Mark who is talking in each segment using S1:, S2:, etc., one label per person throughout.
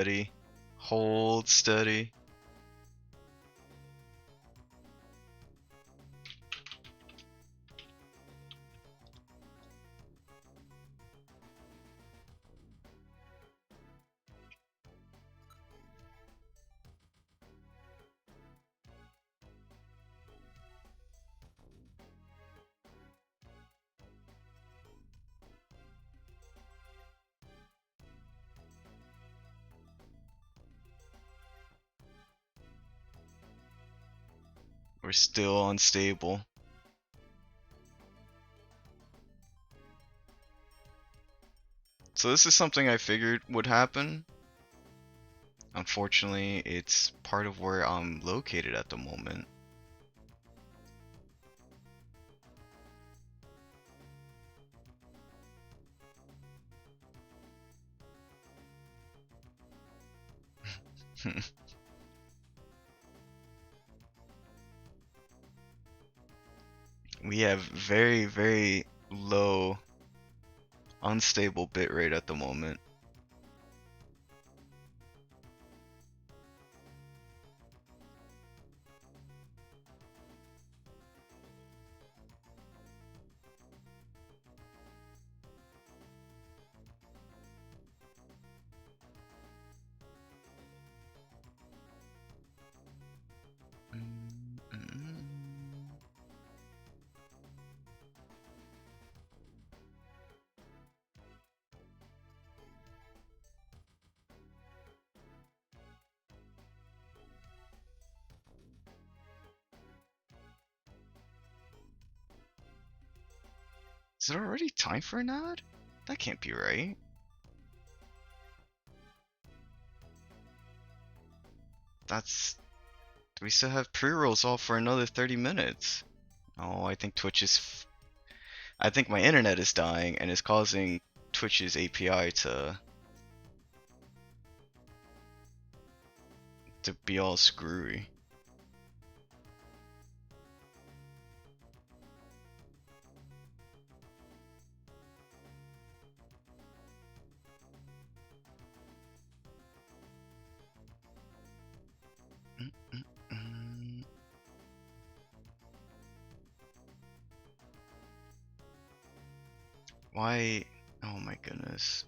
S1: Steady. Hold steady. We're still unstable. So this is something I figured would happen. Unfortunately, it's part of where I'm located at the moment. We have very, very low unstable bitrate at the moment. Is it already time for an ad? That can't be right. That's... We still have pre-rolls all for another 30 minutes. Oh, I think Twitch is... I think my internet is dying and is causing Twitch's API to be all screwy. Why? Oh my goodness.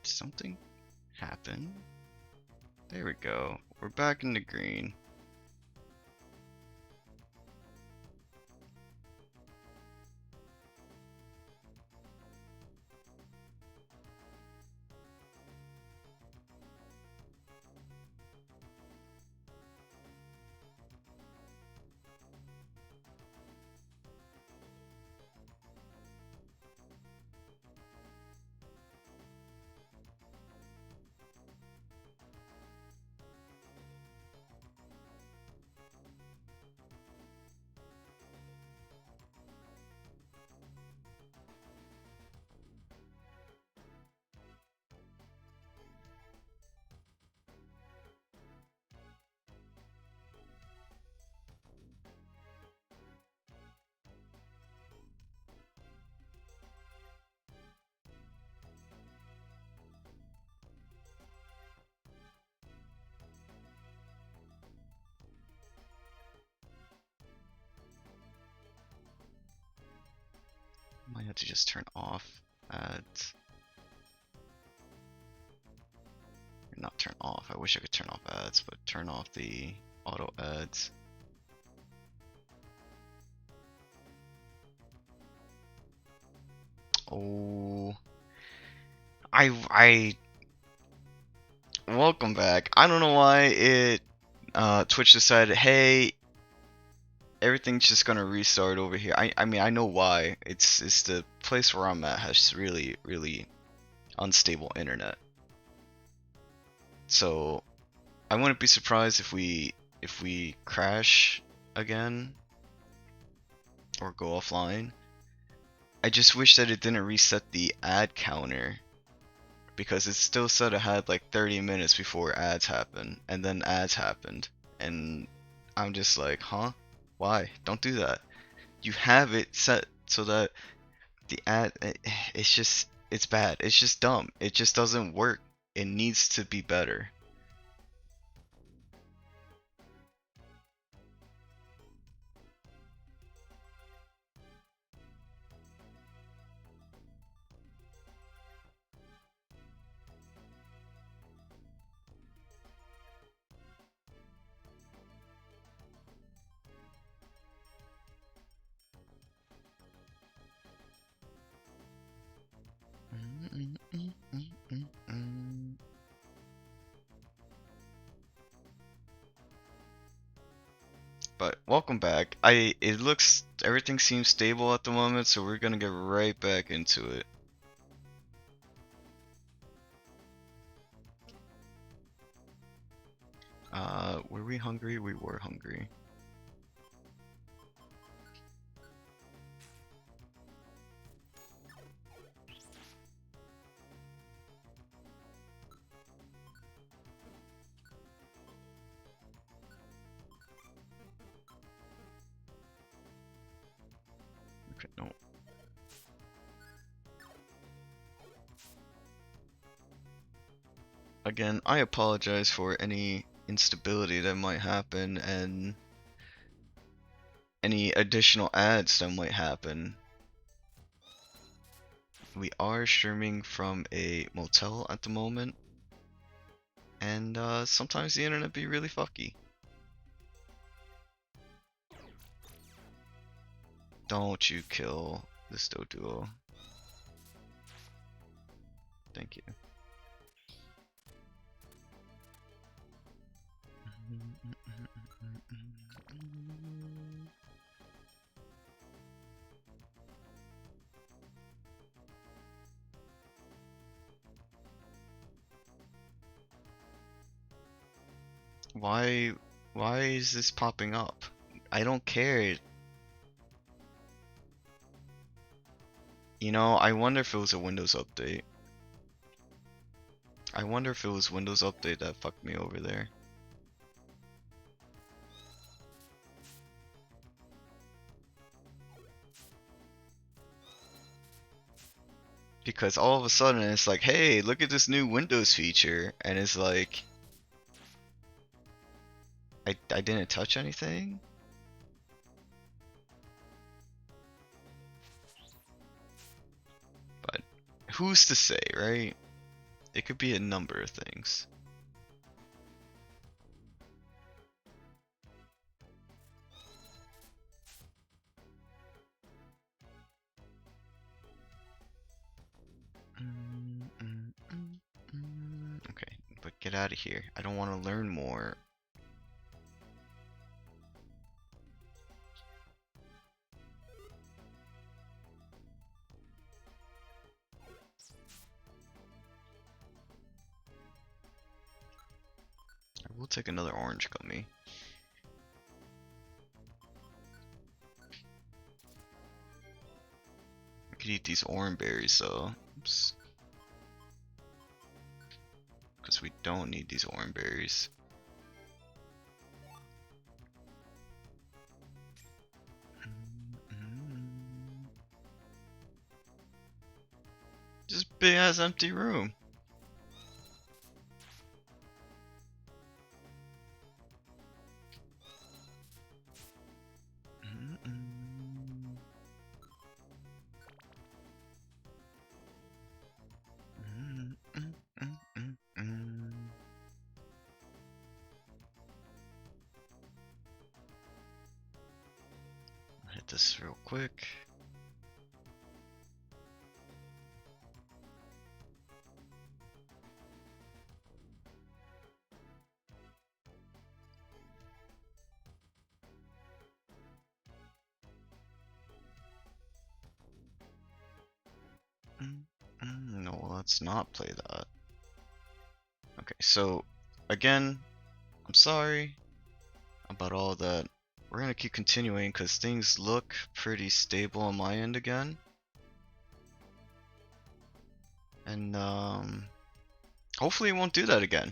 S1: Something happened. There we go. We're back in the green. might have to just turn off ads. Not turn off. I wish I could turn off ads, but turn off the auto ads. Oh, I welcome back. I don't know why Twitch decided, hey, everything's just gonna restart over here. I mean, I know why. It's the place where I'm at has really unstable internet. So I wouldn't be surprised if we crash again or go offline. I just wish that it didn't reset the ad counter, because it still said it had like 30 minutes before ads happened, and then ads happened, and I'm just like, huh? Why? Don't do that. You have it set so that the ad, it's bad. It's just dumb. It just doesn't work. It needs to be better. But welcome back. It looks, everything seems stable at the moment, so we're gonna get right back into it. Were we hungry? We were hungry. Okay, no. Again, I apologize for any instability that might happen and any additional ads that might happen. We are streaming from a motel at the moment, and sometimes the internet be really fucky. Don't you kill this Doduo. Thank you. Why is this popping up? I don't care. You know, I wonder if it was a Windows update. I wonder if it was Windows update that fucked me over there. Because all of a sudden it's like, hey, look at this new Windows feature, and it's like, I didn't touch anything? But who's to say, right? It could be a number of things. Okay, but get out of here. I don't want to learn more. I will take another orange gummy. I could eat these orange berries though. Oops. Because we don't need these orange berries. Just big ass empty room. this real quick. No, let's not play that. Okay, so again, I'm sorry about all that. We're gonna keep continuing because things look pretty stable on my end again. And hopefully it won't do that again.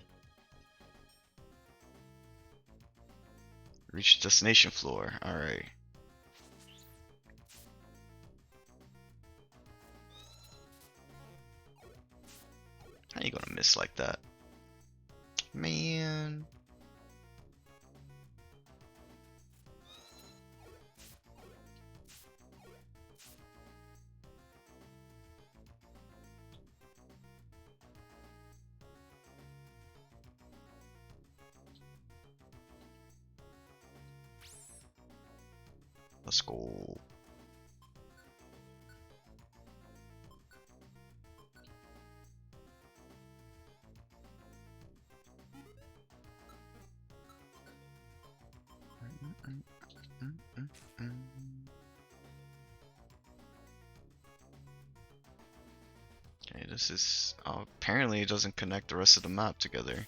S1: Reach destination floor. Alright. How you gonna miss like that? Man. Let's go. Okay, this is apparently it doesn't connect the rest of the map together.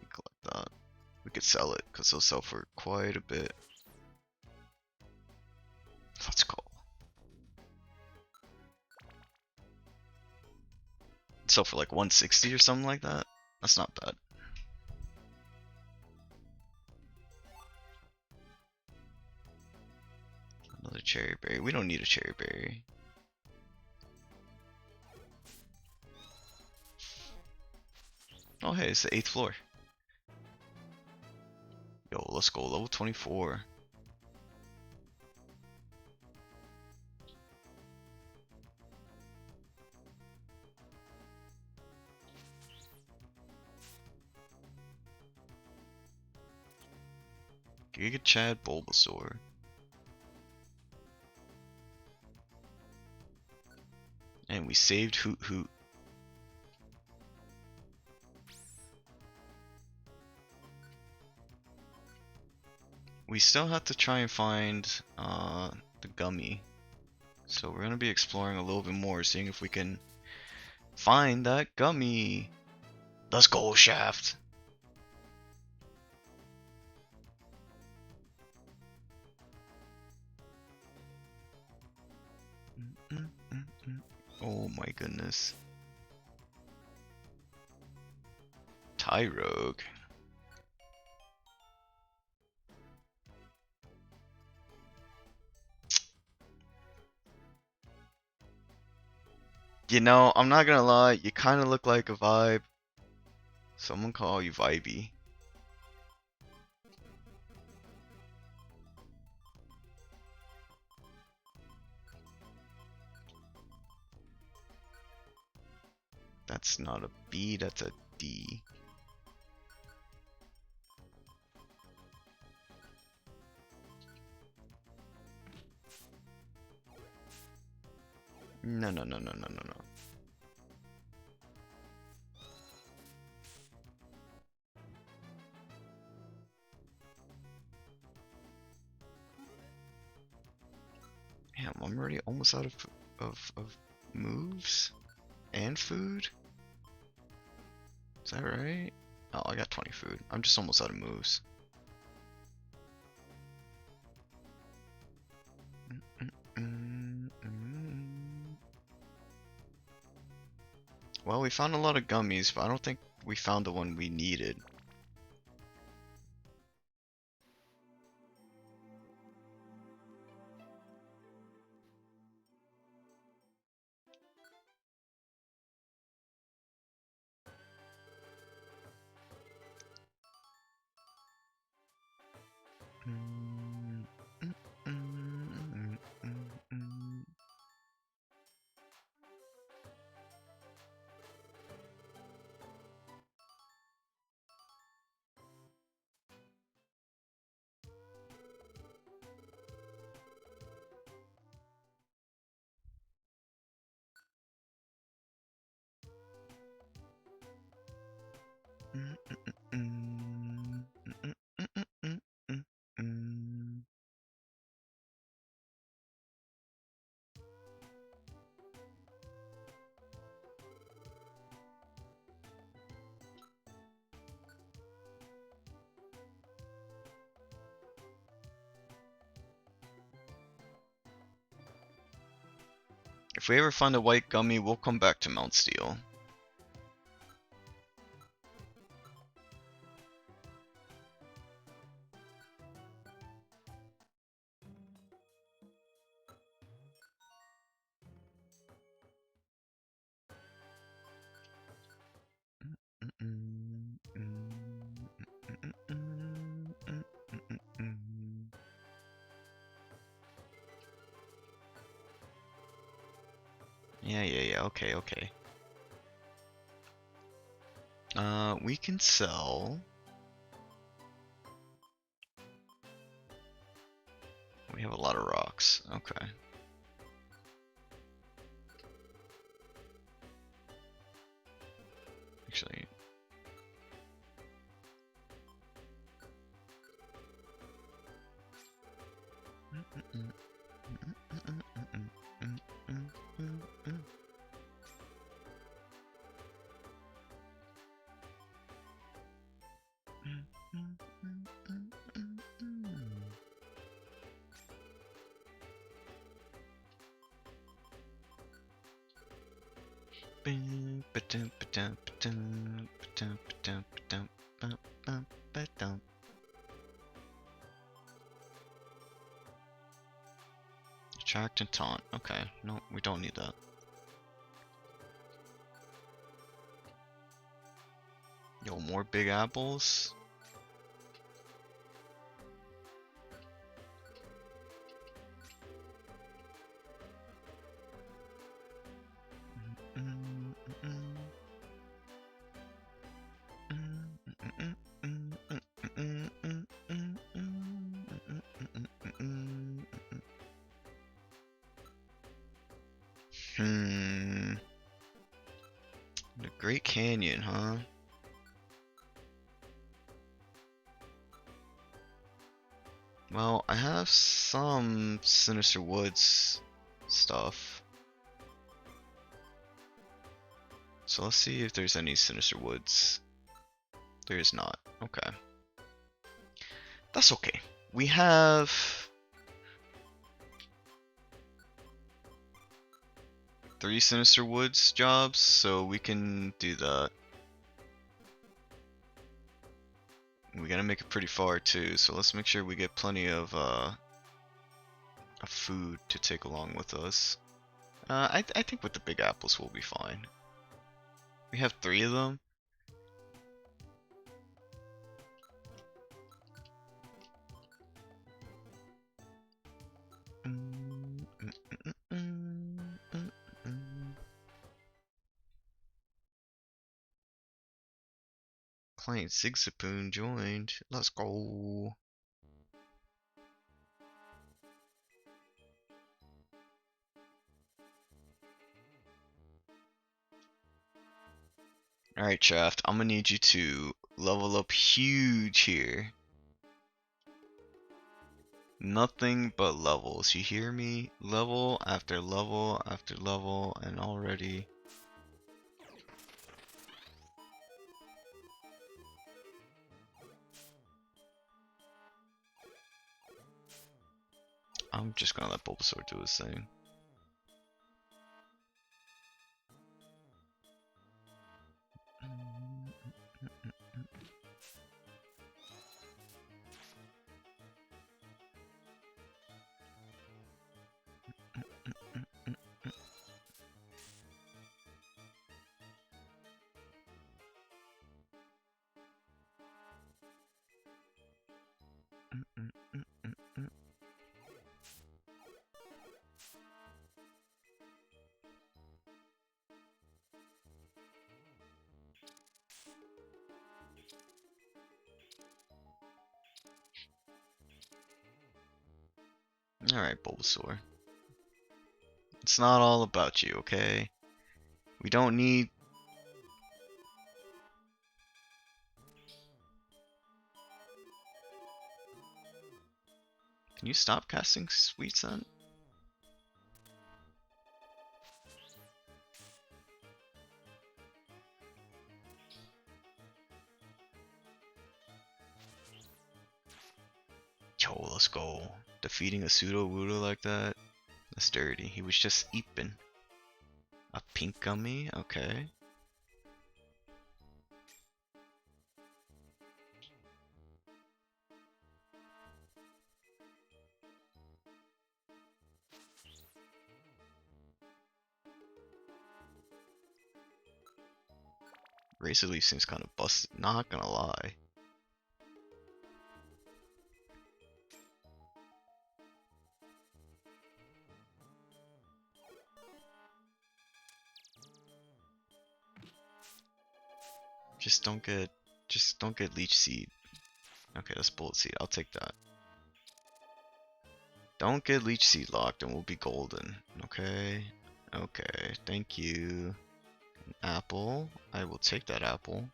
S1: Collect that. We could sell it because it'll sell for quite a bit. Let's go. Sell for like 160 or something like that. That's not bad. Another cherry berry. We don't need a cherry berry. Oh hey, it's the 8th floor. Yo, let's go, level 24. Giga Chad Bulbasaur. And we saved Hoot Hoot. We still have to try and find the gummy. So we're gonna be exploring a little bit more, seeing if we can find that gummy. Let's go, Shaft. Oh my goodness. Tyrogue. You know, I'm not gonna lie, you kind of look like a vibe. Someone call you Vibey. That's not a B, that's a D. No, no, no, no, no, no, no. Damn, I'm already almost out of moves and food. Is that right? Oh, I got 20 food. I'm just almost out of moves. Well, we found a lot of gummies, but I don't think we found the one we needed. If we ever find a white gummy, we'll come back to Mount Steel. Yeah, okay, okay. We can sell. We have a lot of rocks. Okay. Actually. Attract and taunt. Okay, no, we don't need that. Yo, more big apples? The Great Canyon, huh? Well, I have some Sinister Woods stuff. So let's see if there's any Sinister Woods. There is not. Okay. That's okay. We have 3 Sinister Woods jobs, so we can do that. We gotta make it pretty far too, so let's make sure we get plenty of food to take along with us. I think with the big apples we'll be fine. We have 3 of them. Client Zigzapoon joined. Let's go. Alright, Shaft, I'm gonna need you to level up huge here. Nothing but levels, you hear me? Level after level after level, and already... I'm just gonna let Bulbasaur do his thing. Alright, Bulbasaur. It's not all about you, okay? We don't need... Can you stop casting Sweet Scent? Yo, let's go. Defeating a pseudo Wudo like that? That's dirty. He was just eeping. A pink gummy? Okay. Razor Leaf seems kind of busted, not gonna lie. Just don't get Leech Seed. Okay, that's Bullet Seed. I'll take that. Don't get Leech Seed locked and we'll be golden. Okay. Okay, thank you. An apple. I will take that apple.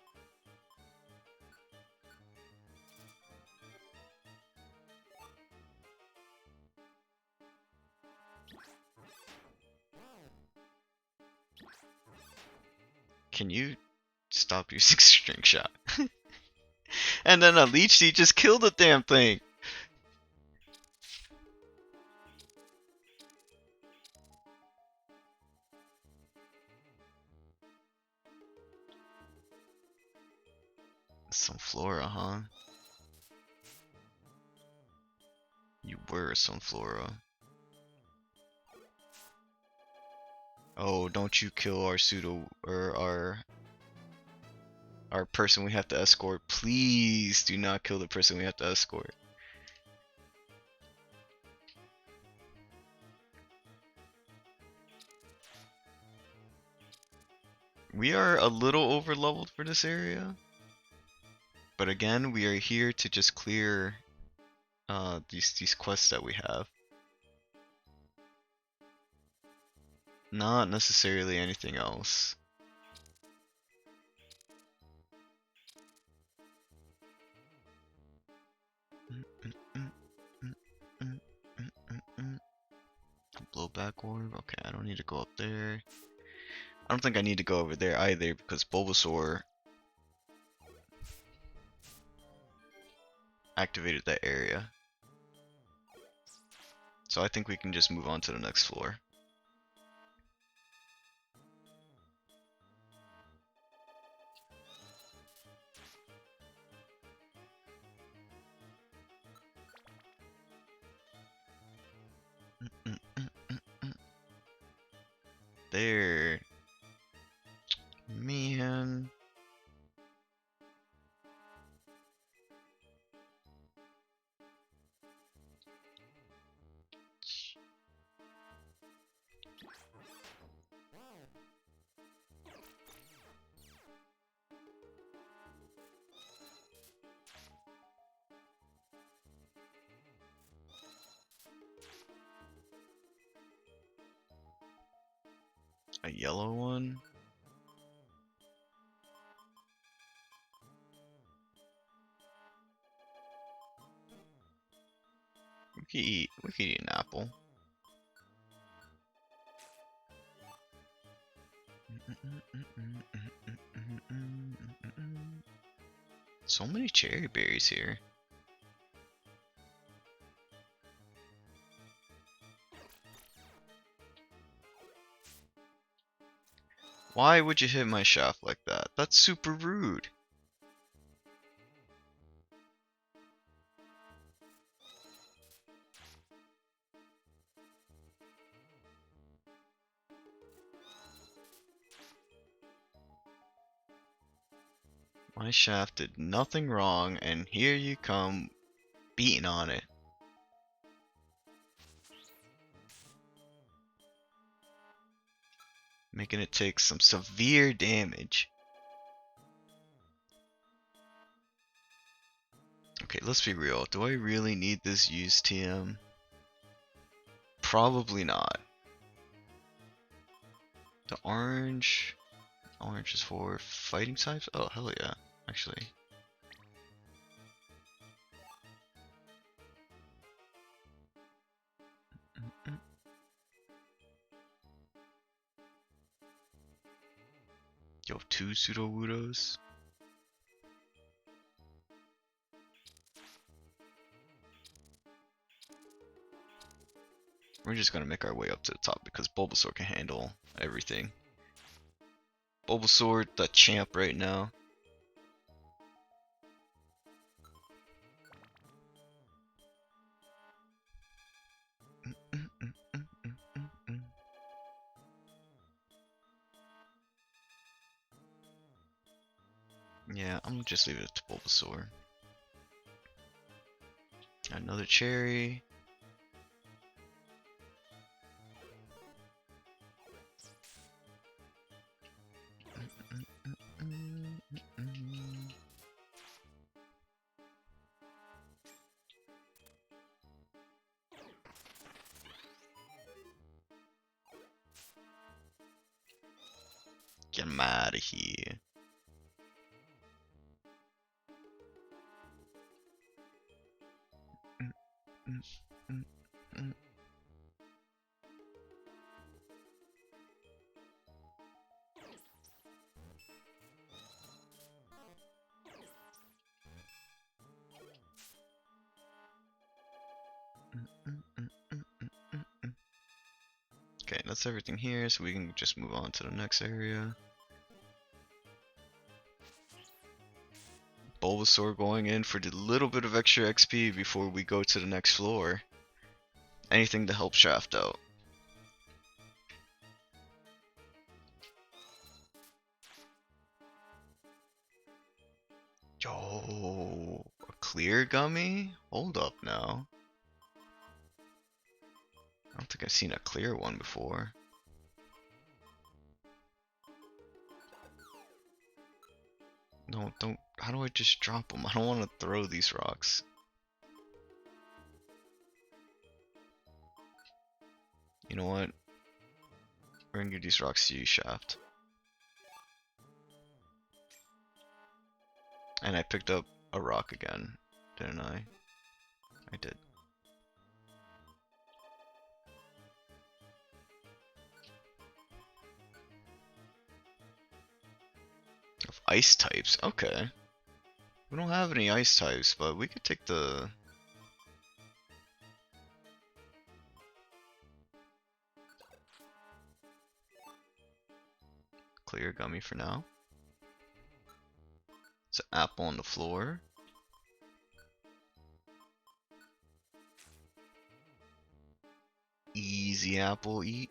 S1: Can you stop using String Shot? And then a Leech Seed just killed the damn thing! Some Flora, huh? You were some Flora. Oh, don't you kill our pseudo or our person we have to escort. Please do not kill the person we have to escort. We are a little over leveled for this area. But again, we are here to just clear these quests that we have. Not necessarily anything else. Blowback orb. Okay, I don't need to go up there. I don't think I need to go over there either because Bulbasaur activated that area. So I think we can just move on to the next floor. There. Man. A yellow one? We could eat an apple. So many cherry berries here. Why would you hit my shaft like that? That's super rude. My shaft did nothing wrong, and here you come beating on it. Making it take some severe damage. Okay, let's be real. Do I really need this used TM? Probably not. The orange is for fighting types? Oh, hell yeah, actually. Yo, 2 Pseudo-Woodos? We're just gonna make our way up to the top because Bulbasaur can handle everything. Bulbasaur, the champ right now. Yeah, I'm gonna just leave it to Bulbasaur. Another cherry. Get him out of here. Okay, that's everything here, so we can just move on to the next area. Bulbasaur going in for the little bit of extra XP before we go to the next floor. Anything to help Shaft out. Yo, a clear gummy? Hold up now. I don't think I've seen a clear one before. No, don't. How do I just drop them? I don't want to throw these rocks. You know what? We're gonna give these rocks to you, Shaft. And I picked up a rock again, didn't I? I did. Of ice types, okay. We don't have any ice types, but we could take the... clear gummy for now. It's an apple on the floor. Easy apple eat.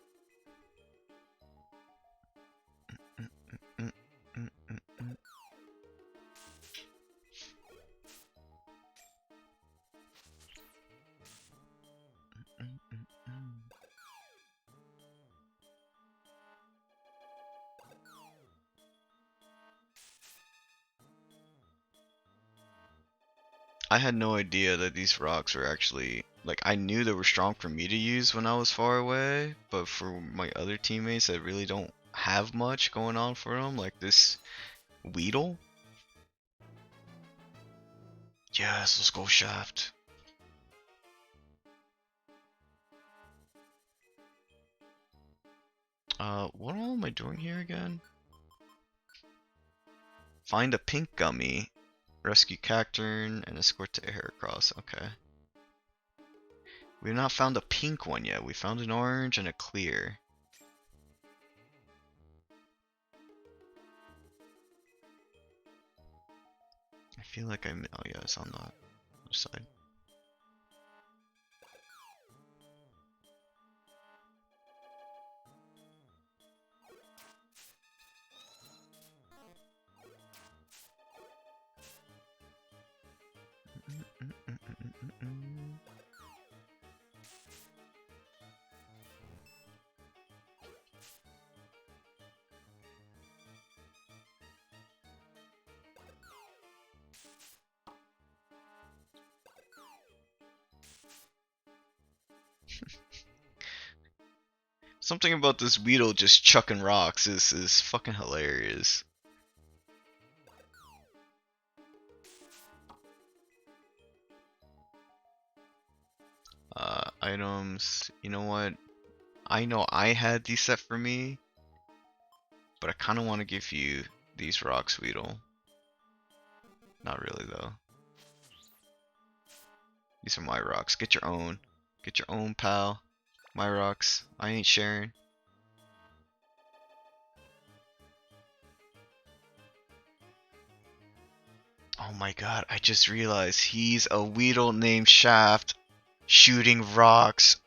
S1: I had no idea that these rocks were actually, like, I knew they were strong for me to use when I was far away, but for my other teammates that really don't have much going on for them, like this Weedle. Yes, let's go Shaft. What all am I doing here again? Find a pink gummy, rescue Cacturn, and escort to Heracross. Okay. We've not found a pink one yet. We found an orange and a clear. I feel like oh yeah, it's on the other side. Something about this Weedle just chucking rocks is fucking hilarious. Items. You know what? I know I had these set for me, but I kind of want to give you these rocks, Weedle. Not really though. These are my rocks. Get your own. Get your own, pal. My rocks. I ain't sharing. Oh my god, I just realized he's a Weedle named Shaft shooting rocks.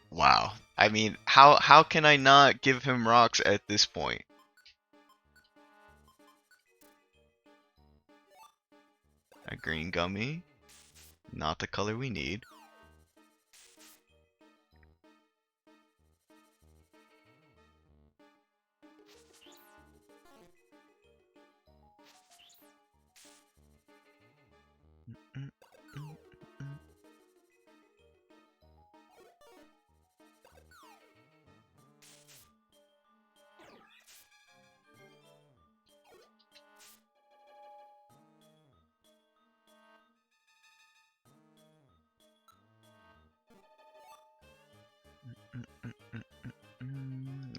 S1: Wow. I mean, how can I not give him rocks at this point? A green gummy. Not the color we need.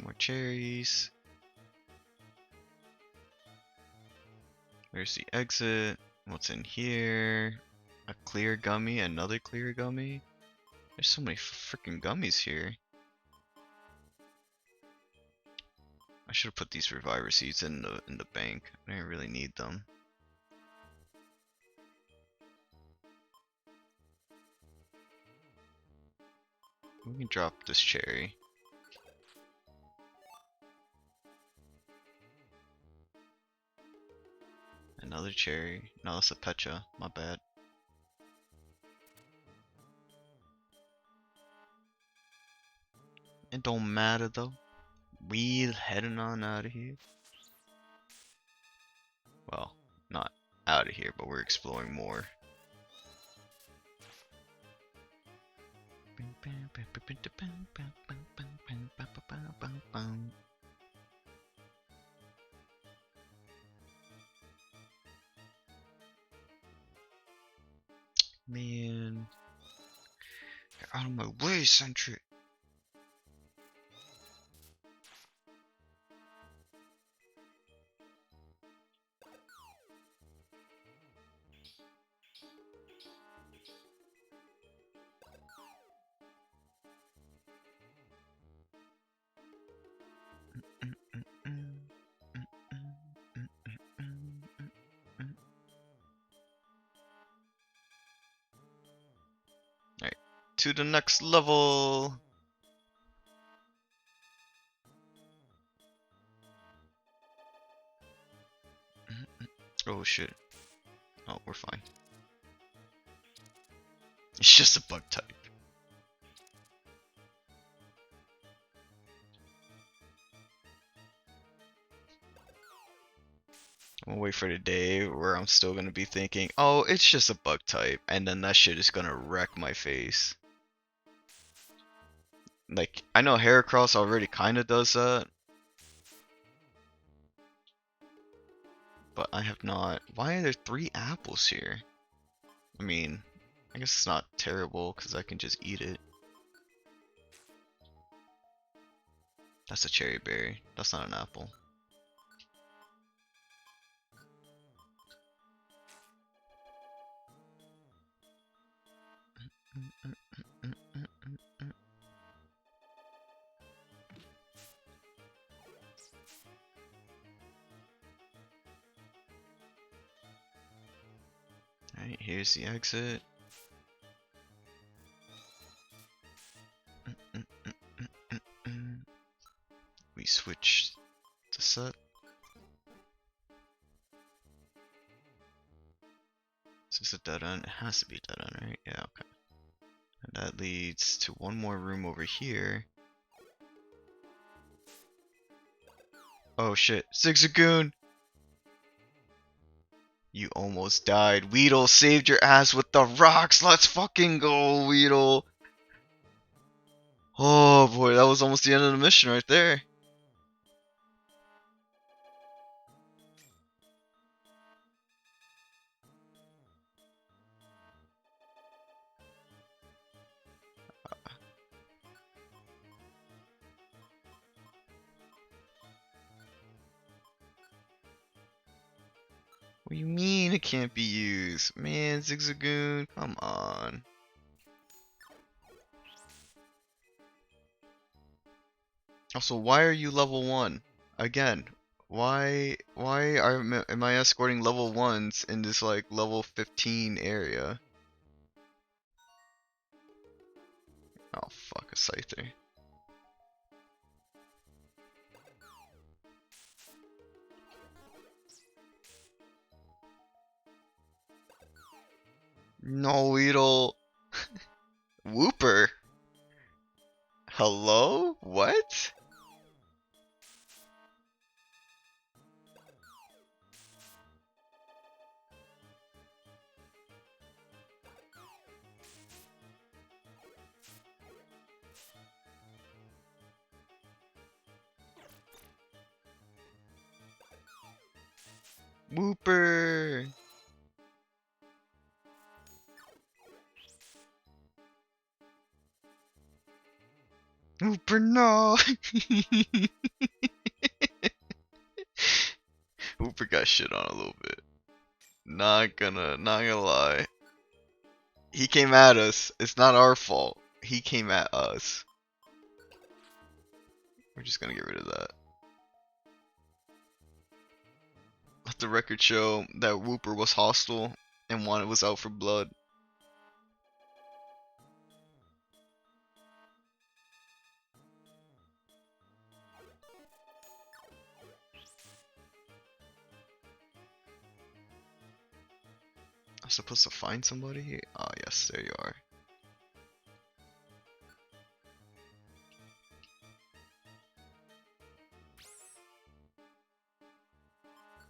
S1: More cherries. Where's the exit? What's in here? A clear gummy, another clear gummy. There's so many freaking gummies here. I should have put these reviver seeds in the bank. I didn't really need them. We can drop this cherry. Another cherry. No, that's a Pecha. My bad. It don't matter though. We heading on out of here. Well, not out of here, but we're exploring more. Man, get out of my way, Sentry. Alright, to the next level. Oh shit. Oh, we're fine. It's just a bug type. I'm gonna wait for the day where I'm still gonna be thinking, oh, it's just a bug type, and then that shit is gonna wreck my face. Like, I know Heracross already kinda does that, but I have not. Why are there 3 apples here? I mean, I guess it's not terrible because I can just eat it. That's a cherry berry. That's not an apple. Alright, here's the exit. We switch to set. Is this a dead end? It has to be a dead end, right? Yeah, okay. And that leads to one more room over here. Oh shit, Zigzagoon! You almost died. Weedle saved your ass with the rocks. Let's fucking go, Weedle. Oh boy, that was almost the end of the mission right there. What do you mean it can't be used? Man, Zigzagoon, come on. Also, why are you level 1? Again, am I escorting level 1s in this like level 15 area? Oh fuck, a Scyther. No, Weedle. Whooper. Hello? What? Whooper. Whooper, no. Whooper got shit on a little bit. Not gonna lie. He came at us. It's not our fault. He came at us. We're just gonna get rid of that. Let the record show that Whooper was hostile and was out for blood. I'm supposed to find somebody? Ah, yes, there you are.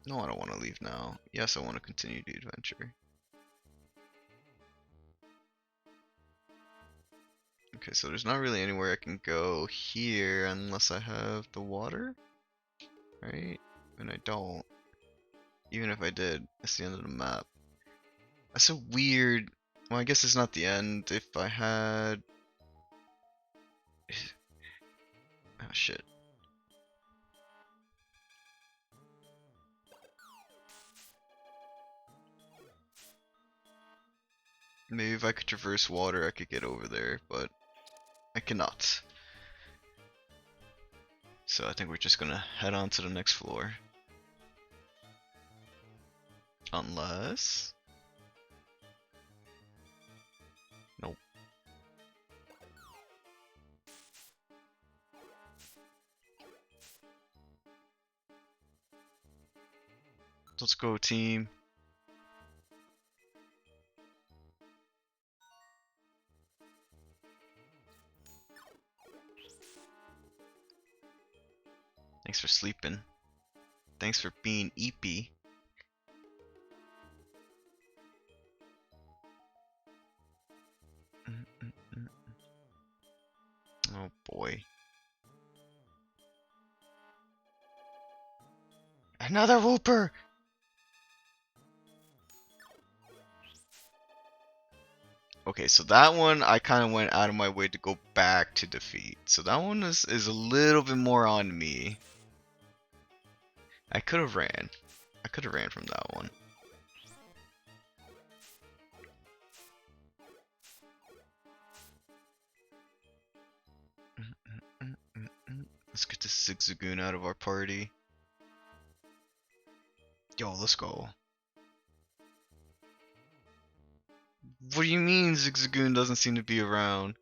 S1: No, I don't want to leave now. Yes, I want to continue the adventure. Okay, so there's not really anywhere I can go here unless I have the water, right? And I don't. Even if I did, it's the end of the map. That's so weird. Well, I guess it's not the end. If I had... Oh shit. Maybe if I could traverse water, I could get over there, but I cannot. So I think we're just gonna head on to the next floor. Unless... Nope. Let's go, team. Thanks for sleeping. Thanks for being eepy. Oh boy. Another Whooper! Okay, so that one I kind of went out of my way to go back to defeat. So that one is a little bit more on me. I could have ran. I could have ran from that one. Let's get this Zigzagoon out of our party. Yo, let's go. What do you mean Zigzagoon doesn't seem to be around?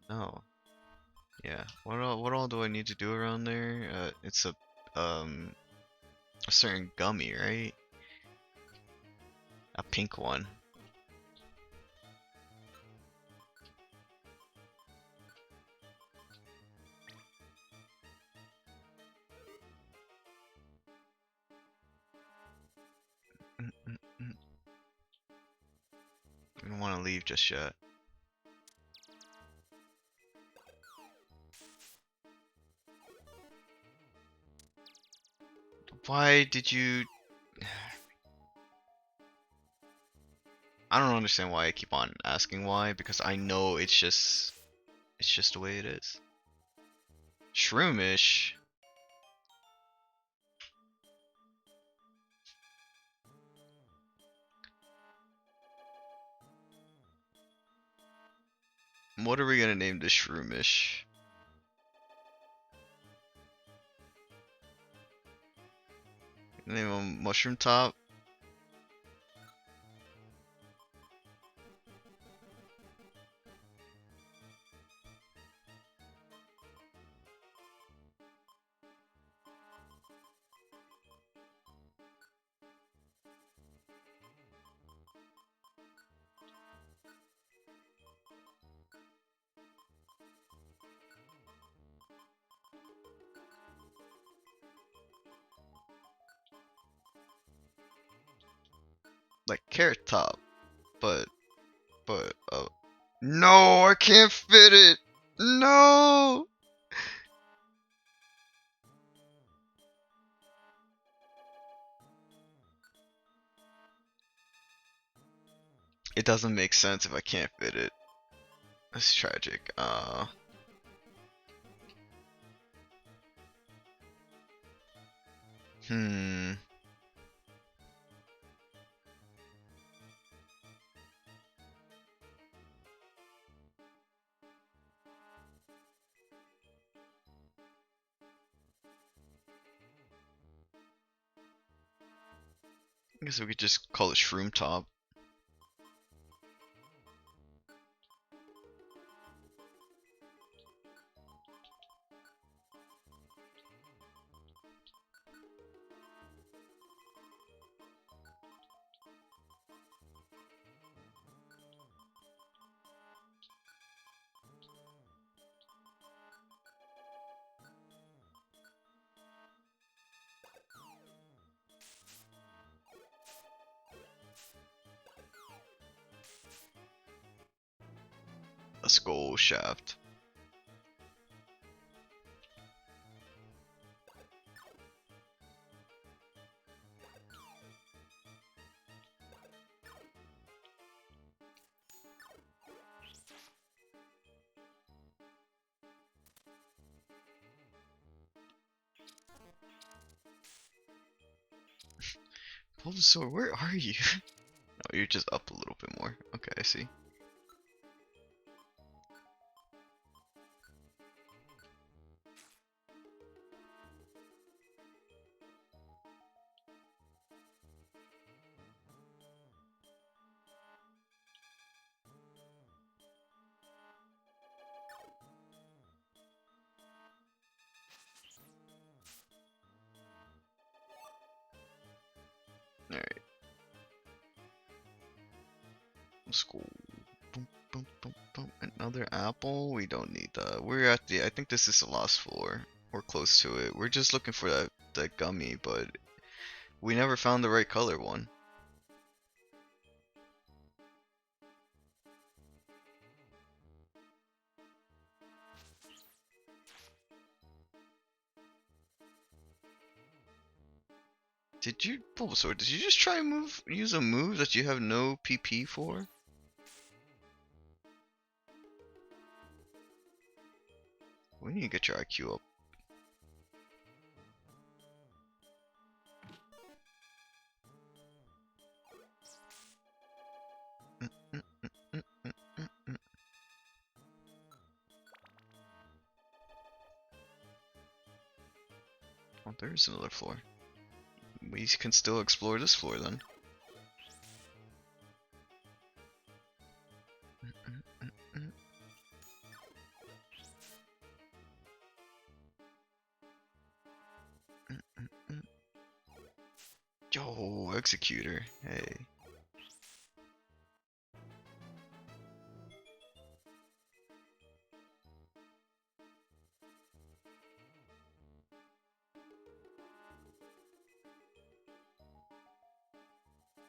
S1: No. Yeah. What all do I need to do around there? It's a certain gummy, right? A pink one. I don't want to leave just yet. Why did you... I don't understand why I keep on asking why, because I know it's just the way it is. Shroomish? What are we gonna name this Shroomish? Name him Mushroom Top? Like Carrot Top, but no, I can't fit it. No. It doesn't make sense if I can't fit it. That's tragic. Hmm. I guess we could just call it Shroom Top. Let's go, Shaft. Bulbasaur, where are you? Oh, you're just up a little bit more. Okay, I see. Alright. Let's go. Boom, boom, boom, boom. Another apple? We don't need that. We're at the... I think this is the last floor. We're close to it. We're just looking for that gummy, but we never found the right color one. Bulbasaur, did you just try and use a move that you have no PP for? We need to get your IQ up. Oh, there is another floor. We can still explore this floor then. Yo, Executor. Hey.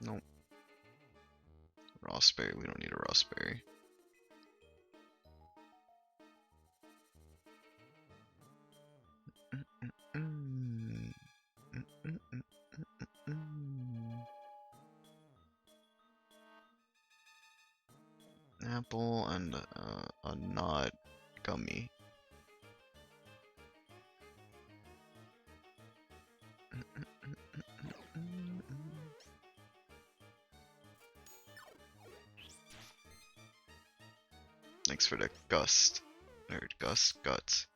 S1: Nope. Raspberry, we don't need a Raspberry. Apple and a not gummy. Thanks for the gust. Or guts.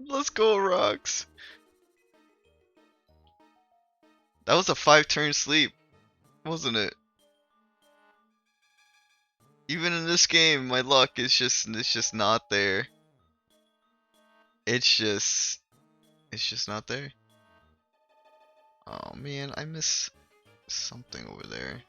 S1: Let's go, Rocks. That was a 5-turn sleep, wasn't it? Even in this game, my luck is just not there. It's just not there. Oh man, I miss something over there.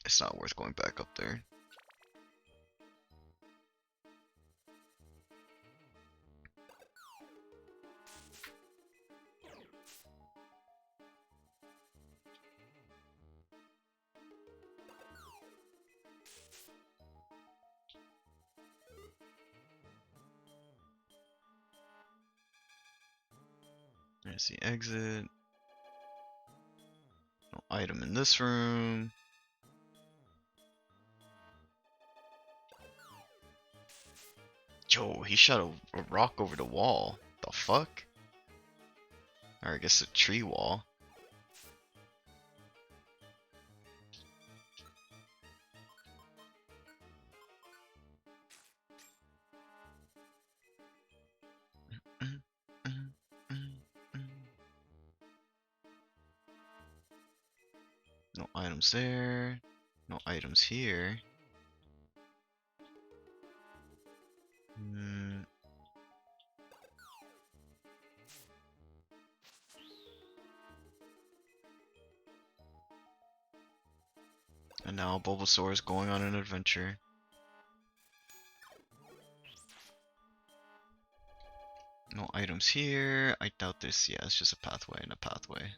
S1: It's not worth going back up there. There's the exit. No item in this room. Yo, he shot a rock over the wall. The fuck? Or I guess a tree wall. No items there. No items here. And now Bulbasaur is going on an adventure. No items here. I doubt this. Yeah, it's just a pathway and a pathway.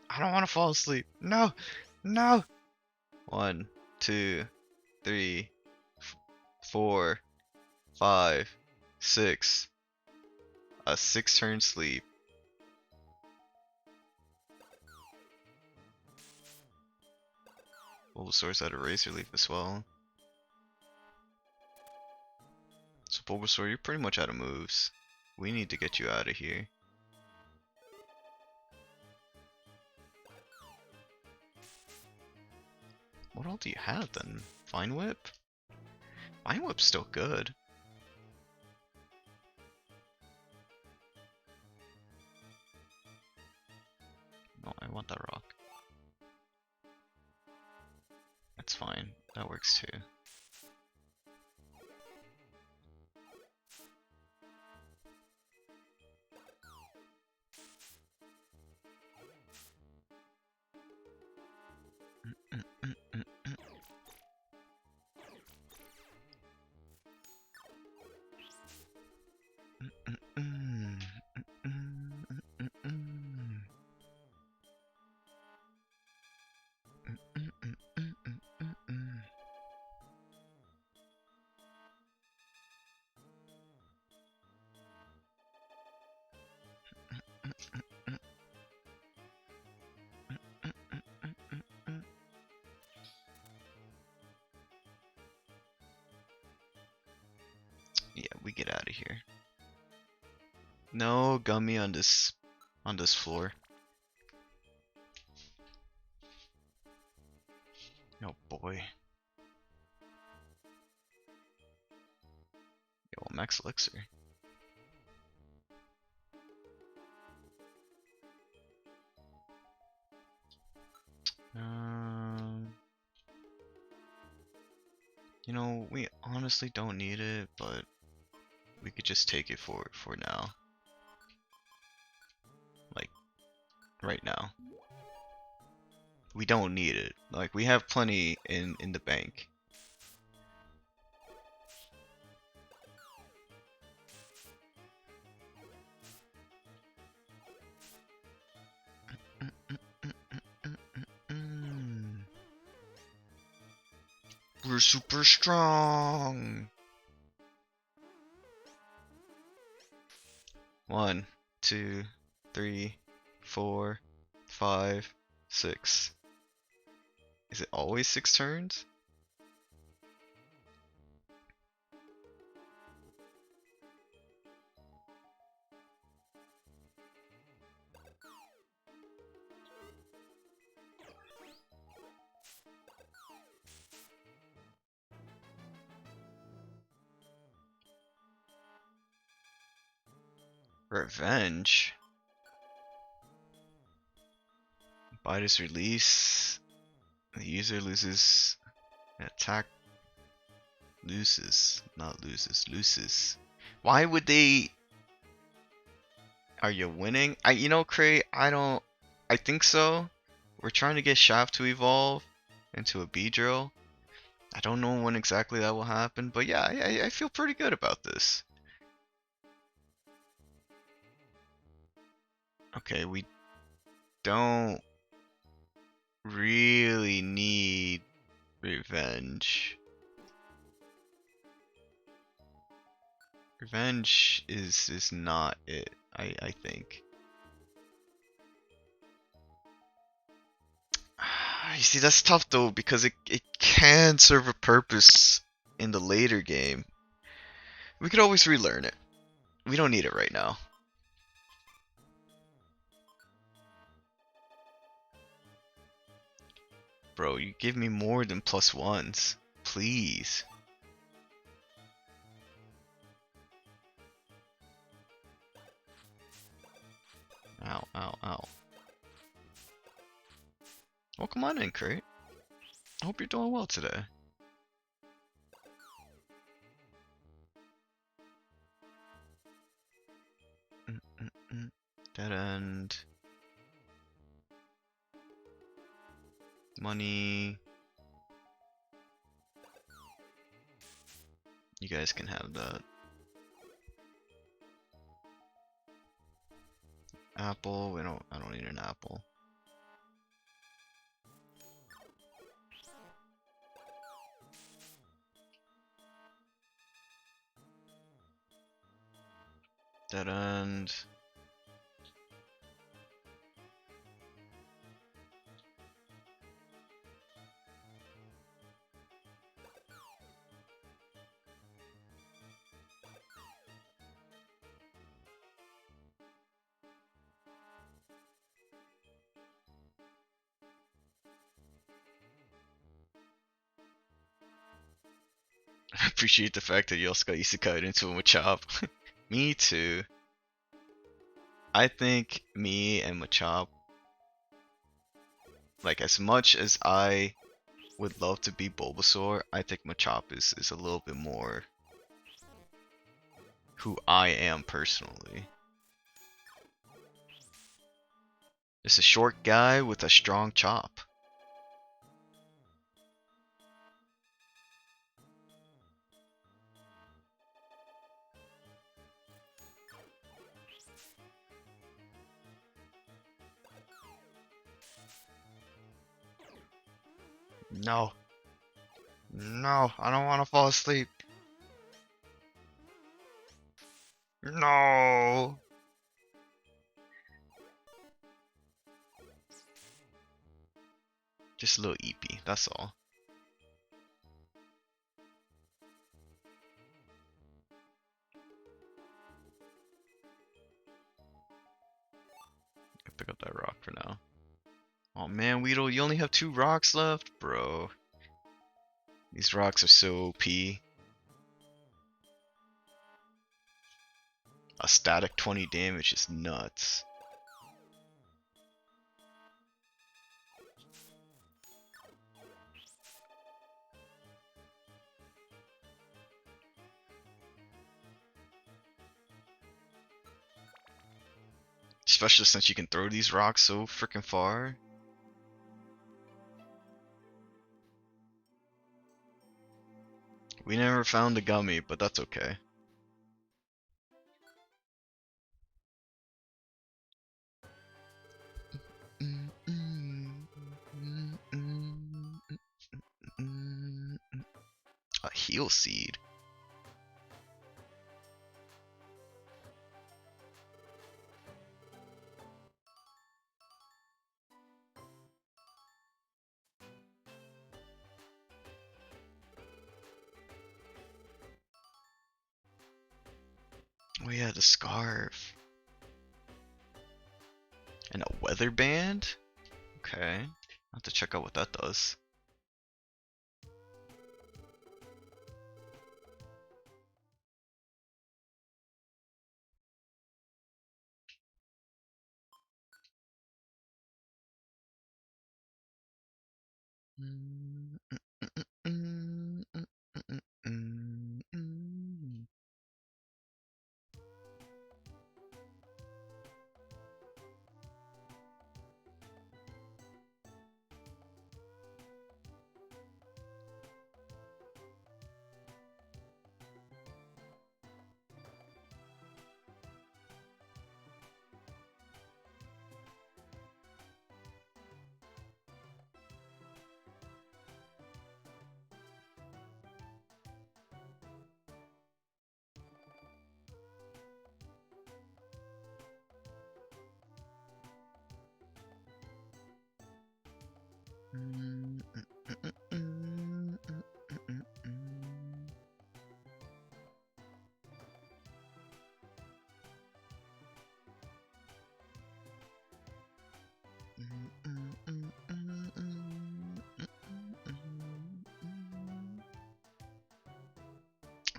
S1: I don't want to fall asleep. No, no. 1, 2, 3, 4, 5, 6. A 6-turn sleep. Bulbasaur's out of Razor Leaf as well. Bulbasaur, you're pretty much out of moves. We need to get you out of here. What all do you have then? Vine Whip? Vine Whip's still good. No, I want that rock. That's fine. That works too. Yeah, we get out of here. No gummy on this floor. Oh boy. Yo, max elixir. You know, we honestly don't need it, but we could just take it for now. Like, right now. We don't need it. Like, we have plenty in the bank. We're super strong. 1, 2, 3, 4, 5, 6. Is it always 6 turns? Revenge. Bitus release. The user loses attack. Loses. Not loses. Loses. Why would they? Are you winning? You know, Cray, I think so. We're trying to get Shaft to evolve into a Beedrill. I don't know when exactly that will happen, but yeah, I feel pretty good about this. Okay, we don't really need revenge. Revenge is not it, I think. You see, that's tough though, because it can serve a purpose in the later game. We could always relearn it. We don't need it right now. Bro, you give me more than +1s. Please. Ow, ow, ow. Well, come on in, Crate. I hope you're doing well today. Dead end. Money. You guys can have that. Apple. I don't need an apple. Dead end. appreciate the fact that you also got isekai'd into a Machop. Me too. I think me and Machop, like as much as I would love to be Bulbasaur, I think Machop is a little bit more who I am personally. Just a short guy with a strong chop. No. No, I don't want to fall asleep. No. Just a little eepy, that's all. I'll pick up that rock for now. Oh man, Weedle, you only have 2 rocks left? Bro. These rocks are so OP. A static 20 damage is nuts. Especially since you can throw these rocks so freaking far. We never found the gummy, but that's okay. A heal seed. Oh yeah, the scarf. And a weather band? Okay. I'll have to check out what that does.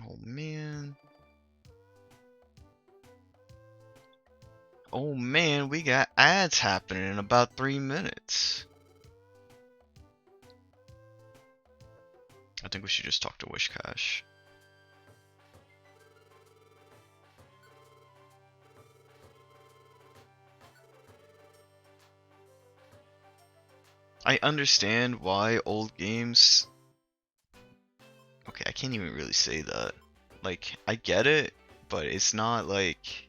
S1: Oh man. Oh man, we got ads happening in about 3 minutes. I think we should just talk to Wishcash. I understand why old games... Okay, I can't even really say that. Like, I get it, but it's not like...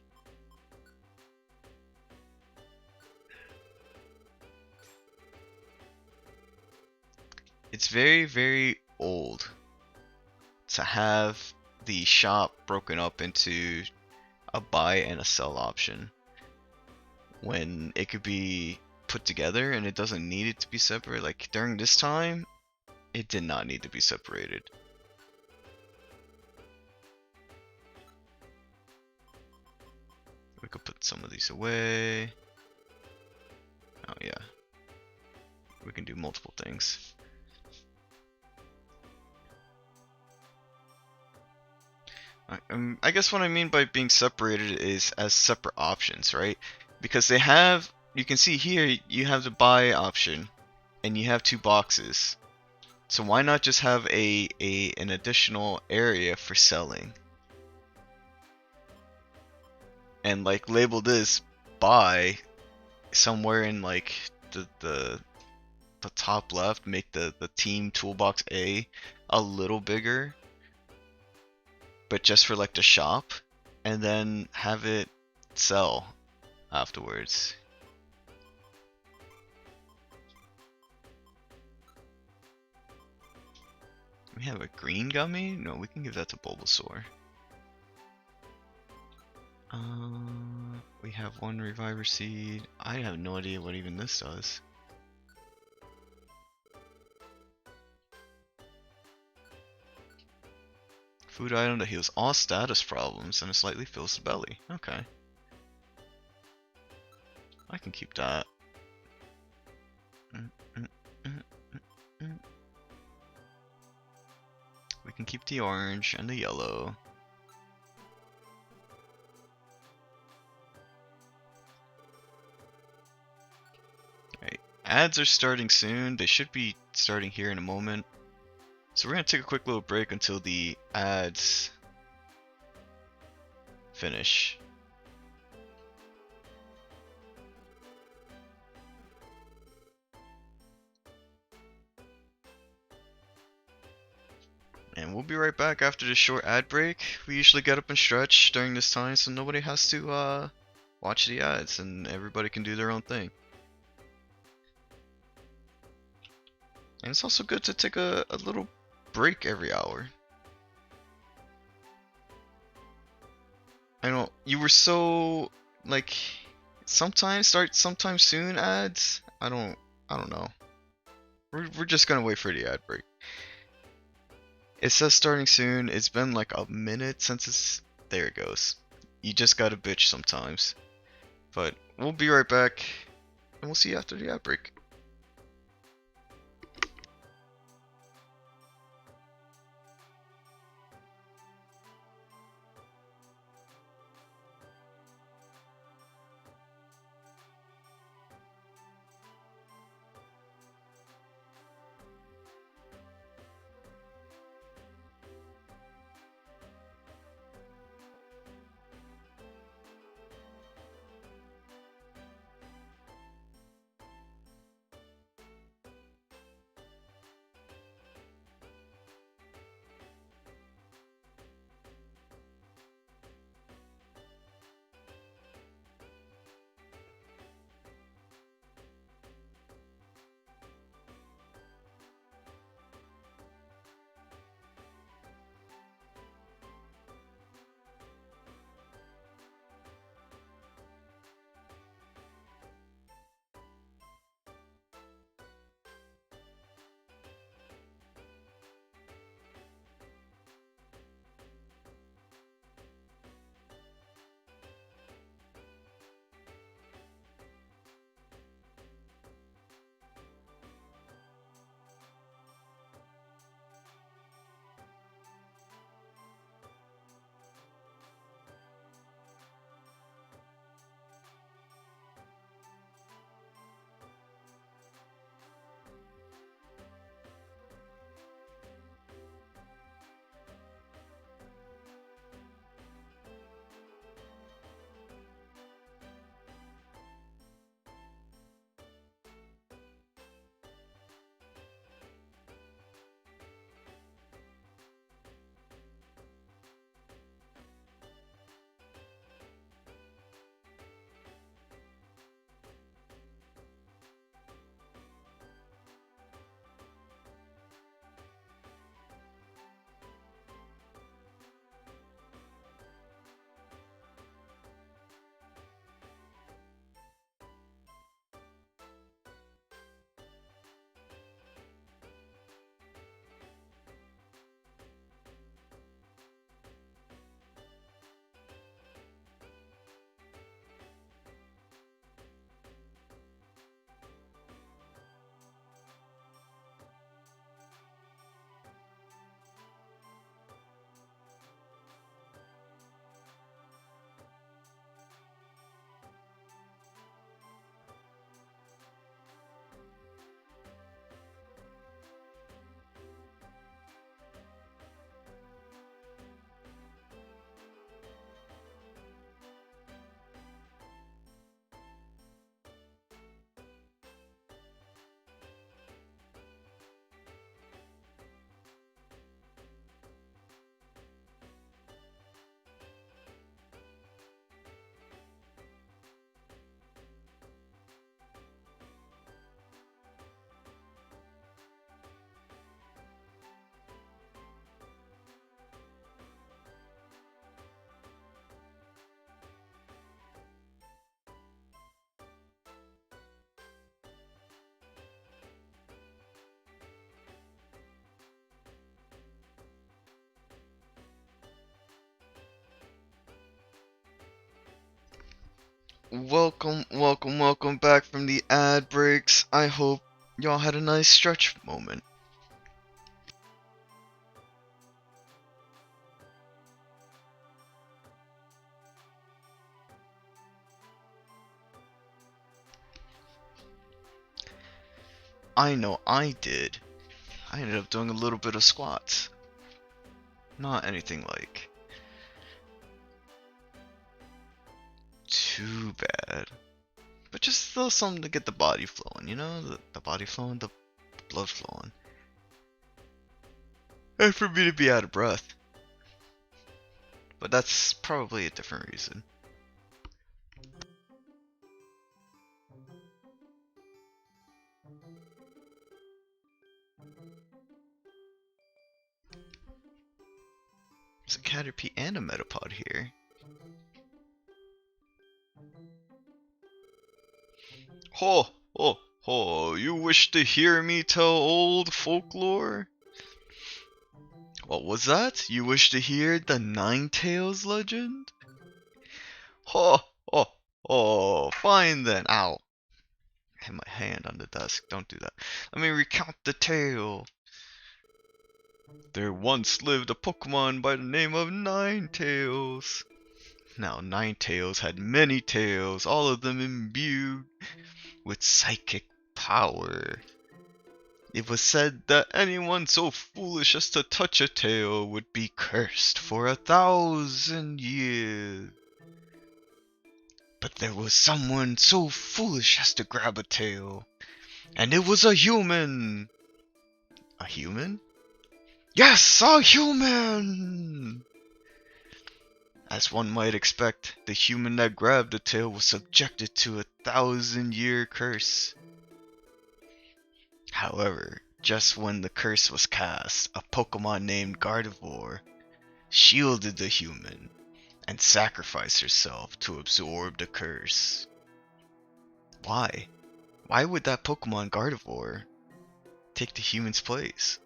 S1: It's very, very old to have the shop broken up into a buy and a sell option when it could be put together and it doesn't need it to be separate. Like during this time, it did not need to be separated. We could put some of these away. Oh yeah. We can do multiple things. I guess what I mean by being separated is as separate options, right? Because they have, you can see here, you have the buy option, and you have two boxes. So why not just have an additional area for selling, and like label this buy somewhere in like the top left, make the team toolbox a little bigger, but just for like the shop, and then have it sell afterwards. We have a green gummy? No, we can give that to Bulbasaur. We have one Reviver Seed. I have no idea what even this does. Food item that heals all status problems and it slightly fills the belly. Okay. I can keep that. We can keep the orange and the yellow. Alright, ads are starting soon. They should be starting here in a moment. So we're gonna take a quick little break until the ads finish. And we'll be right back after this short ad break. We usually get up and stretch during this time so nobody has to watch the ads and everybody can do their own thing. And it's also good to take a little break every hour. I know you were so like start sometime soon ads. I don't know. We're just gonna wait for the ad break. It says starting soon. It's been like a minute since it's there it goes. You just gotta bitch sometimes. But we'll be right back and we'll see you after the ad break. Welcome back from the ad breaks. I hope y'all had a nice stretch moment. I know I did. I ended up doing a little bit of squats. Not anything like too bad. But just still something to get the body flowing, you know? The body flowing, the blood flowing. And for me to be out of breath. But that's probably a different reason. There's a Caterpie and a Metapod here. Ho! Ho! Ho! You wish to hear me tell old folklore? What was that? You wish to hear the Ninetales legend? Ho! Ho! Ho! Fine then. Ow. I had my hand on the desk. Don't do that. Let me recount the tale. There once lived a Pokemon by the name of Ninetales. Now, Ninetales had many tails, all of them imbued with psychic power. It was said that anyone so foolish as to touch a tail would be cursed for 1,000 years. But there was someone so foolish as to grab a tail, and it was a human. A human? Yes, a human! As one might expect, the human that grabbed the tail was subjected to 1,000-year curse. However, just when the curse was cast, a Pokemon named Gardevoir shielded the human and sacrificed herself to absorb the curse. Why? Why would that Pokemon Gardevoir take the human's place?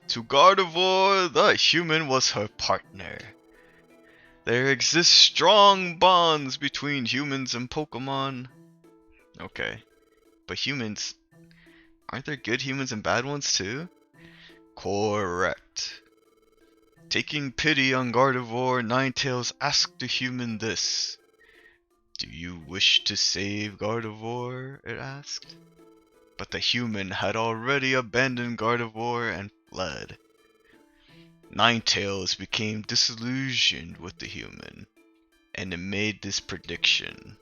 S1: To Gardevoir, the human was her partner. There exist strong bonds between humans and Pokemon. Okay, but humans, aren't there good humans and bad ones too? Correct. Taking pity on Gardevoir, Ninetales asked the human this. Do you wish to save Gardevoir? It asked. But the human had already abandoned Gardevoir and fled. Ninetales became disillusioned with the human, and it made this prediction.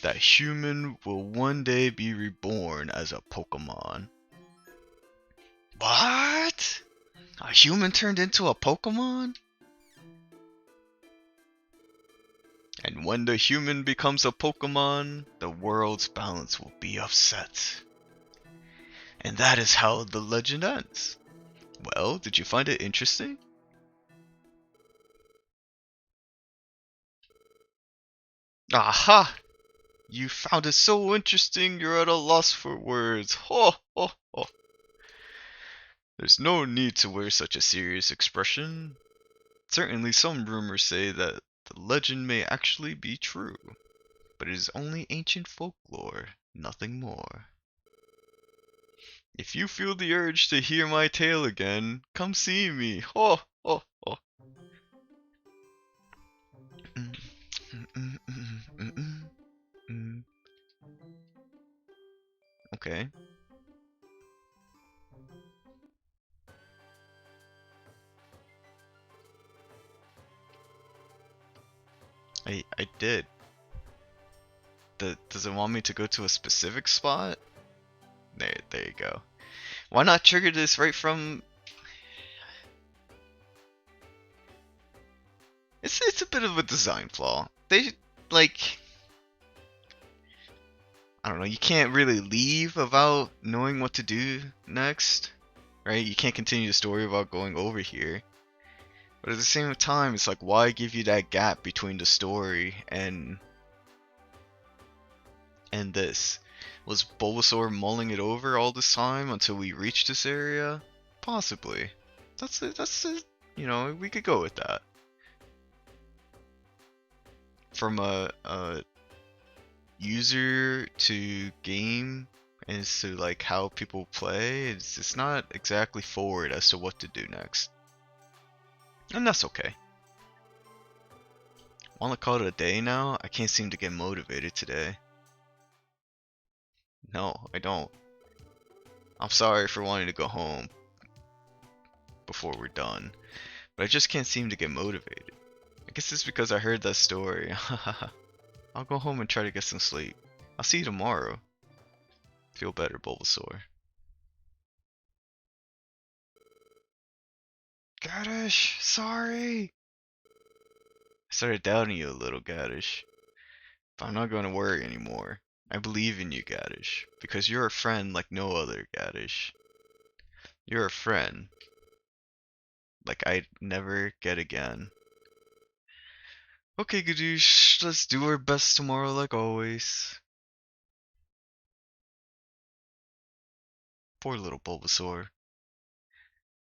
S1: That human will one day be reborn as a Pokemon. What? A human turned into a Pokemon? And when the human becomes a Pokemon, the world's balance will be upset. And that is how the legend ends. Well, did you find it interesting? Aha! You found it so interesting you're at a loss for words. Ho ho ho. There's no need to wear such a serious expression. Certainly some rumors say that the legend may actually be true, but it is only ancient folklore, nothing more. If you feel the urge to hear my tale again, come see me. Ho ho ho. Okay. I did. Does it want me to go to a specific spot? There you go. Why not trigger this right from... It's a bit of a design flaw. They, like... I don't know, you can't really leave without knowing what to do next. Right? You can't continue the story without going over here. But at the same time, it's like, why give you that gap between the story and this? Was Bulbasaur mulling it over all this time until we reached this area? Possibly. That's it. You know, we could go with that. From a user to game as to like how people play, it's not exactly forward as to what to do next. And that's okay. Wanna call it a day now? I can't seem to get motivated today. No, I don't. I'm sorry for wanting to go home before we're done, but I just can't seem to get motivated. I guess it's because I heard that story. I'll go home and try to get some sleep. I'll see you tomorrow. Feel better, Bulbasaur. Gaddish, sorry! I started doubting you a little, Gaddish. But I'm not going to worry anymore. I believe in you, Gaddish. Because you're a friend like no other, Gaddish. You're a friend. Like I'd never get again. Okay, Gadoosh, let's do our best tomorrow like always. Poor little Bulbasaur.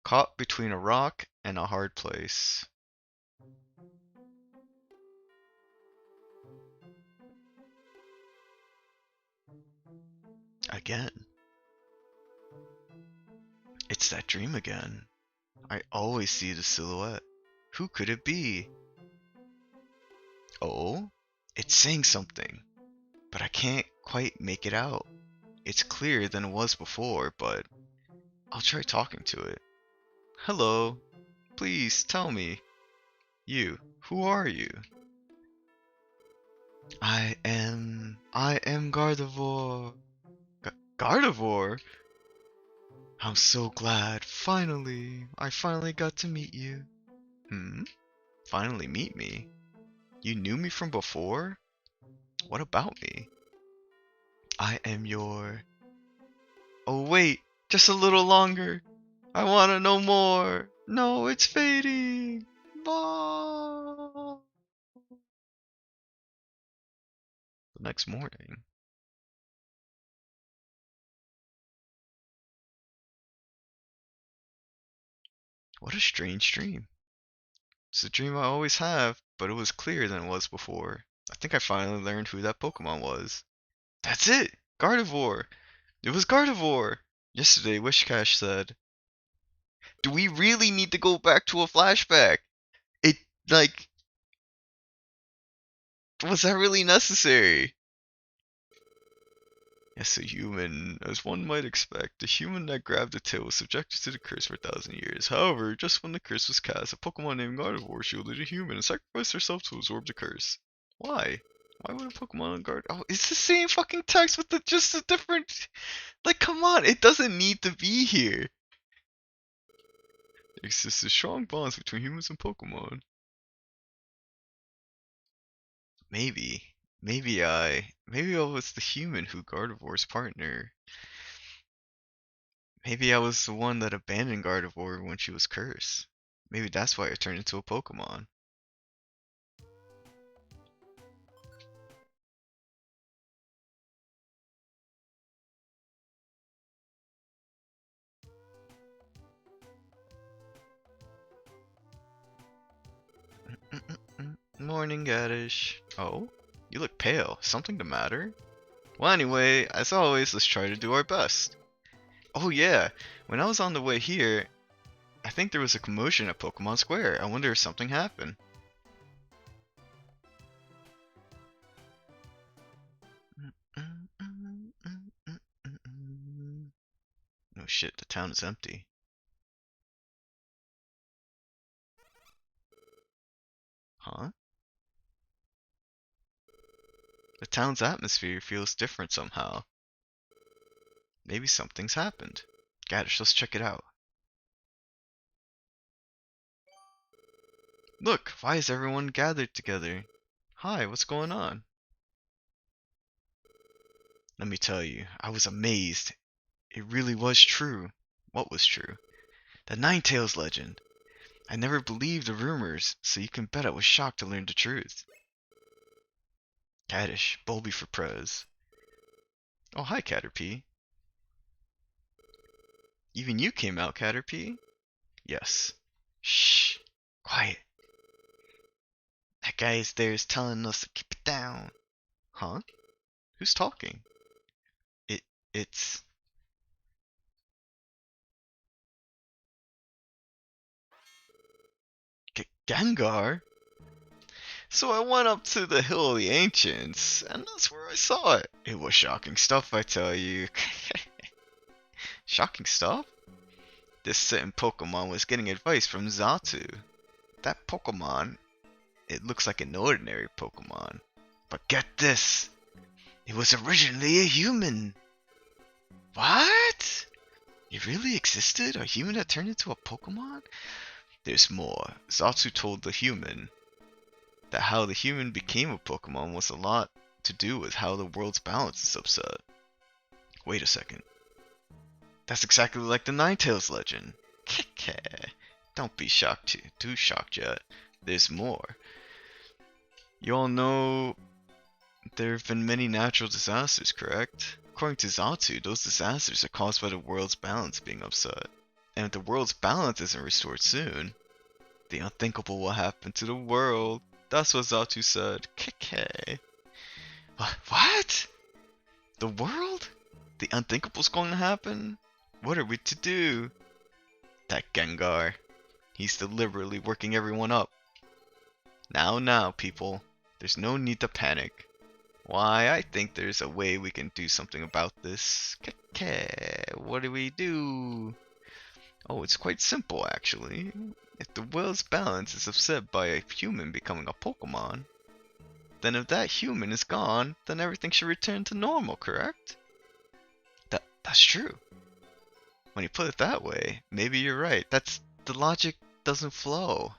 S1: Caught between a rock and a hard place. Again. It's that dream again. I always see the silhouette. Who could it be? Oh? It's saying something, but I can't quite make it out. It's clearer than it was before, but I'll try talking to it. Hello. Please tell me. You. Who are you? I am Gardevoir. Gardevoir? I'm so glad. I finally got to meet you. Hmm? Finally meet me? You knew me from before? What about me? I am your... Oh wait, just a little longer. I wanna know more. No, it's fading. Blah. The next morning. What a strange dream. It's a dream I always have, but it was clearer than it was before. I think I finally learned who that Pokemon was. That's it! Gardevoir! It was Gardevoir! Yesterday, Wishcash said. Do we really need to go back to a flashback? It, like, was that really necessary? Yes, a human, as one might expect. The human that grabbed the tail was subjected to the curse for 1,000 years. However, just when the curse was cast, a Pokemon named Gardevoir shielded a human and sacrificed herself to absorb the curse. Why? Why would a Pokemon on guard? Oh, it's the same fucking text with just a different. Like, come on, it doesn't need to be here. There exists strong bonds between humans and Pokemon. Maybe. Maybe I was the human who Gardevoir's partner. Maybe I was the one that abandoned Gardevoir when she was cursed. Maybe that's why I turned into a Pokemon. Morning, Gaddish. Oh? You look pale. Something the matter? Well, anyway, as always, let's try to do our best. Oh yeah, when I was on the way here, I think there was a commotion at Pokemon Square. I wonder if something happened. Oh shit, the town is empty. Huh? The town's atmosphere feels different somehow. Maybe something's happened. Gaddish, let's check it out. Look, why is everyone gathered together? Hi, what's going on? Let me tell you, I was amazed. It really was true. What was true? The Ninetales legend. I never believed the rumors, so you can bet I was shocked to learn the truth. Caddish, Bulby for Prez. Oh, hi, Caterpie. Even you came out, Caterpie? Yes. Shh. Quiet. That guy is there is telling us to keep it down. Huh? Who's talking? It it's Gengar. So I went up to the Hill of the Ancients, and that's where I saw it. It was shocking stuff, I tell you. Shocking stuff? This certain Pokemon was getting advice from Xatu. That Pokemon, it looks like an ordinary Pokemon. But get this! It was originally a human! What? It really existed? A human that turned into a Pokemon? There's more. Xatu told the human that how the human became a Pokemon was a lot to do with how the world's balance is upset. Wait a second. That's exactly like the Ninetales legend. Don't be shocked too shocked yet. There's more. You all know there have been many natural disasters, correct? According to Xatu, those disasters are caused by the world's balance being upset. And if the world's balance isn't restored soon, the unthinkable will happen to the world. That's what Xatu said. KK. What? The world? The unthinkable's going to happen? What are we to do? That Gengar. He's deliberately working everyone up. Now, people. There's no need to panic. Why, I think there's a way we can do something about this. KK. What do we do? Oh, it's quite simple, actually. If the world's balance is upset by a human becoming a Pokemon, then if that human is gone, then everything should return to normal, correct? That's true. When you put it that way, maybe you're right. The logic doesn't flow.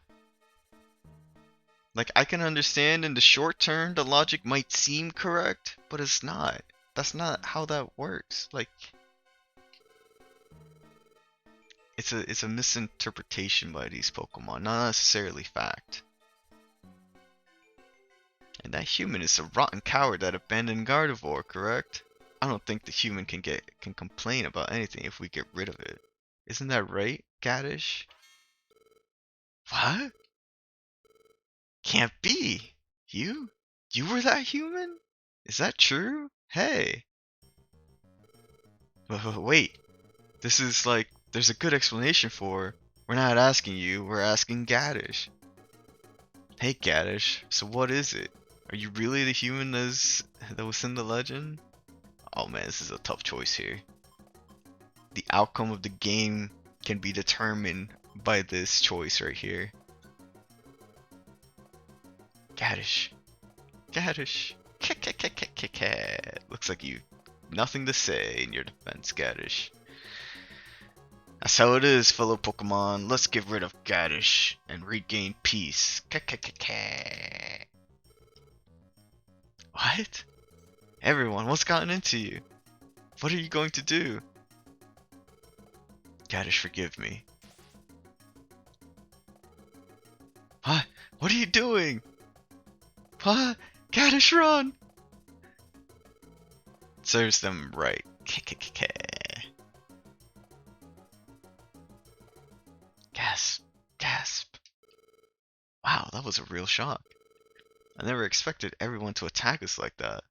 S1: Like, I can understand in the short term the logic might seem correct, but it's not. That's not how that works. Like, it's a misinterpretation by these Pokemon, not necessarily fact. And that human is a rotten coward that abandoned Gardevoir, correct? I don't think the human can complain about anything if we get rid of it. Isn't that right, Gaddish? What? Can't be. You? You were that human? Is that true? Hey. Wait. This is like, there's a good explanation for. We're not asking you, we're asking Gaddish. Hey Gaddish, so what is it? Are you really the human that was in the legend? Oh man, this is a tough choice here. The outcome of the game can be determined by this choice right here. Gaddish. Gaddish. Looks like you nothing to say in your defense, Gaddish. That's how it is, fellow Pokemon. Let's get rid of Gaddish and regain peace. What? Everyone, what's gotten into you? What are you going to do? Gaddish, forgive me. What? What are you doing? What? Gaddish, run! Serves them right. Gasp. Gasp. Wow, that was a real shock. I never expected everyone to attack us like that.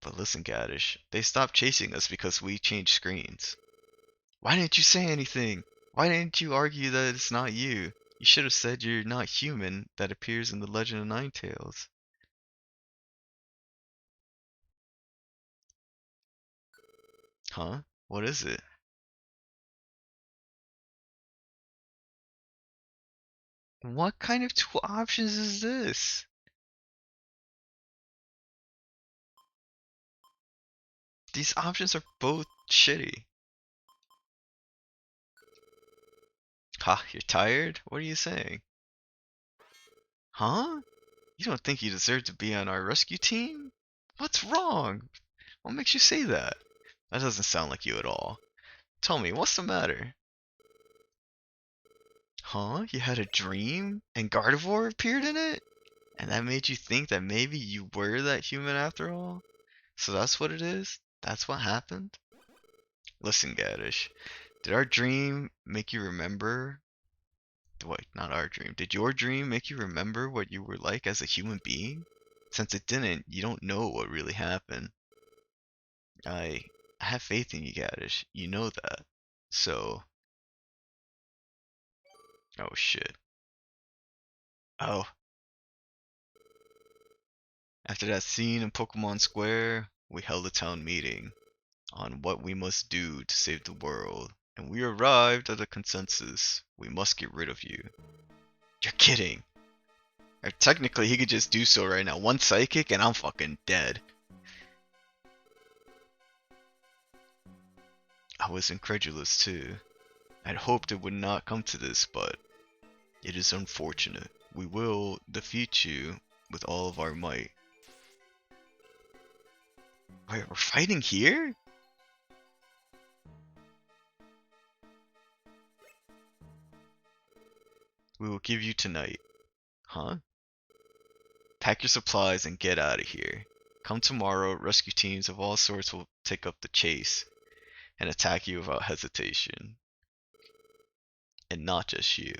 S1: But listen, Gaddish, they stopped chasing us because we changed screens. Why didn't you say anything? Why didn't you argue that it's not you? You should have said you're not human that appears in the Legend of Ninetales. Huh? What is it? What kind of two options is this? These options are both shitty. Ha, you're tired? What are you saying? Huh? You don't think you deserve to be on our rescue team? What's wrong? What makes you say that? That doesn't sound like you at all. Tell me, what's the matter? Huh? You had a dream? And Gardevoir appeared in it? And that made you think that maybe you were that human after all? So that's what it is? That's what happened? Listen, Gaddish. Did our dream make you remember? Wait, not our dream. Did your dream make you remember what you were like as a human being? since it didn't, you don't know what really happened. I have faith in you, Gaddish. You know that. So, oh shit. Oh, after that scene in Pokemon Square, we held a town meeting on what we must do to save the world, and we arrived at a consensus. We must get rid of you. You're kidding. Or technically, he could just do so right now. One psychic and I'm fucking dead. I was incredulous too. I'd hoped it would not come to this, but it is unfortunate. We will defeat you with all of our might. Wait, we're fighting here? We will give you tonight. Huh? Pack your supplies and get out of here. Come tomorrow, rescue teams of all sorts will take up the chase and attack you without hesitation. And not just you.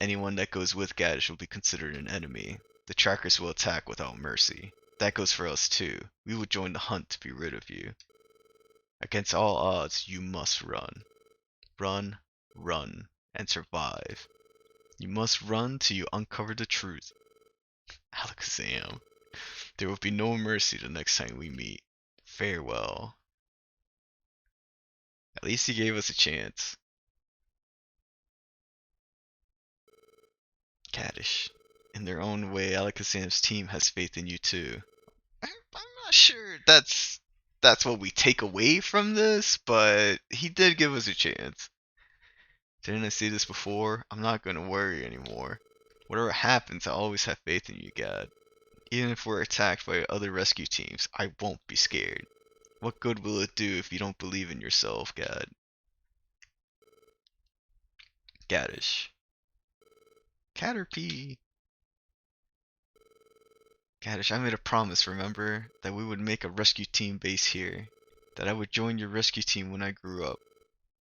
S1: Anyone that goes with Gaddish will be considered an enemy. The trackers will attack without mercy. That goes for us too. We will join the hunt to be rid of you. Against all odds, you must run. Run, run, and survive. You must run till you uncover the truth. Alakazam. There will be no mercy the next time we meet. Farewell. At least he gave us a chance. Gaddish. In their own way, Alakazam's team has faith in you too. I'm not sure that's what we take away from this, but he did give us a chance. Didn't I see this before? I'm not gonna worry anymore. Whatever happens, I always have faith in you, Gad. Even if we're attacked by other rescue teams, I won't be scared. What good will it do if you don't believe in yourself, Gad? Gaddish. Caterpie. Gaddish, I made a promise, remember? That we would make a rescue team base here. That I would join your rescue team when I grew up.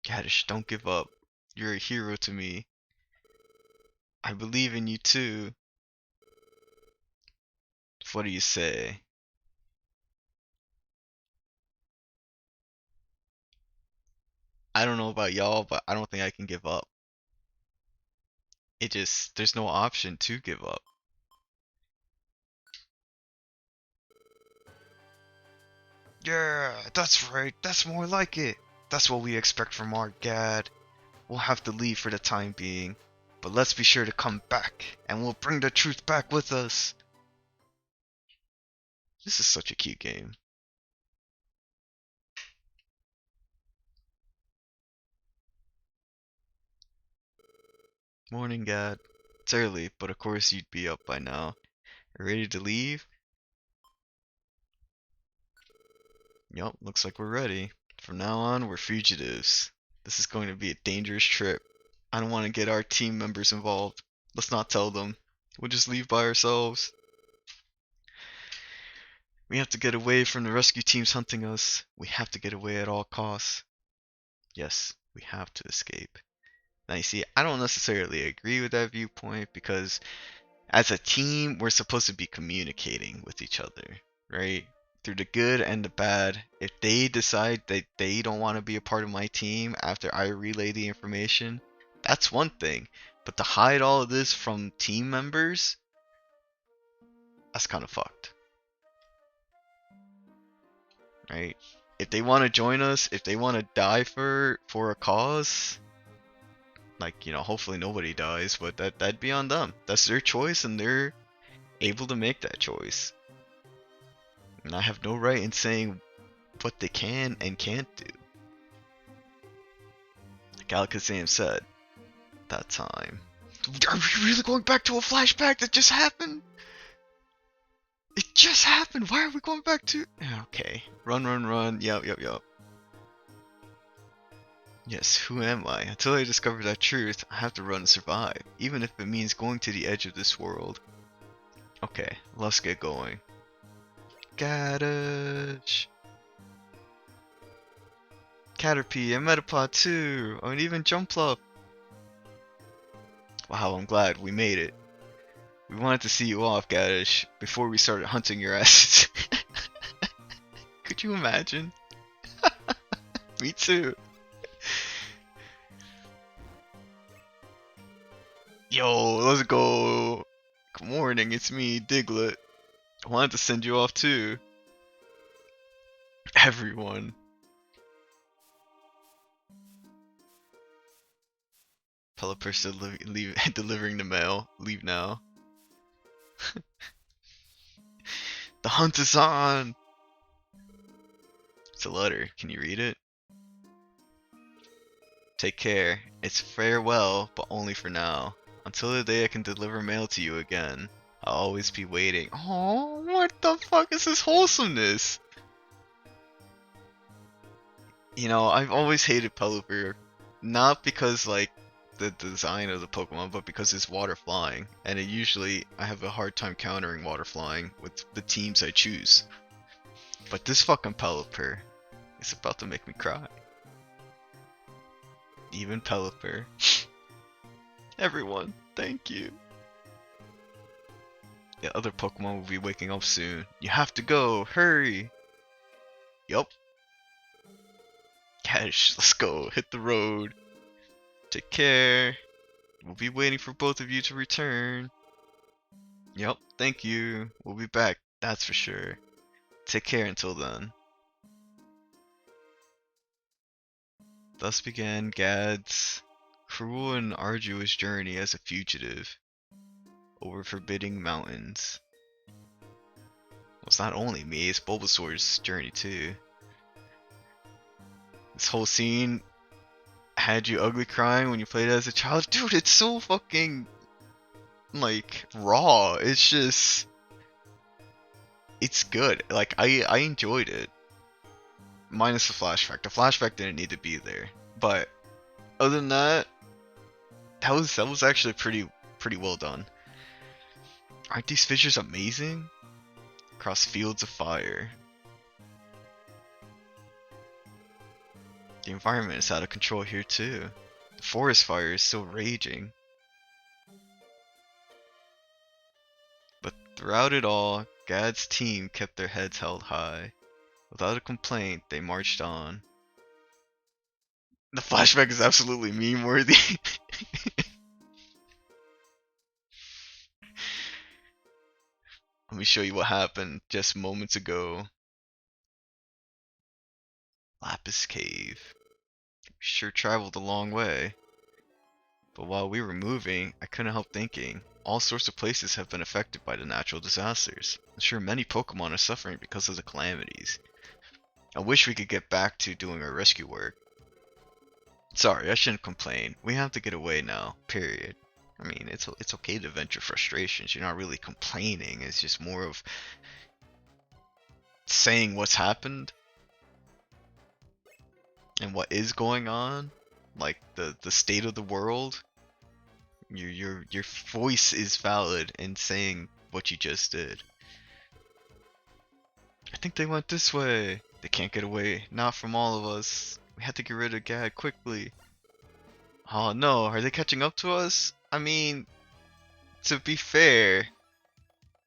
S1: Gaddish, don't give up. You're a hero to me. I believe in you too. What do you say? I don't know about y'all, but I don't think I can give up. There's no option to give up. Yeah, that's right. That's more like it. That's what we expect from our Gad. We'll have to leave for the time being, but let's be sure to come back, and we'll bring the truth back with us. This is such a cute game. Morning, Gad. It's early, but of course you'd be up by now. Ready to leave? Yup, looks like we're ready. From now on, we're fugitives. This is going to be a dangerous trip. I don't want to get our team members involved. Let's not tell them. We'll just leave by ourselves. We have to get away from the rescue teams hunting us. We have to get away at all costs. Yes, we have to escape. Now you see, I don't necessarily agree with that viewpoint because as a team, we're supposed to be communicating with each other, right? Through the good and the bad. If they decide that they don't want to be a part of my team after I relay the information, that's one thing. But to hide all of this from team members, that's kind of fucked. Right? If they want to join us, if they want to die for a cause, like, you know, hopefully nobody dies, but that'd be on them. That's their choice and they're able to make that choice. And I have no right in saying what they can and can't do. Like Alakazam said, that time. Are we really going back to a flashback that just happened? It just happened. Why are we going back to... Okay. Run, run, run. Yup, yup, yup. Yes, who am I? Until I discover that truth, I have to run and survive. Even if it means going to the edge of this world. Okay, let's get going. Gaddish. Caterpie and Metapod too. Oh, and even Jumpluff. Wow, I'm glad we made it. We wanted to see you off, Gaddish, before we started hunting your ass. Could you imagine? Me too. Yo, let's go. Good morning, it's me, Diglett. I wanted to send you off too. Everyone. Pelipper said leave, delivering the mail. Leave now. The hunt is on! It's a letter. Can you read it? Take care. It's farewell, but only for now. Until the day I can deliver mail to you again, I'll always be waiting. Oh, what the fuck is this wholesomeness? You know, I've always hated Pelipper. Not because, like, the design of the Pokemon, but because it's water flying. And it usually, I have a hard time countering water flying with the teams I choose. But this fucking Pelipper is about to make me cry. Even Pelipper. Everyone, thank you. The other Pokemon will be waking up soon. You have to go, hurry! Yup. Cash, let's go, hit the road. Take care. We'll be waiting for both of you to return. Yup, thank you. We'll be back, that's for sure. Take care until then. Thus began Gad's cruel and arduous journey as a fugitive over forbidding mountains. Well, it's not only me, it's Bulbasaur's journey too. This whole scene had you ugly crying when you played it as a child? Dude, it's so fucking, like, raw. It's just, it's good. Like, I enjoyed it. Minus the flashback. The flashback didn't need to be there. But other than that, that was actually pretty well done. Aren't these fissures amazing? Across fields of fire. The environment is out of control here too. The forest fire is still raging. But throughout it all, Gad's team kept their heads held high. Without a complaint, they marched on. The flashback is absolutely meme-worthy. Let me show you what happened just moments ago. Lapis Cave. We sure traveled a long way. But while we were moving, I couldn't help thinking. All sorts of places have been affected by the natural disasters. I'm sure many Pokemon are suffering because of the calamities. I wish we could get back to doing our rescue work. Sorry, I shouldn't complain. We have to get away now, period. I mean, it's okay to vent your frustrations. You're not really complaining. It's just more of saying what's happened and what is going on, like the state of the world. Your voice is valid in saying what you just did. I think they went this way. They can't get away. Not from all of us. We had to get rid of Gad quickly. Oh no, are they catching up to us? I mean, to be fair,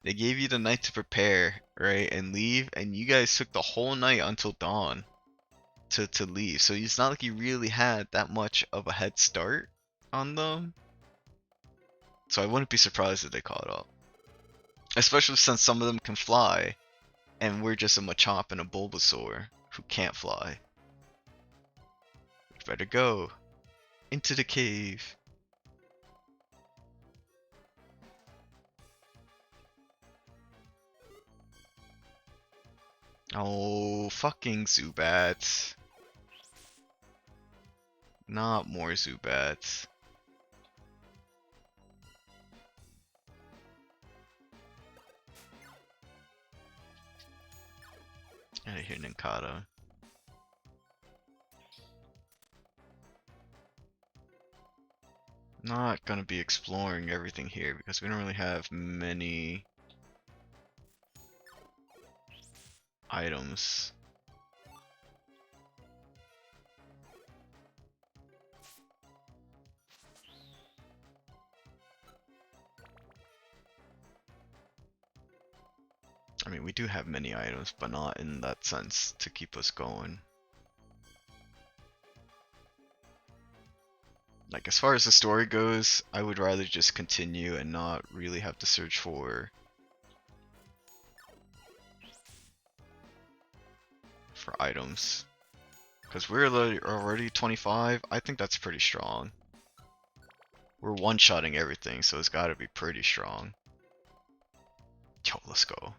S1: they gave you the night to prepare, right, and leave, and you guys took the whole night until dawn to leave. So it's not like you really had that much of a head start on them. So I wouldn't be surprised if they caught up. Especially since some of them can fly, and we're just a Machop and a Bulbasaur who can't fly. Better go into the cave. Oh, fucking Zubats. Not more Zubats. Out of here, Ninkata. Not gonna be exploring everything here because we don't really have many items. I mean, we do have many items, but not in that sense to keep us going. Like, as far as the story goes, I would rather just continue and not really have to search for items. Because we're already 25, I think that's pretty strong. We're one-shotting everything, so it's gotta be pretty strong. Yo, let's go.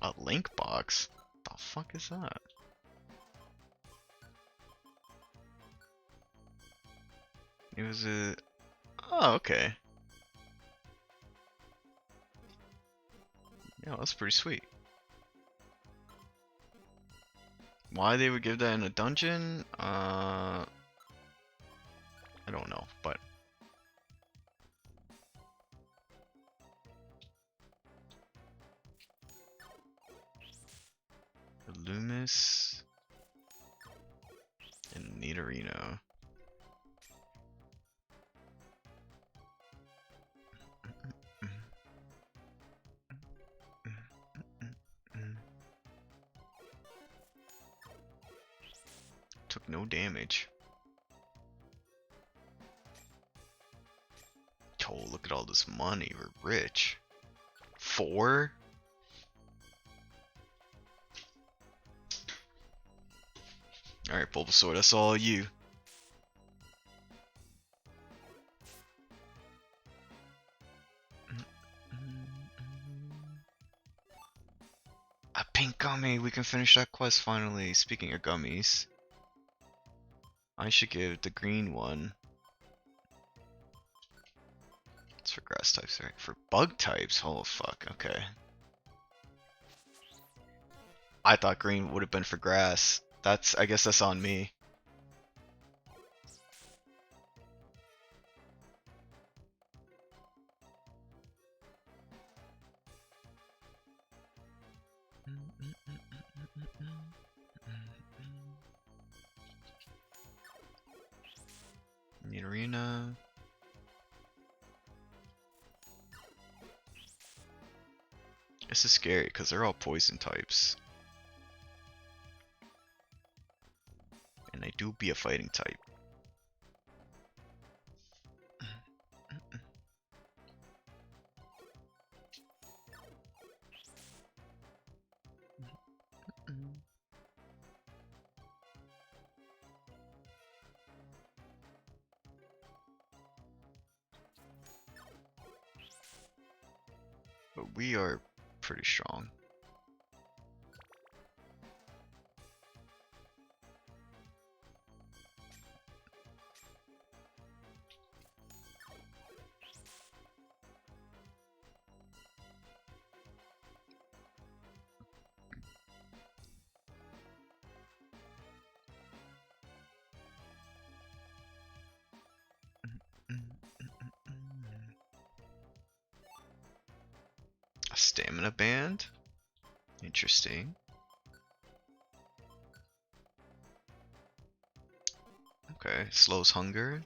S1: A link box? The fuck is that? It was a... Oh, okay. Yeah, that's pretty sweet. Why they would give that in a dungeon? I don't know, but... Loomis... and Nidorino. Took no damage. Oh, look at all this money. We're rich. 4? Alright, Bulbasaur, that's all you. A pink gummy! We can finish that quest finally. Speaking of gummies, I should give the green one. It's for grass types, right? For bug types? Oh fuck, okay. I thought green would have been for grass. I guess that's on me. Nidorina. This is scary because they're all poison types. And I do be a fighting type. But we are pretty strong. A stamina band? Interesting. Okay, slows hunger.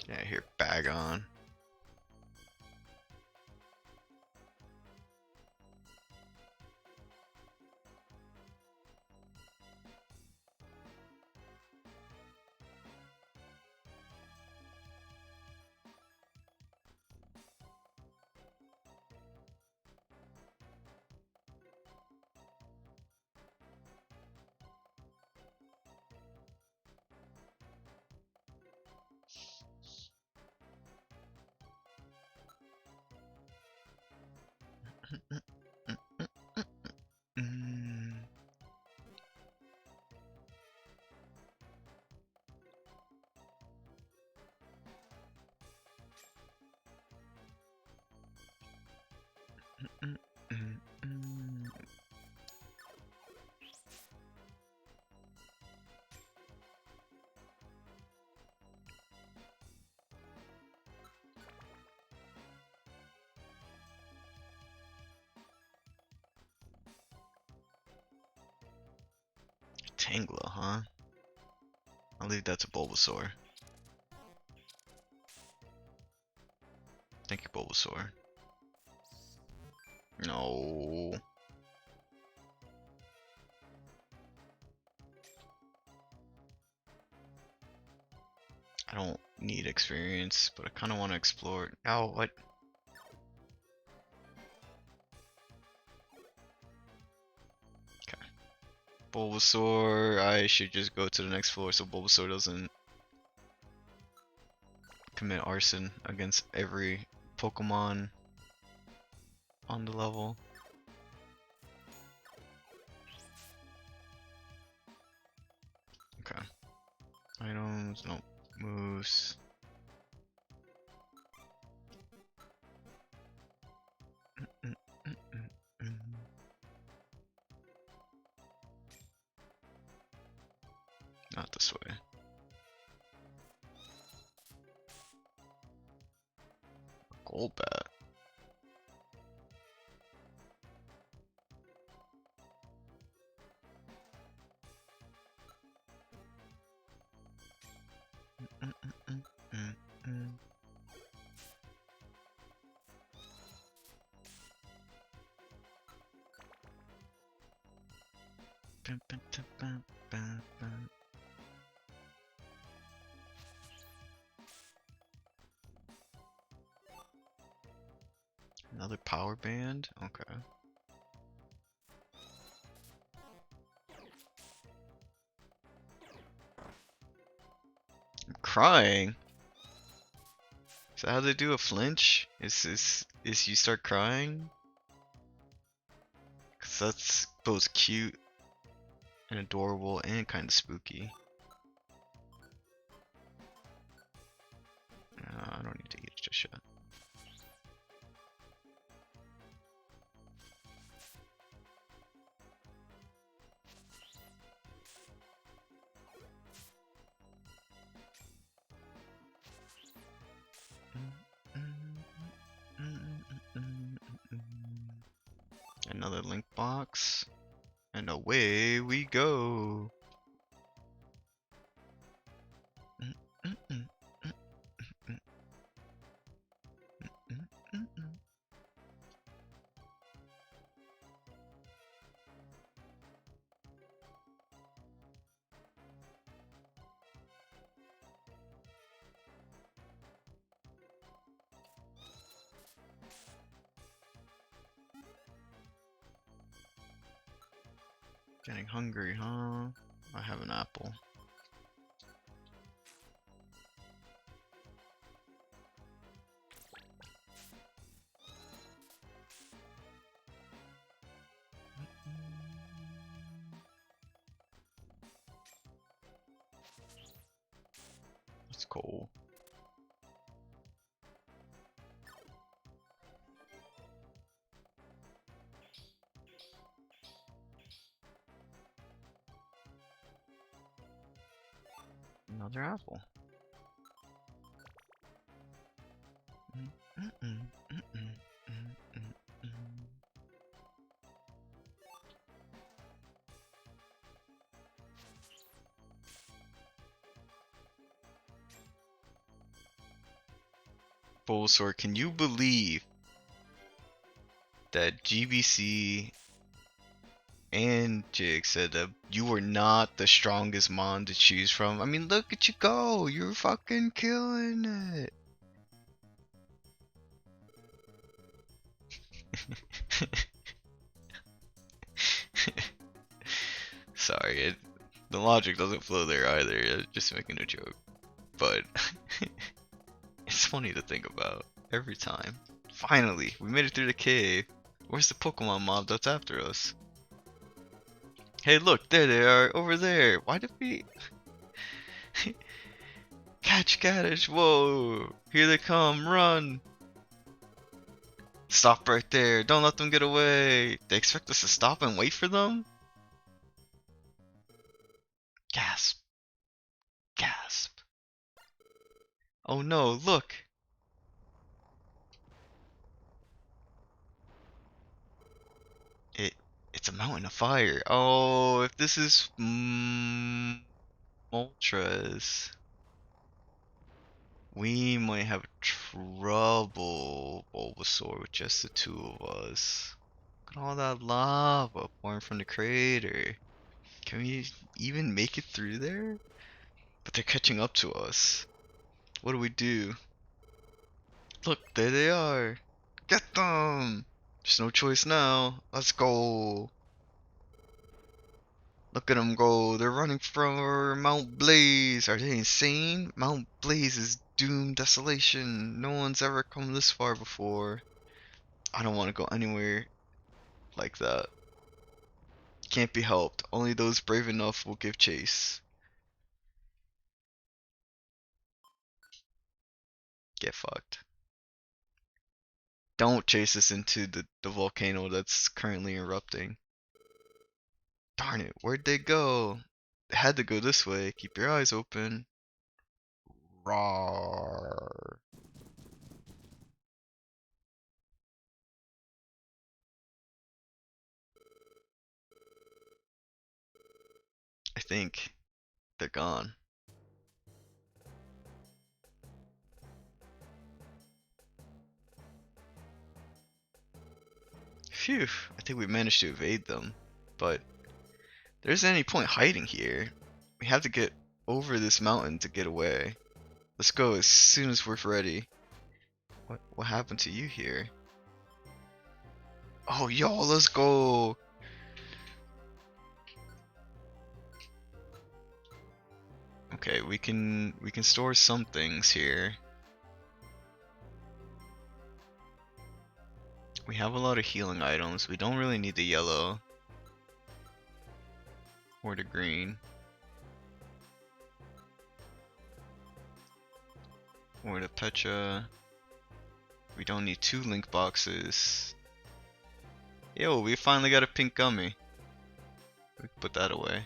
S1: Yeah, here, bag on. Tangela, huh? I'll leave that to Bulbasaur. Thank you, Bulbasaur. No. I don't need experience, but I kind of want to explore. Oh, what? Okay. Bulbasaur, I should just go to the next floor so Bulbasaur doesn't commit arson against every Pokemon on the level. Okay. Items, no moves. Not this way. Golbat. Another power band? Okay. I'm crying? Is that how they do a flinch? Is you start crying? Cause that's both cute and adorable and kind of spooky. I don't need to eat it just yet. Another link box, and away we go. Getting hungry, huh? I have an apple. That's cool. Another apple. Bulbasaur, can you believe that GBC and Jig said that you were not the strongest mon to choose from? I mean, look at you go! You're fucking killing it! Sorry, the logic doesn't flow there either. Just making a joke. But it's funny to think about every time. Finally, we made it through the cave. Where's the Pokemon mob that's after us? Hey, look, there they are, over there. Why did we... Catch Caddish, whoa! Here they come, run! Stop right there, don't let them get away! They expect us to stop and wait for them? Gasp. Gasp. Oh no, look! It It's a mountain of fire. Oh, if this is Moltres, we might have trouble, Bulbasaur, with just the two of us. Look at all that lava pouring from the crater. Can we even make it through there? But they're catching up to us. What do we do? Look, there they are. Get them! There's no choice now. Let's go. Look at them go. They're running from Mount Blaze. Are they insane? Mount Blaze is doomed desolation. No one's ever come this far before. I don't want to go anywhere like that. Can't be helped. Only those brave enough will give chase. Get fucked. Don't chase us into the volcano that's currently erupting. Darn it, where'd they go? They had to go this way. Keep your eyes open. Roar. I think they're gone. Phew, I think we managed to evade them. But there isn't any point hiding here. We have to get over this mountain to get away. Let's go as soon as we're ready. What happened to you here? Oh, yo, let's go. Okay, we can store some things here. We have a lot of healing items. We don't really need the yellow or the green or the Pecha. We don't need 2 link boxes. Yo, we finally got a pink gummy. We can put that away.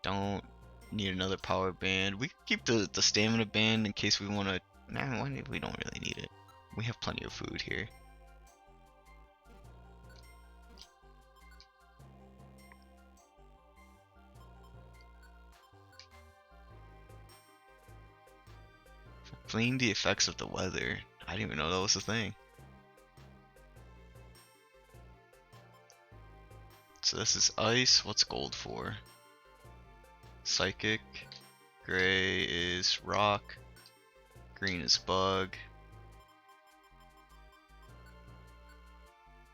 S1: Don't need another power band. We can keep the stamina band in case we want to. Nah, we don't really need it. We have plenty of food here. Fleeing the effects of the weather. I didn't even know that was a thing. So this is ice. What's gold for? Psychic. Gray is rock. Green is bug.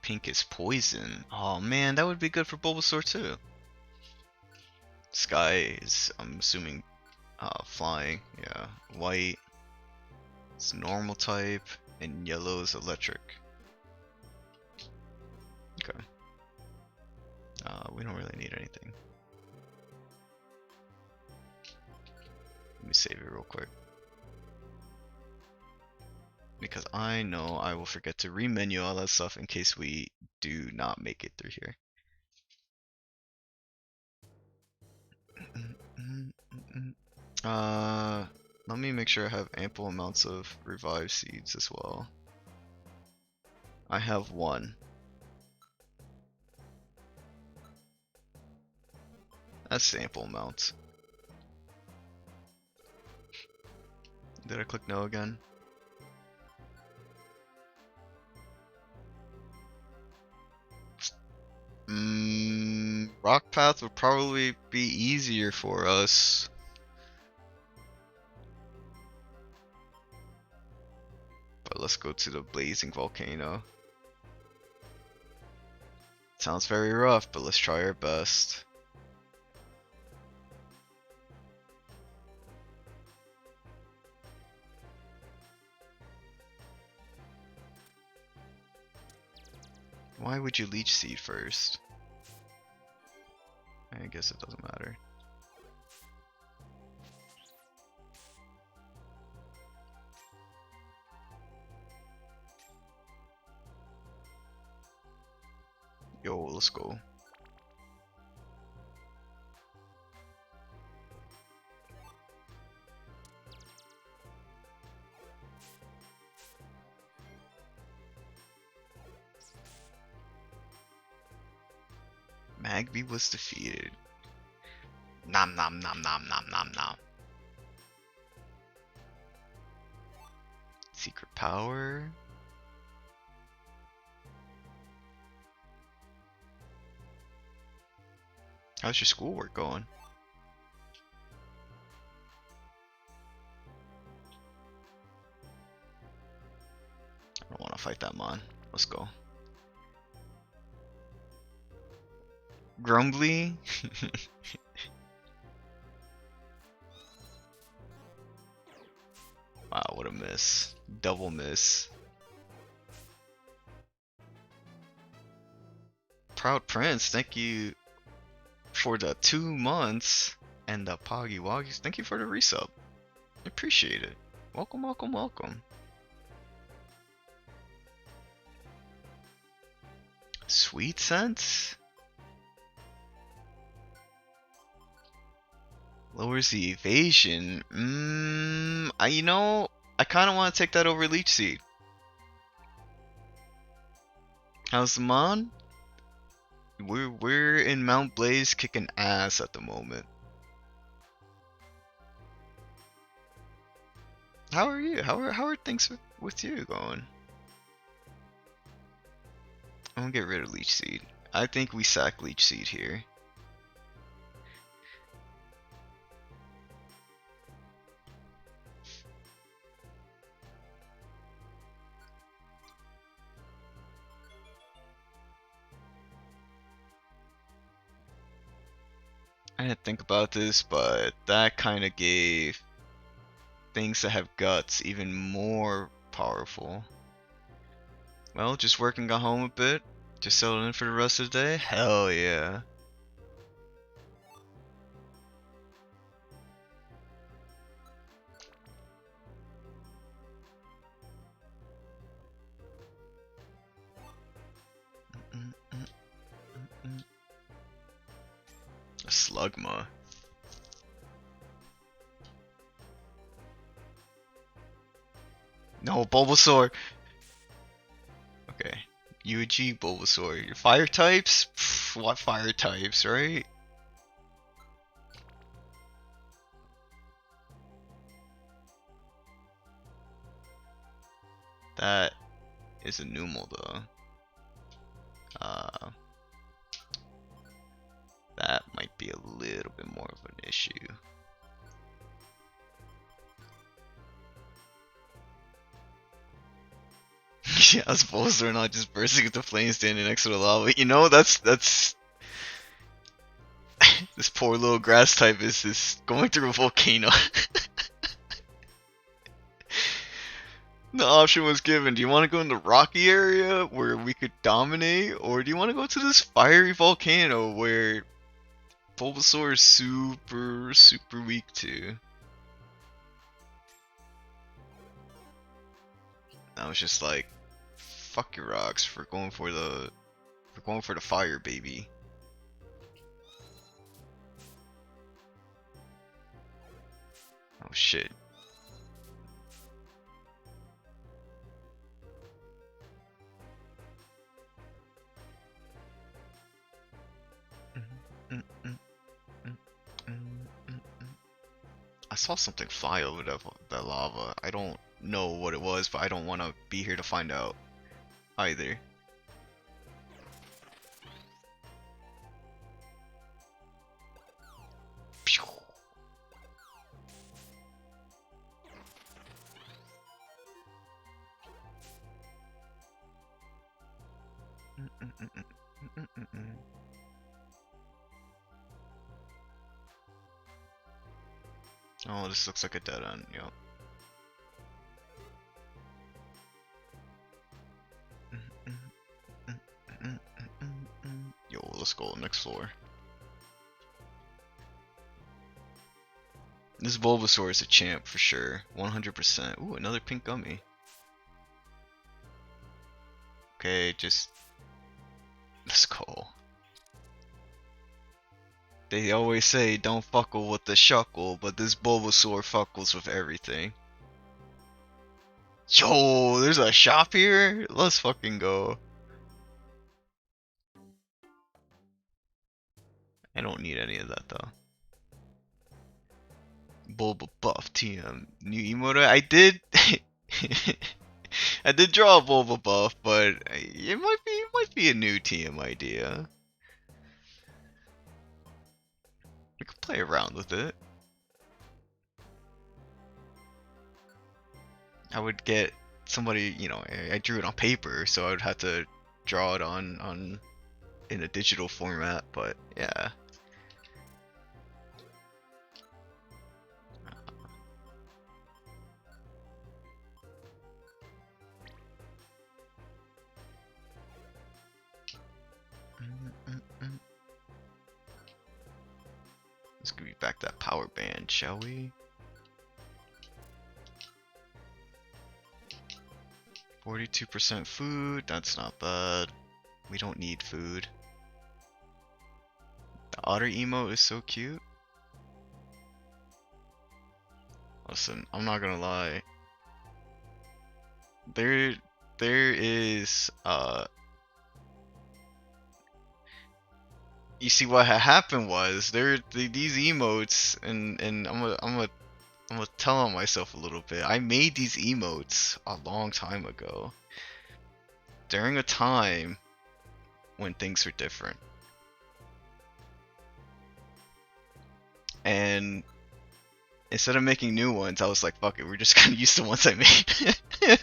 S1: Pink is poison. Oh man, that would be good for Bulbasaur too. Sky is, I'm assuming, flying. Yeah. White is normal type, and yellow is electric. Okay. We don't really need anything. Let me save it real quick. Because I know I will forget to remenu all that stuff in case we do not make it through here. Let me make sure I have ample amounts of revive seeds as well. I have 1. That's ample amount. Did I click no again? Rock path would probably be easier for us. But let's go to the blazing volcano. Sounds very rough, but let's try our best. Why would you leech seed first? I guess it doesn't matter. Yo, let's go. Magby was defeated. Nom nom nom nom nom nom nom. Secret power. How's your schoolwork going? I don't want to fight that mon. Let's go. Grumbly? Wow, what a miss. Double miss. Proud Prince, thank you for the 2 months. And the Poggy Woggies, thank you for the resub. I appreciate it. Welcome, welcome, welcome. Sweet Sense? Lowers the evasion. You know, I kind of want to take that over Leech Seed. How's the mon? We're in Mount Blaze kicking ass at the moment. How are you? How are things with you going? I'm gonna get rid of Leech Seed. I think we sack Leech Seed here. I didn't think about this, but that kind of gave things that have guts even more powerful. Well, just working got home a bit. Just settled in for the rest of the day. Hell yeah. A Slugma. No, Bulbasaur. Okay. UG Bulbasaur. Your fire types? Pff, what fire types, right? That is a Numel though. That might be a little bit more of an issue. Yeah, I suppose they're not just bursting into flames standing next to the lava. You know, that's this poor little grass type is going through a volcano. The option was given, do you want to go in the rocky area where we could dominate, or do you want to go to this fiery volcano where Bulbasaur is super weak to? I was just like, fuck your rocks, we're going for the fire, baby. Oh shit. I saw something fly over that lava. I don't know what it was, but I don't want to be here to find out either. Oh, this looks like a dead end, yep. Yo, let's go next floor. This Bulbasaur is a champ for sure, 100%. Ooh, another pink gummy. Okay, just let's go. They always say don't fuckle with the shuckle, but this Bulbasaur fuckles with everything. Yo, there's a shop here? Let's fucking go. I don't need any of that though. Bulba buff TM new emote. I did. I did draw a Bulba buff, but it might be a new TM idea. We could play around with it. I would get somebody, I drew it on paper, so I would have to draw it on in a digital format, but yeah. Let's give me back that power band, shall we? 42% food, that's not bad. We don't need food. The otter emote is so cute. Listen, I'm not gonna lie. There is you see what had happened was these emotes, and I'm gonna tell on myself a little bit. I made these emotes a long time ago, during a time when things were different, and instead of making new ones, I was like, fuck it, we're just gonna use the ones I made.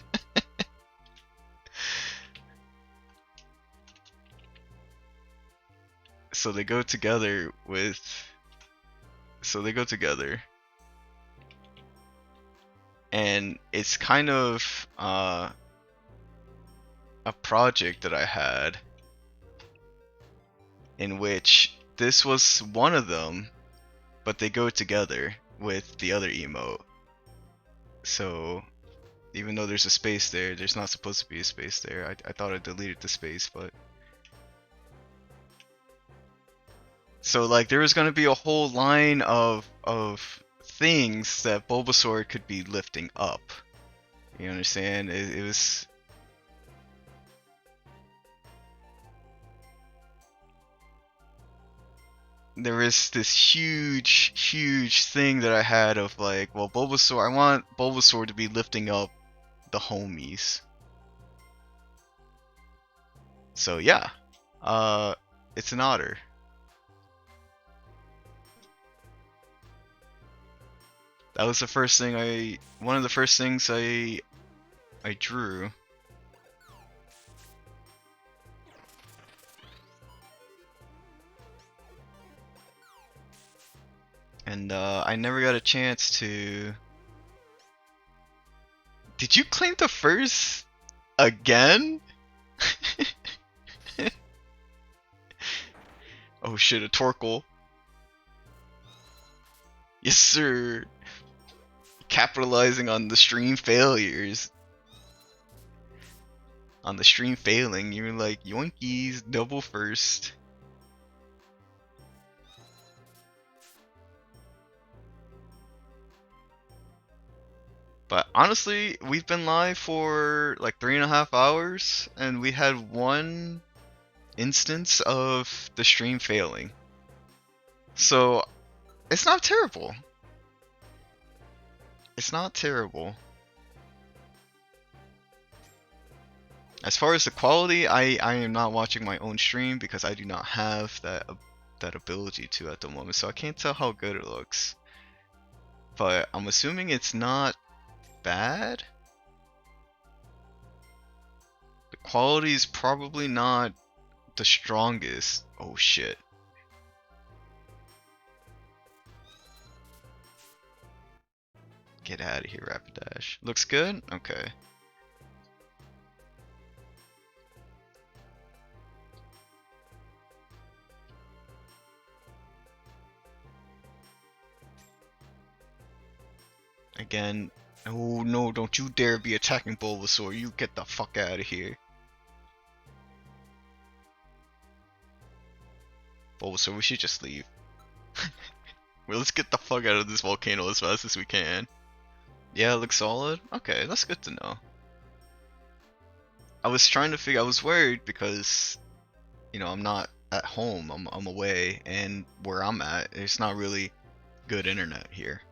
S1: So they go together with. So they go together. And it's kind of a project that I had in which this was one of them, but they go together with the other emote. So even though there's a space there, there's not supposed to be a space there. I thought I deleted the space, but so like there was gonna be a whole line of things that Bulbasaur could be lifting up. You understand? It was. There was this huge thing that I had of like, well, Bulbasaur. I want Bulbasaur to be lifting up the homies. So yeah, it's an otter. That was the first thing one of the first things I drew. And I never got a chance to. Did you claim the first again? Oh shit, a Torkoal. Yes sir. Capitalizing on the stream failures. On the stream failing, you're like, yoinkies, double first. But honestly, we've been live for like 3.5 hours, and we had one instance of the stream failing. So, it's not terrible. It's not terrible. As far as the quality, I am not watching my own stream because I do not have that ability to at the moment, so I can't tell how good it looks. But I'm assuming it's not bad. The quality is probably not the strongest. Oh shit. Get out of here, Rapidash. Looks good? Okay. Again, oh no, don't you dare be attacking Bulbasaur. You get the fuck out of here. Bulbasaur, we should just leave. Well, let's get the fuck out of this volcano as fast as we can. Yeah, it looks solid? Okay, that's good to know. I was trying to figure, I was worried because, I'm not at home. I'm away, and where I'm at, it's not really good internet here.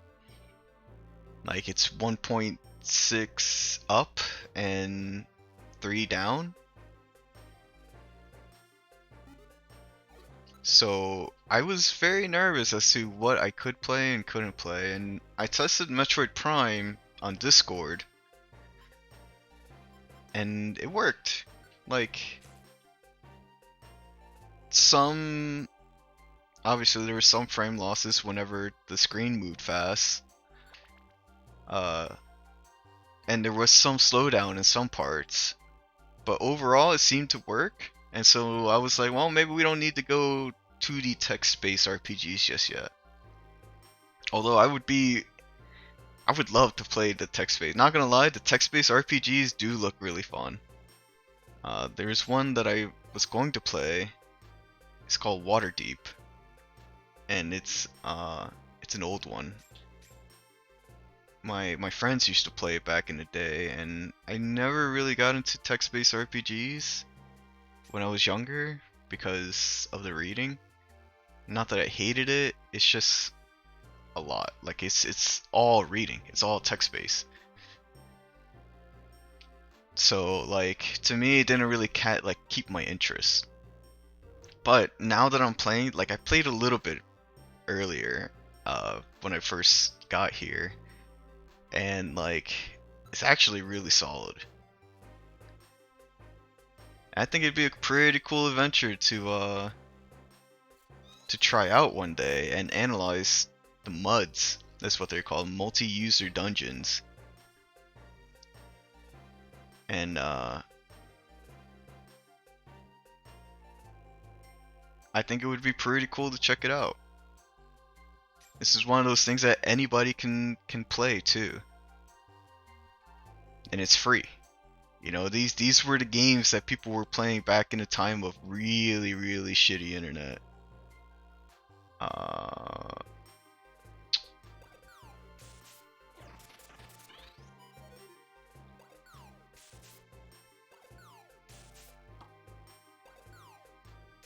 S1: Like it's 1.6 up and 3 down. So I was very nervous as to what I could play and couldn't play, and I tested Metroid Prime on Discord, and it worked. Like some, obviously there were some frame losses whenever the screen moved fast, uh, and there was some slowdown in some parts, but overall it seemed to work. And so I was like, well, maybe we don't need to go 2D text-based RPGs just yet. Although I would love to play the text-based. Not gonna lie, the text-based RPGs do look really fun. There's one that I was going to play. It's called Waterdeep, and it's an old one. My friends used to play it back in the day, and I never really got into text-based RPGs when I was younger because of the reading. Not that I hated it, it's just a lot. Like it's all reading. It's all text-based. So like to me it didn't really keep my interest. But now that I'm playing, like I played a little bit earlier when I first got here, and like it's actually really solid. I think it'd be a pretty cool adventure to try out one day and analyze the MUDs. That's what they're called, multi-user dungeons. And I think it would be pretty cool to check it out. This is one of those things that anybody can play too. And it's free. You know, these were the games that people were playing back in a time of really, really shitty internet.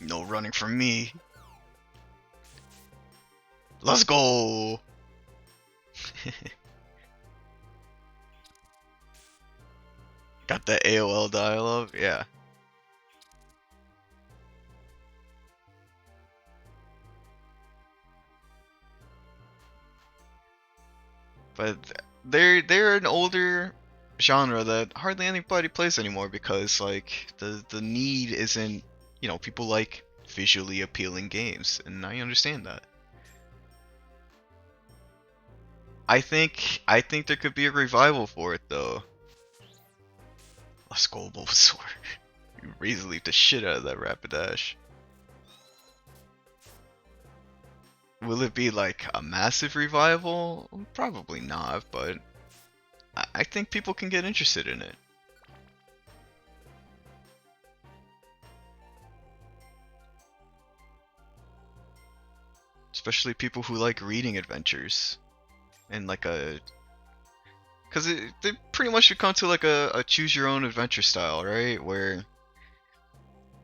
S1: No running from me. Let's go! Got that AOL dialogue? Yeah. But they're an older genre that hardly anybody plays anymore because like the need isn't, you know, people like visually appealing games, and I understand that. I think there could be a revival for it though. Let's go, Bulbasaur. You really leap the shit out of that Rapidash. Will it be like a massive revival? Probably not, but I think people can get interested in it. Especially people who like reading adventures. And like because they pretty much should come to like a choose your own adventure style, right? Where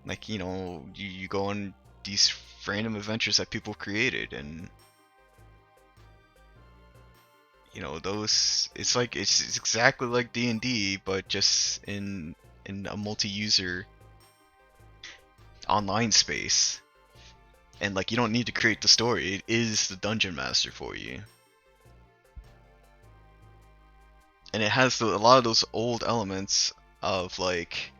S1: like, you know, you go on these random adventures that people created, and you know, those it's exactly like D&D but just in a multi-user online space. And like you don't need to create the story, it is the dungeon master for you. And it has a lot of those old elements of like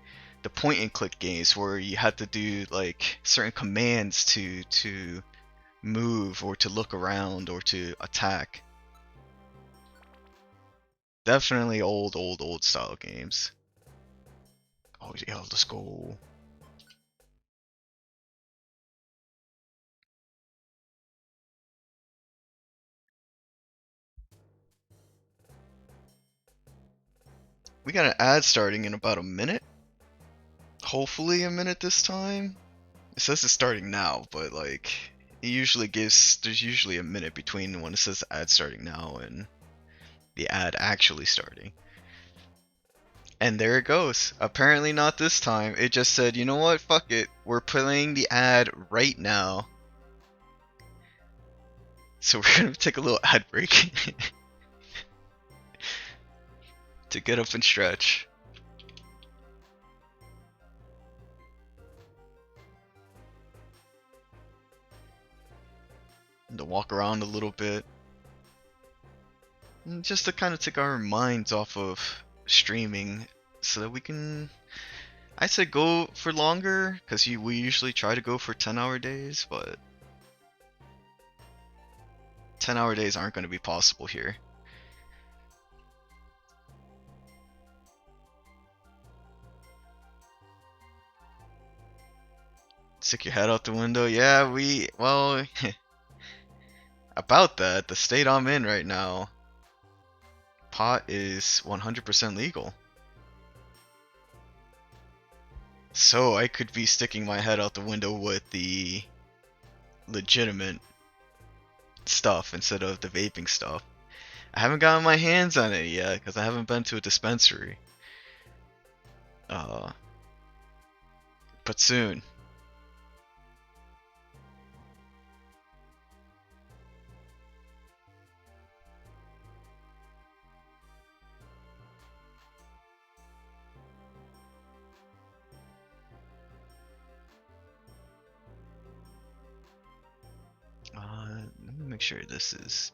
S1: the point and click games where you had to do like certain commands to move or to look around or to attack. Definitely old style games. Oh yeah, let's go. We got an ad starting in about a minute. Hopefully a minute this time. It says it's starting now, but like there's usually a minute between when it says ad starting now and the ad actually starting. And there it goes. Apparently not this time. It just said, you know what? Fuck it. We're playing the ad right now. So we're gonna take a little ad break to get up and stretch. And to walk around a little bit. And just to kind of take our minds off of streaming so that we can, I say go for longer, because we usually try to go for 10-hour days, but 10-hour days aren't going to be possible here. Stick your head out the window. Yeah, well, about that, the state I'm in right now, pot is 100% legal. So I could be sticking my head out the window with the legitimate stuff instead of the vaping stuff. I haven't gotten my hands on it yet because I haven't been to a dispensary. But soon. Let me make sure this is.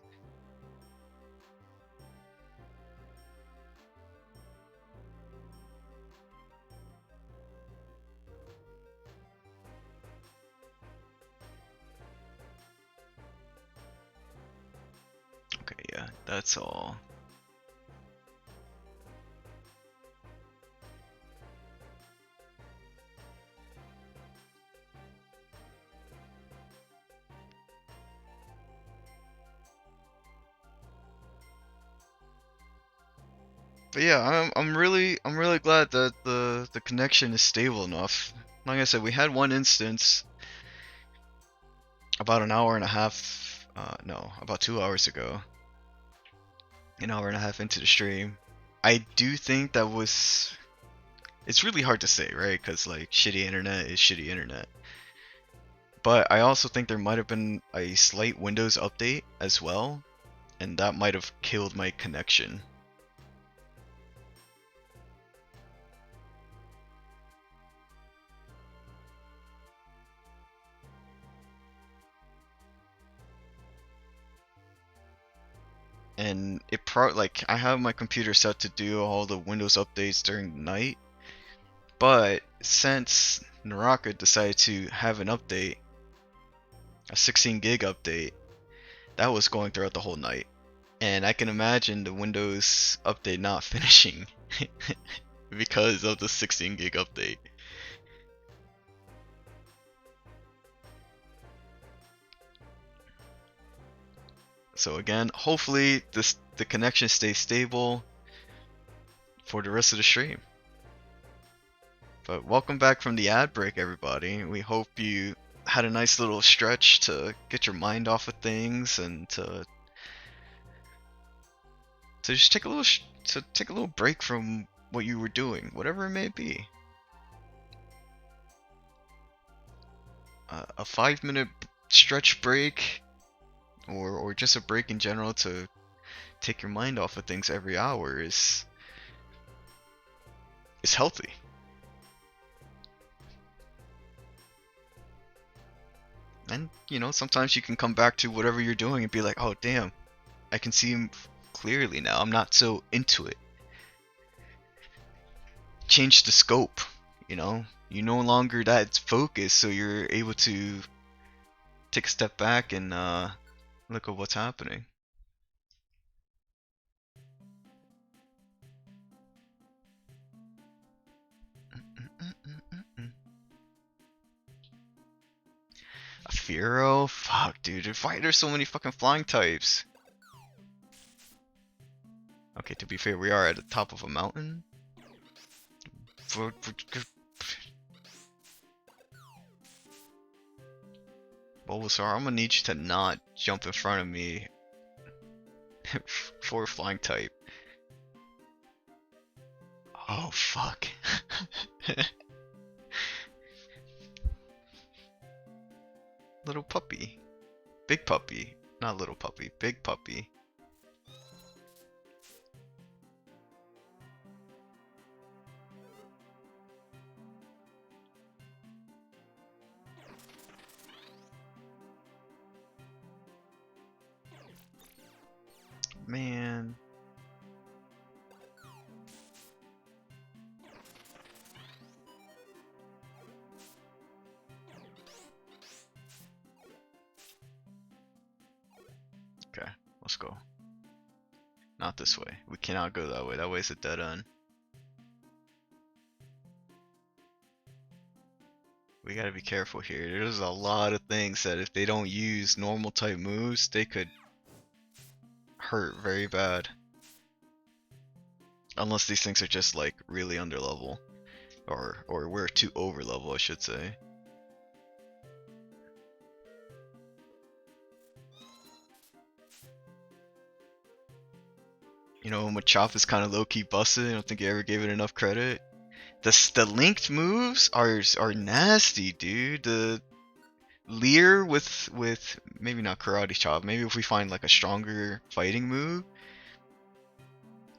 S1: Okay, yeah, that's all. But yeah, I'm really glad that the connection is stable enough. Like I said, we had one instance about an hour and a half, no, about 2 hours ago. An hour and a half into the stream. I do think that was. It's really hard to say, right? Because like shitty internet is shitty internet. But I also think there might have been a slight Windows update as well, and that might have killed my connection. And it like I have my computer set to do all the Windows updates during the night, but since Naraka decided to have an update, a 16 gig update, that was going throughout the whole night. And I can imagine the Windows update not finishing because of the 16 gig update. So again, hopefully the connection stays stable for the rest of the stream. But welcome back from the ad break, everybody. We hope you had a nice little stretch to get your mind off of things and to just take a little break from what you were doing, whatever it may be. A 5-minute stretch break, or just a break in general to take your mind off of things every hour is healthy. And you know, sometimes you can come back to whatever you're doing and be like, oh damn, I can see clearly now. I'm not so into it. Change the scope, you know? You're no longer that focused, so you're able to take a step back and look at what's happening. A Firo? Fuck, dude. Why are there so many fucking flying types? Okay, to be fair, we are at the top of a mountain. Bulbasaur, I'm gonna need you to not jump in front of me for a flying type. Oh, fuck. Little puppy. Big puppy. Not little puppy. Big puppy. Man. Okay, let's go. Not this way. We cannot go that way. That way's a dead end. We gotta be careful here. There's a lot of things that if they don't use normal type moves, they could hurt very bad. Unless these things are just like really under level. Or we're too over level, I should say. You know, Machop is kind of low-key busted. I don't think I ever gave it enough credit. The linked moves are nasty, dude. The Leer with maybe not Karate Chop. Maybe if we find like a stronger fighting move,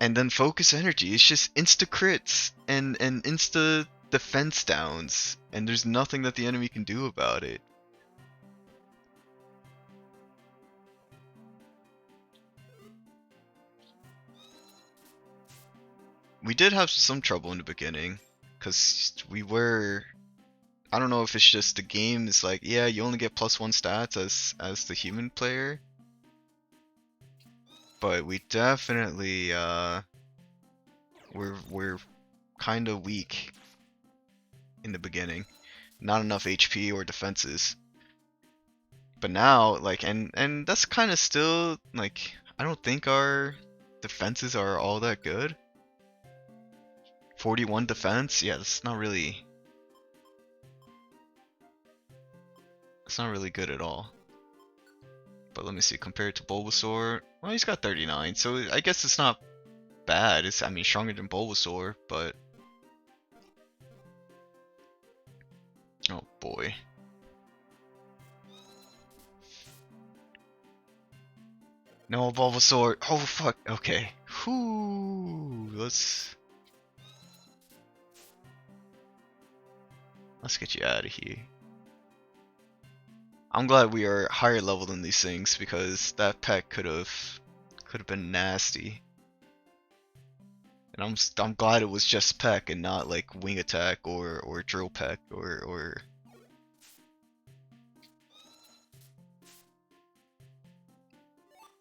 S1: and then Focus Energy. It's just insta crits and insta defense downs, and there's nothing that the enemy can do about it. We did have some trouble in the beginning, because we were... I don't know if it's just the game is like, yeah, you only get +1 stats as the human player. But we definitely, we're kind of weak in the beginning. Not enough HP or defenses. But now, like, and that's kind of still, like, I don't think our defenses are all that good. 41 defense? Yeah, that's not really... It's not really good at all. But let me see, compared to Bulbasaur, well, he's got 39, so I guess it's not bad. It's, I mean, stronger than Bulbasaur, but... Oh boy. No, Bulbasaur! Oh fuck, okay. Whoo! Let's get you out of here. I'm glad we are higher level than these things, because that peck could have been nasty. And I'm glad it was just peck and not like wing attack or drill peck or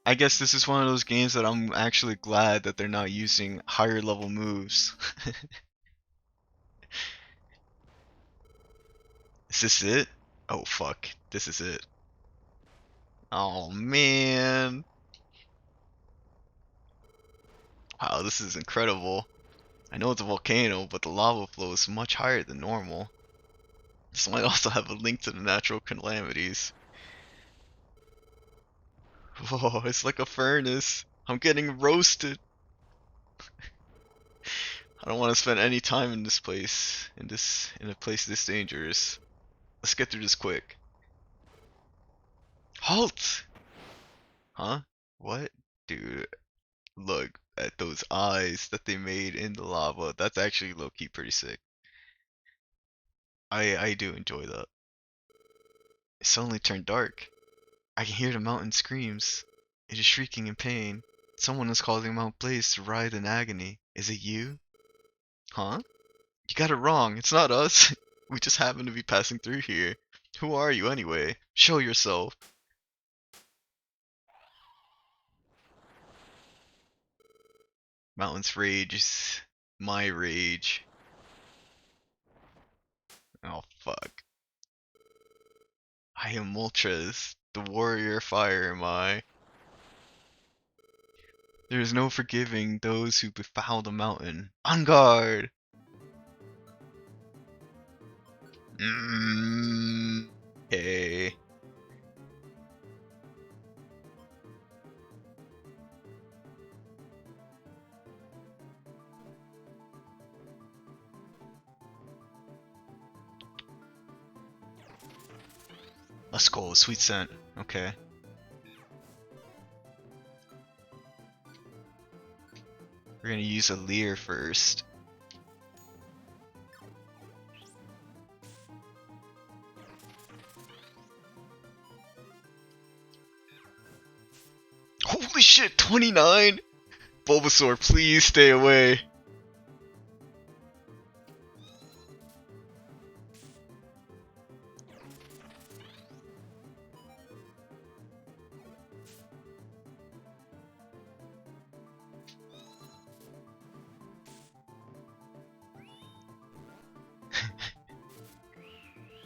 S1: I guess this is one of those games that I'm actually glad that they're not using higher level moves. Is this it? Oh fuck, this is it. Oh man. Wow, this is incredible. I know it's a volcano, but the lava flow is much higher than normal. This might also have a link to the natural calamities. Whoa, it's like a furnace. I'm getting roasted. I don't want to spend any time in this place, in a place this dangerous. Let's get through this quick. Halt! Huh? What? Dude, look at those eyes that they made in the lava. That's actually low-key pretty sick. I do enjoy that. It suddenly turned dark. I can hear the mountain screams. It is shrieking in pain. Someone is causing Mount Blaze to writhe in agony. Is it you? Huh? You got it wrong. It's not us. We just happen to be passing through here. Who are you anyway? Show yourself. Mountain's rage is my rage. Oh fuck. I am Moltres, the warrior fire am I. There is no forgiving those who befoul the mountain. On guard! Hey. Let's go, sweet scent. Okay. We're gonna use a Leer first. Holy shit, 29? Bulbasaur, please stay away.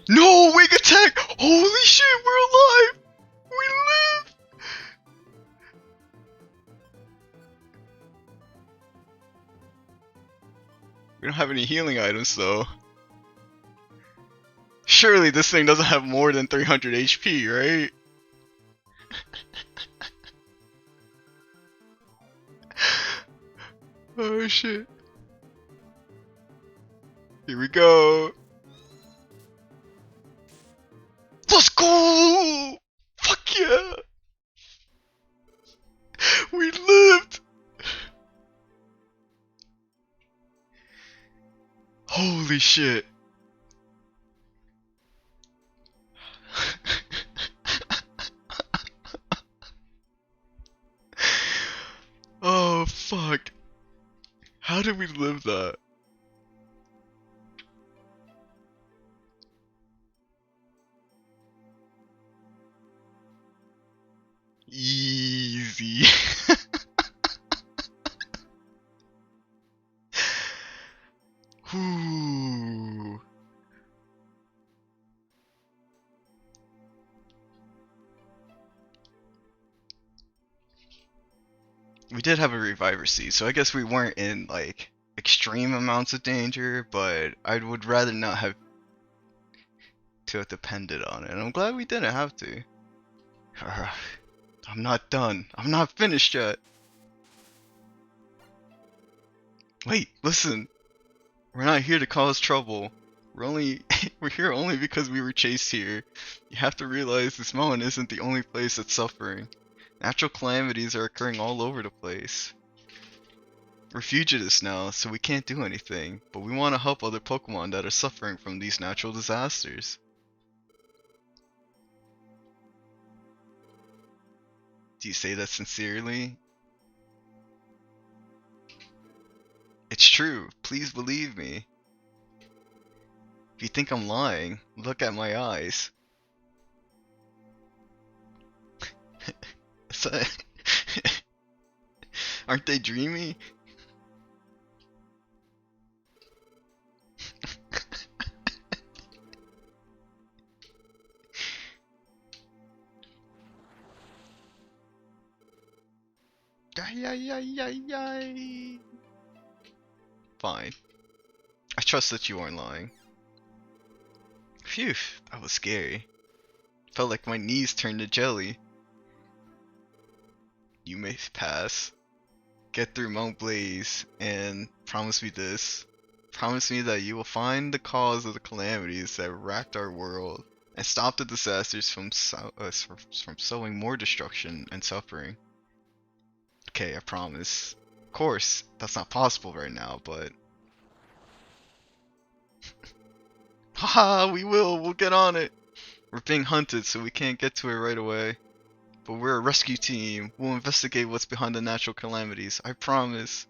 S1: No, wing attack! Holy shit, we're alive! We live! We don't have any healing items though. Surely this thing doesn't have more than 300 HP, right? Oh shit. Here we go. Let's go! Fuck yeah! We lived! Holy shit. Oh fuck. How did we live that? Easy. Ooh. We did have a reviver seed, so I guess we weren't in like extreme amounts of danger, but I would rather not have to have depended on it. And I'm glad we didn't have to. I'm not done. I'm not finished yet. Wait, listen. We're not here to cause trouble. We're here only because we were chased here. You have to realize this mountain isn't the only place that's suffering. Natural calamities are occurring all over the place. We're fugitives now, so we can't do anything, but we want to help other Pokemon that are suffering from these natural disasters. Do you say that sincerely? It's true, please believe me. If you think I'm lying, look at my eyes. Aren't they dreamy? Fine. I trust that you aren't lying. Phew, that was scary. Felt like my knees turned to jelly. You may pass. Get through Mount Blaze and promise me this. Promise me that you will find the cause of the calamities that racked our world and stop the disasters from sowing more destruction and suffering. Okay, I promise. Of course, that's not possible right now, but... Haha, we will! We'll get on it! We're being hunted, so we can't get to it right away. But we're a rescue team. We'll investigate what's behind the natural calamities. I promise.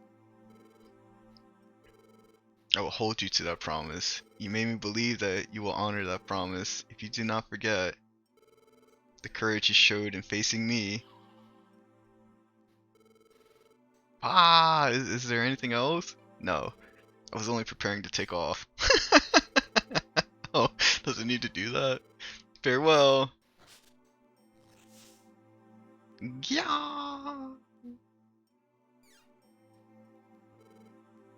S1: I will hold you to that promise. You made me believe that you will honor that promise if you do not forget the courage you showed in facing me. Ah, is there anything else? No, I was only preparing to take off. Oh, does it need to do that? Farewell. Yeah.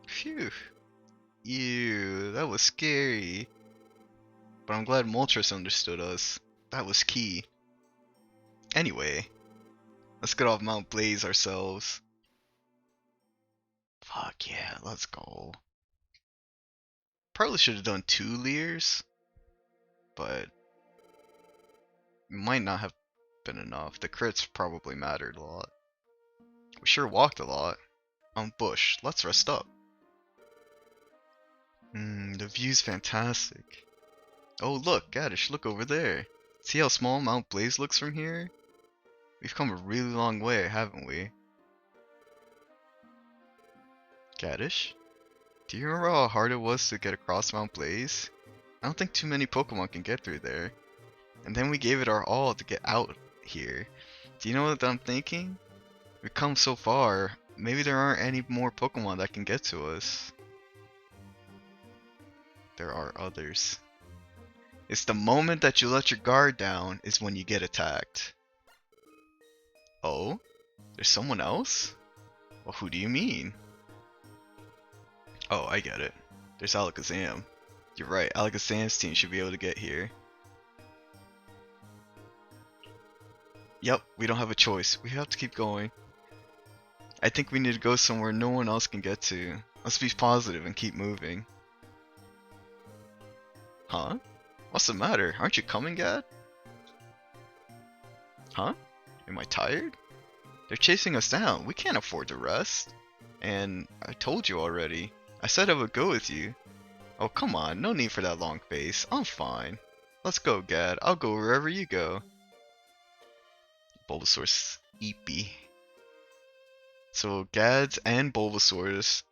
S1: Phew. Ew, that was scary. But I'm glad Moltres understood us. That was key. Anyway, let's get off Mount Blaze ourselves. Fuck yeah, let's go. Probably should have done 2 Leers, but Might not have been enough. The crits probably mattered a lot. We sure walked a lot. Bush, let's rest up. The view's fantastic. Oh look, Gaddish, look over there. See how small Mount Blaze looks from here? We've come a really long way, haven't we? Gaddish? Do you remember how hard it was to get across Mount Blaze? I don't think too many Pokemon can get through there. And then we gave it our all to get out here. Do you know what I'm thinking? We've come so far, maybe there aren't any more Pokemon that can get to us. There are others. It's the moment that you let your guard down is when you get attacked. Oh? There's someone else? Well, who do you mean? Oh, I get it. There's Alakazam. You're right, Alakazam's team should be able to get here. Yep, we don't have a choice. We have to keep going. I think we need to go somewhere no one else can get to. Let's be positive and keep moving. Huh? What's the matter? Aren't you coming, Gad? Huh? Am I tired? They're chasing us down. We can't afford to rest. And I told you already. I said I would go with you. Oh, come on. No need for that long face. I'm fine. Let's go, Gad. I'll go wherever you go. Bulbasaur's eepy. So Gad's and Bulbasaur's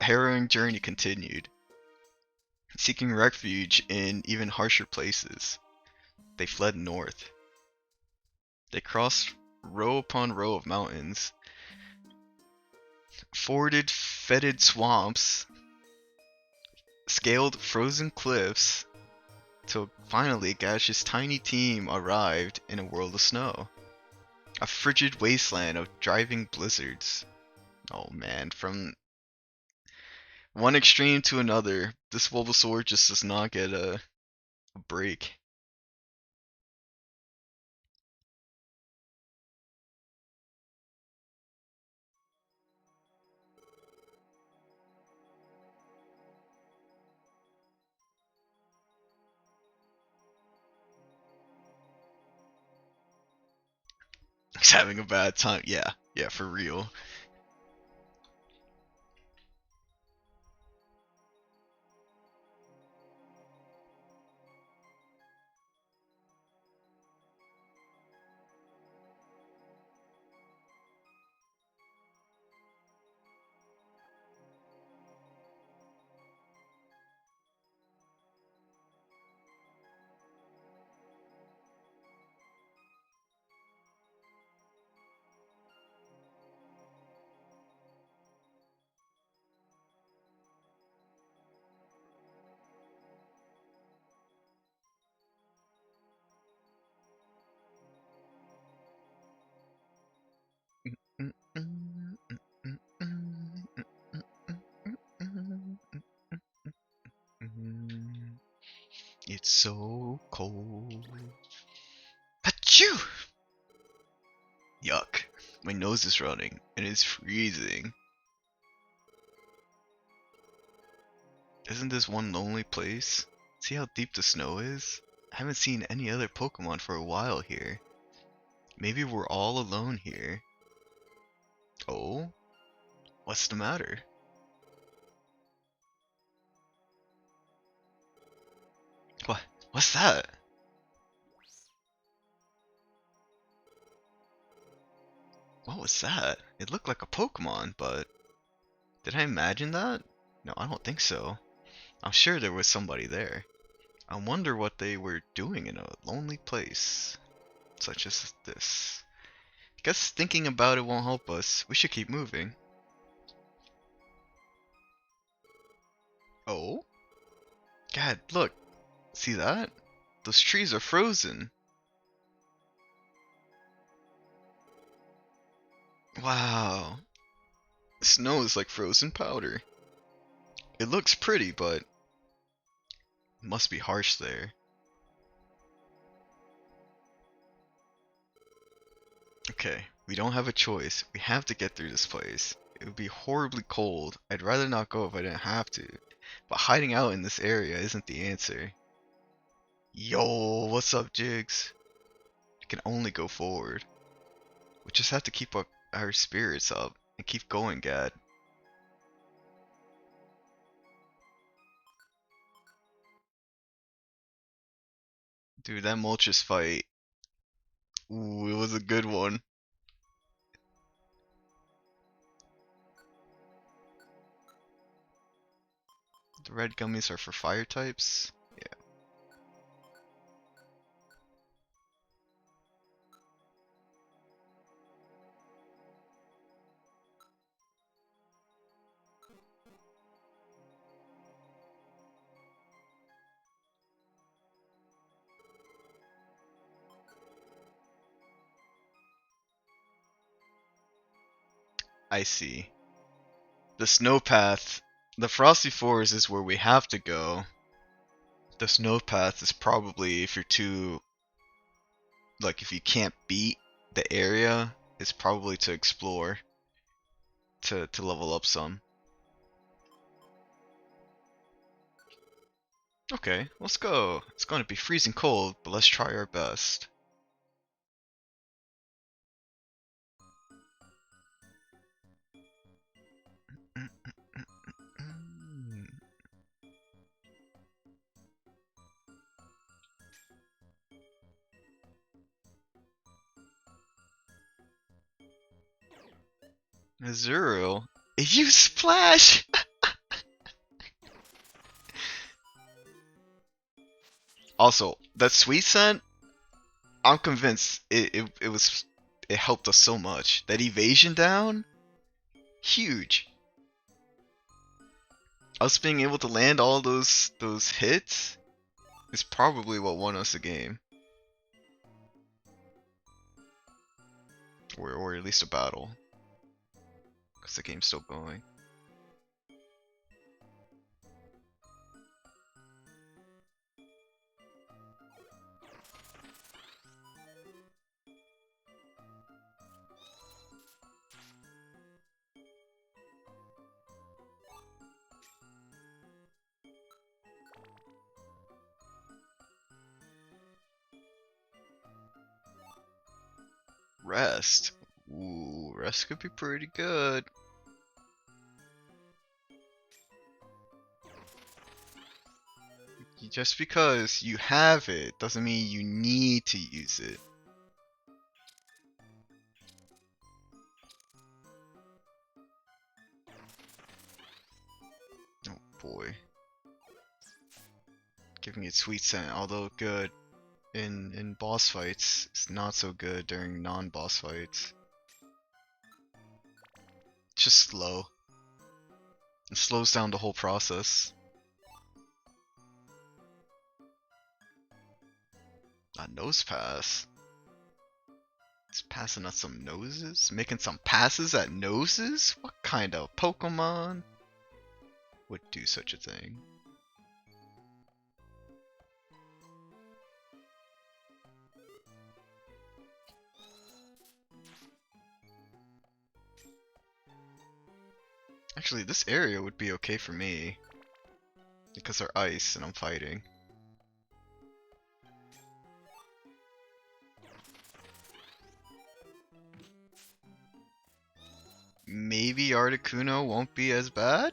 S1: harrowing journey continued, seeking refuge in even harsher places. They fled north. They crossed row upon row of mountains, forded fetid swamps, scaled frozen cliffs, till finally Gash's tiny team arrived in a world of snow. A frigid wasteland of driving blizzards. Oh man, from one extreme to another, this Bulbasaur just does not get a break. He's having a bad time. Yeah, for real. It's so cold. Achoo! Yuck. My nose is running and it's freezing. Isn't this one lonely place? See how deep the snow is? I haven't seen any other Pokemon for a while here. Maybe we're all alone here. Oh? What's the matter? What? What's that? What was that? It looked like a Pokemon, but... Did I imagine that? No, I don't think so. I'm sure there was somebody there. I wonder what they were doing in a lonely place, such as this. Guess thinking about it won't help us. We should keep moving. Oh? God, look. See that? Those trees are frozen. Wow. Snow is like frozen powder. It looks pretty, but it must be harsh there. Okay, we don't have a choice. We have to get through this place. It would be horribly cold. I'd rather not go if I didn't have to. But hiding out in this area isn't the answer. Yo, what's up, Jigs? can only go forward. We just have to keep our spirits up and keep going, Gad. Dude, that Moltres fight. Ooh, it was a good one. The red gummies are for fire types. Yeah. I see. The snow path, the frosty forest is where we have to go. The snow path is probably if you're too, like, if you can't beat the area, it's probably to explore to level up some. Okay, let's go. It's going to be freezing cold, but let's try our best. Azurill? You splash! Also, that sweet scent, I'm convinced it helped us so much. That evasion down, huge. Us being able to land all those hits is probably what won us the game. Or at least a battle. Because the game's still going. Rest. Ooh, rest could be pretty good. Just because you have it doesn't mean you need to use it. Oh boy. Giving it sweet scent, although good in boss fights, it's not so good during non-boss fights. It's just slow. It slows down the whole process. A nose pass. It's passing us some noses? Making some passes at noses? What kind of Pokemon would do such a thing? Actually, this area would be okay for me. Because they're ice and I'm fighting. Maybe Articuno won't be as bad?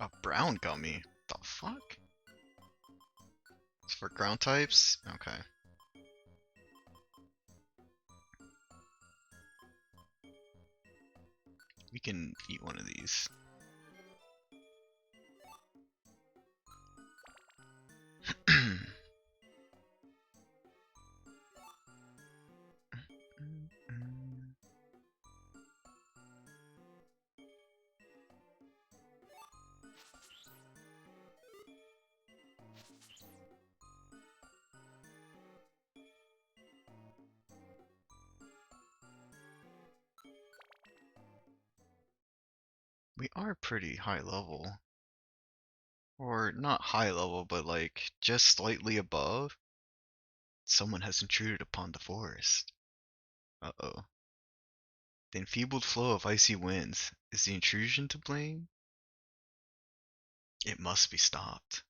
S1: A brown gummy? The fuck? It's for ground types? Okay. We can eat one of these. We are pretty high level. Or not high level, but like just slightly above. Someone has intruded upon the forest. Uh-oh. The enfeebled flow of icy winds. Is the intrusion to blame? It must be stopped.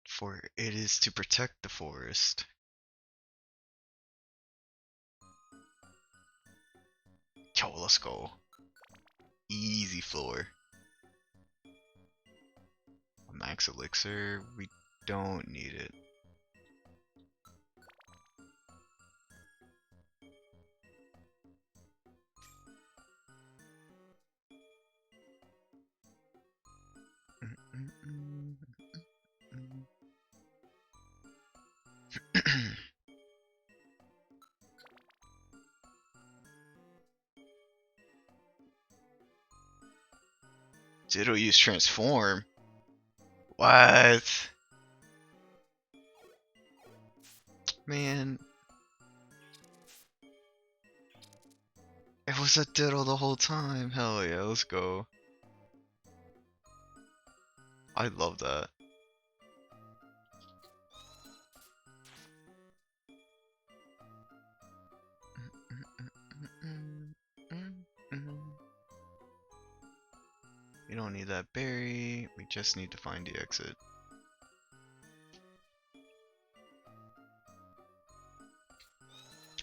S1: For it is to protect the forest. Yo, let's go. Easy floor. A max elixir. We don't need it. Ditto use transform. What? Man. It was a Ditto the whole time. Hell yeah, let's go. I love that. We don't need that berry. We just need to find the exit.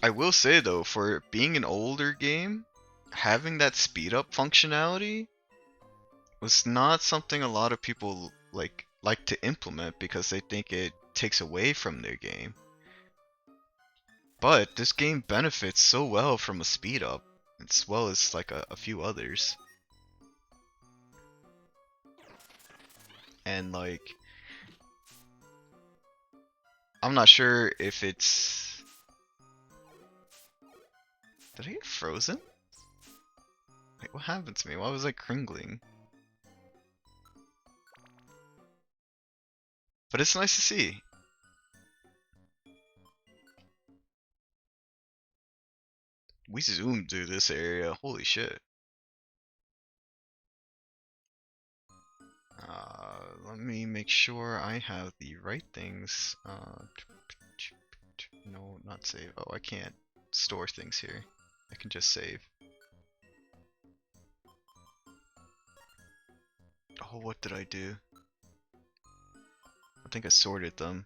S1: I will say though, for being an older game, having that speed up functionality was not something a lot of people like to implement because they think it takes away from their game. But this game benefits so well from a speed up, as well as like a few others. And like, I'm not sure if it's... Did I get frozen? Like, what happened to me? Why was I cringling? But it's nice to see. We zoomed through this area. Holy shit. Let me make sure I have the right things. No, not save. Oh, I can't store things here. I can just save. Oh, what did I do? I think I sorted them.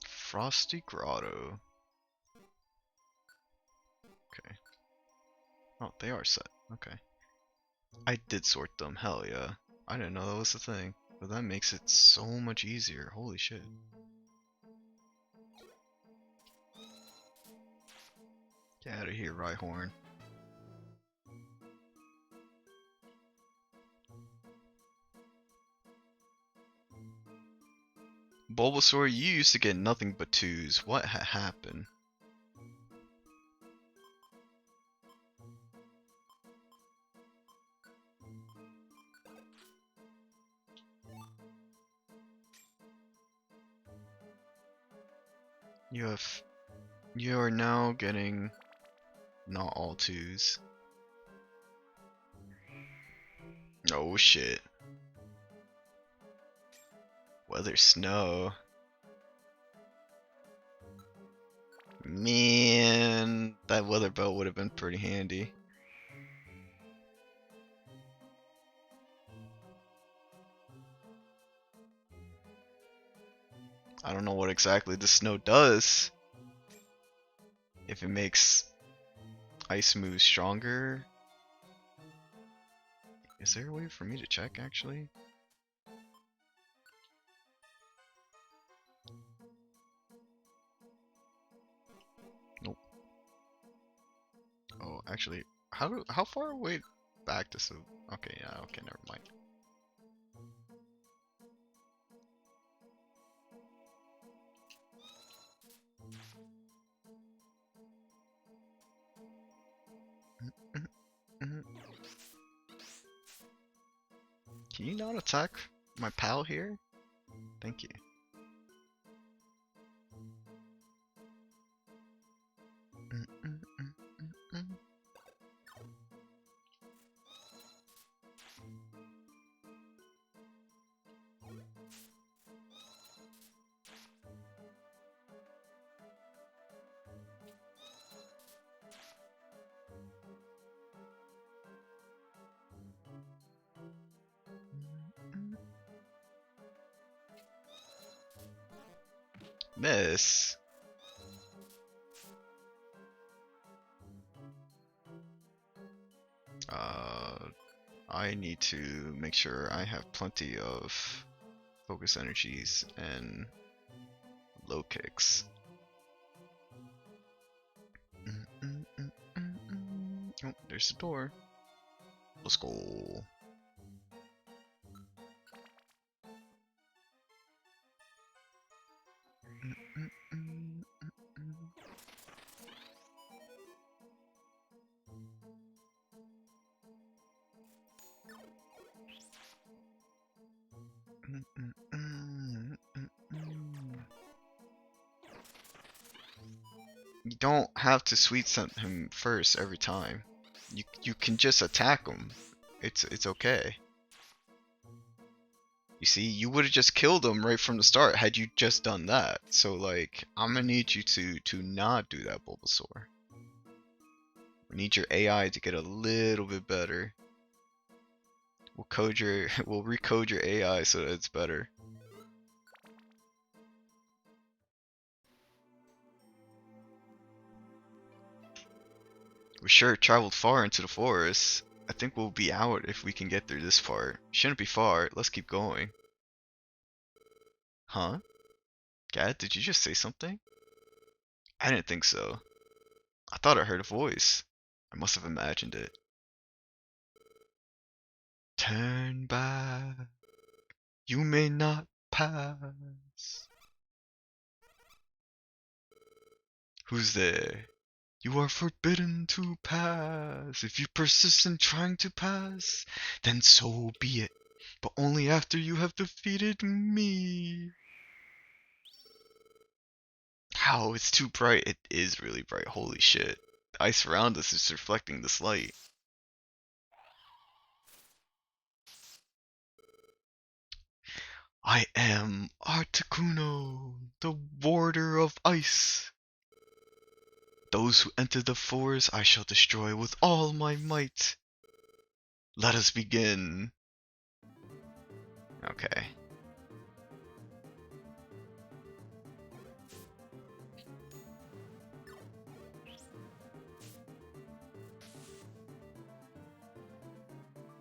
S1: Frosty Grotto. Okay. Oh, they are set. Okay. I did sort them. Hell yeah. I didn't know that was the thing. But that makes it so much easier. Holy shit. Get out of here, Rhyhorn. Bulbasaur, you used to get nothing but 2s. What happened? You are now getting not all 2s. Oh shit. Weather snow. Man, that weather belt would have been pretty handy. I don't know what exactly the snow does. If it makes ice moves stronger. Is there a way for me to check actually? Nope. Oh, actually, how far away back does the... Okay, yeah, okay, never mind. Can you not attack my pal here? Thank you. Miss. I need to make sure I have plenty of focus energies and low kicks. Oh, there's the door. Let's go. You don't have to sweet scent him first every time. You can just attack him. It's okay. You see, you would have just killed him right from the start had you just done that. So like, I'm gonna need you to not do that, Bulbasaur. We need your AI to get a little bit better. We'll recode your AI so that it's better. We sure traveled far into the forest. I think we'll be out if we can get through this part. Shouldn't be far. Let's keep going. Huh? Cat, did you just say something? I didn't think so. I thought I heard a voice. I must have imagined it. Turn back. You may not pass. Who's there? You are forbidden to pass. If you persist in trying to pass, then so be it. But only after you have defeated me. How? It's too bright. It is really bright. Holy shit. The ice around us is reflecting this light. I am Articuno, the warder of ice. Those who enter the forest I shall destroy with all my might. Let us begin. Okay.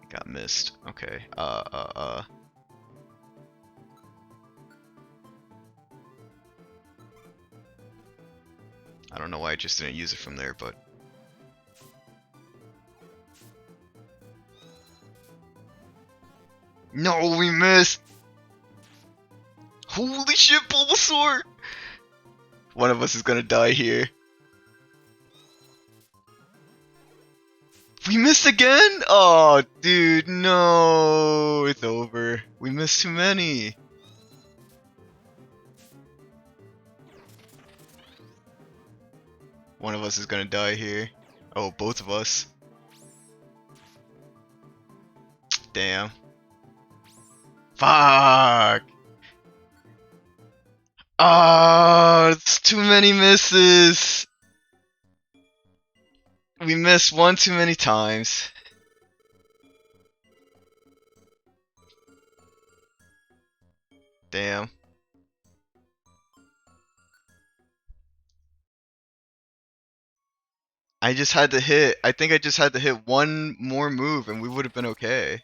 S1: Got missed. Okay. I don't know why I just didn't use it from there, but... No, we missed! Holy shit, Bulbasaur! One of us is gonna die here. We missed again? Oh, dude, no. It's over. We missed too many. One of us is gonna die here. Oh, both of us. Damn. Fuck. Oh, it's too many misses. We missed one too many times. Damn. I just had to hit. I think I just had to hit one more move and we would have been okay.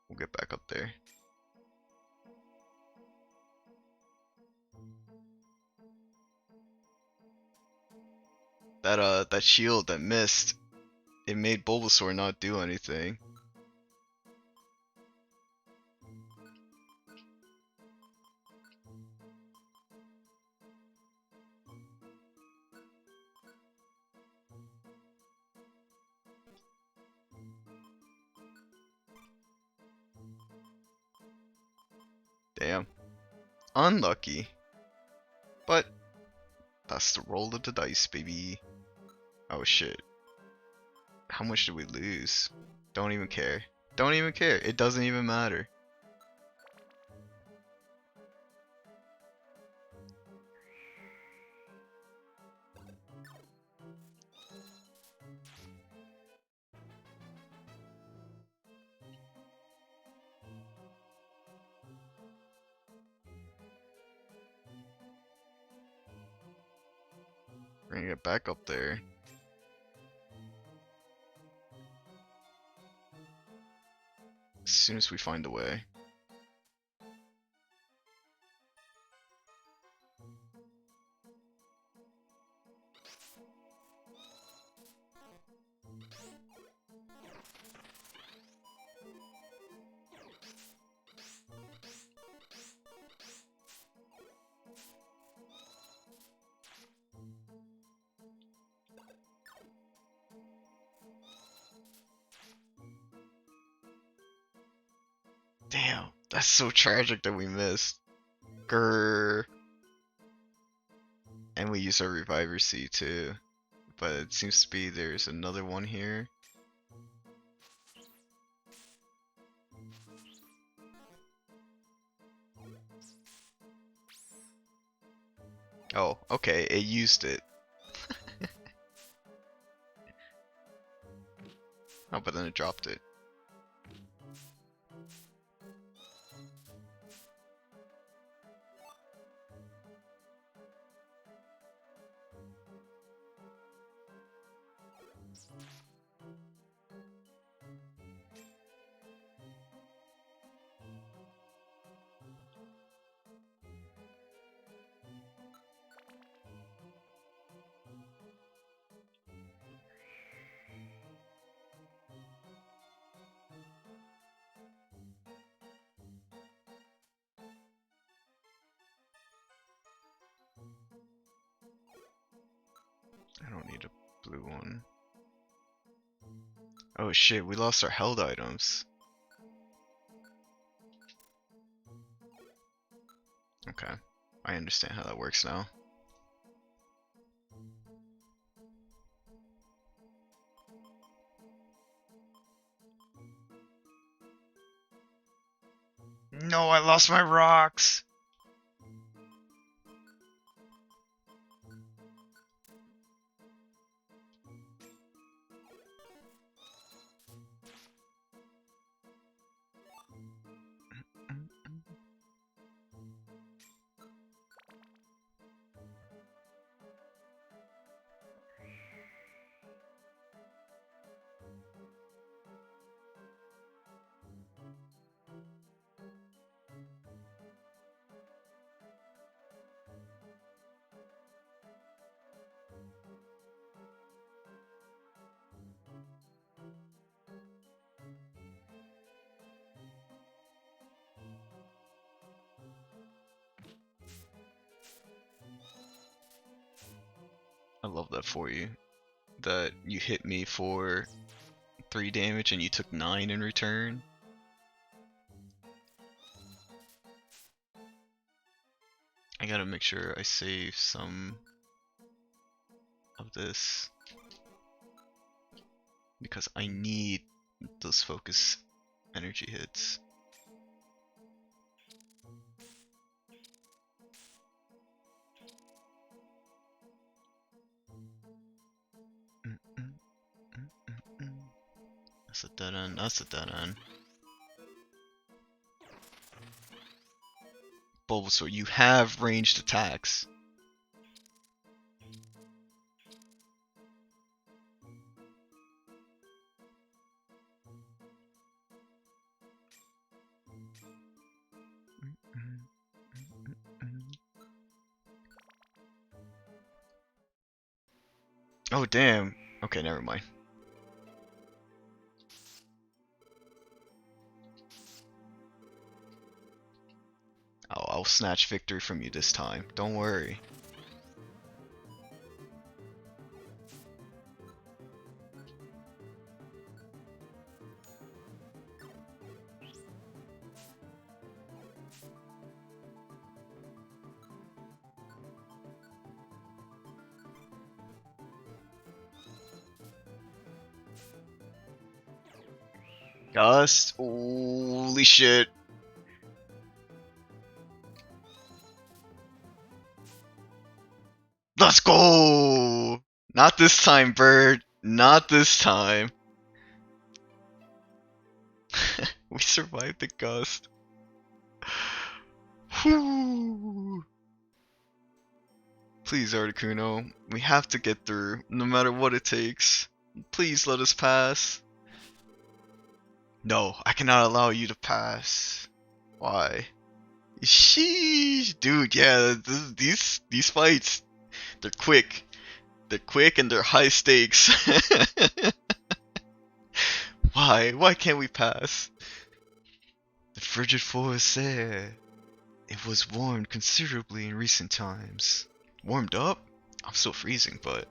S1: We'll get back up there. That shield that missed, it made Bulbasaur not do anything. Damn. Unlucky. But that's the roll of the dice, baby. Oh shit. How much did we lose? Don't even care. Don't even care. It doesn't even matter. We're gonna get back up there. As soon as we find a way. Damn, that's so tragic that we missed. Grrr. And we use our Reviver Seed too. But it seems to be there's another one here. Oh, okay, it used it. Oh, but then it dropped it. I don't need a blue one. Oh shit, we lost our held items. Okay, I understand how that works now. No, I lost my rocks! I love that for you. That you hit me for 3 damage and you took 9 in return. I gotta make sure I save some of this. Because I need those focus energy hits. That's a dead end, that's a dead end. Bulbasaur, you have ranged attacks. Oh damn. Okay, never mind. Oh, I'll snatch victory from you this time. Don't worry. Gust? Holy shit. Let's go! Not this time, bird. Not this time. We survived the gust. Whew. Please, Articuno, we have to get through, no matter what it takes. Please let us pass. No, I cannot allow you to pass. Why? Sheesh, dude. Yeah, these fights, they're quick. They're quick and they're high stakes. Why? Why can't we pass? The frigid forest there. It was warmed considerably in recent times. Warmed up? I'm still freezing, but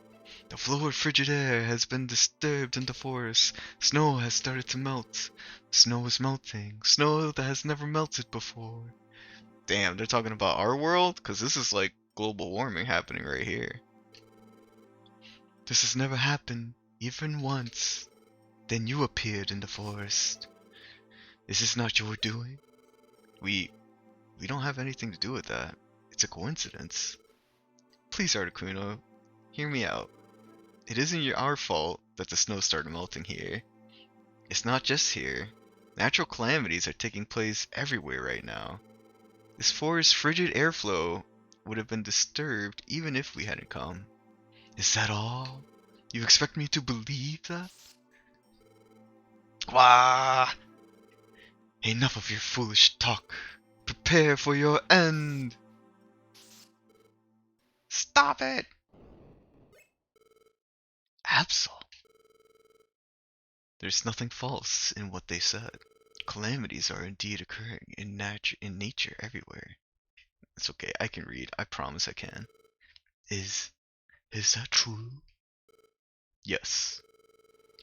S1: the flow of frigid air has been disturbed in the forest. Snow has started to melt. Snow is melting. Snow that has never melted before. Damn, they're talking about our world? Because this is like global warming happening right here. This has never happened, even once. Then you appeared in the forest. Is this not your doing? We don't have anything to do with that. It's a coincidence. Please, Articuno, hear me out. It isn't our fault that the snow started melting here. It's not just here. Natural calamities are taking place everywhere right now. This forest's frigid airflow would have been disturbed even if we hadn't come. Is that all? You expect me to believe that? Wah! Enough of your foolish talk. Prepare for your end. Stop it! Absol. There's nothing false in what they said. Calamities are indeed occurring in nature everywhere. It's okay, I can read. I promise I can. Is that true? Yes.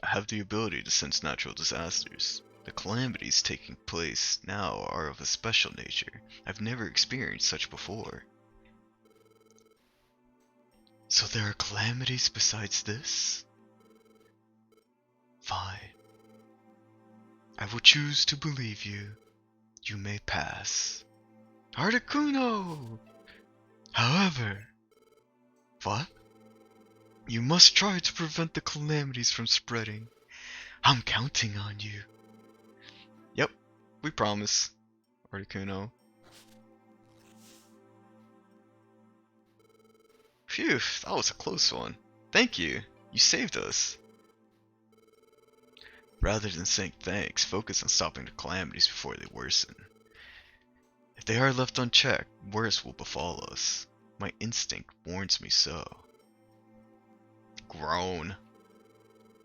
S1: I have the ability to sense natural disasters. The calamities taking place now are of a special nature. I've never experienced such before. So there are calamities besides this? Fine. I will choose to believe you. You may pass. Articuno! However... What? You must try to prevent the calamities from spreading. I'm counting on you. Yep, we promise, Articuno. Phew, that was a close one. Thank you. You saved us. Rather than saying thanks, focus on stopping the calamities before they worsen. If they are left unchecked, worse will befall us. My instinct warns me so. Groan.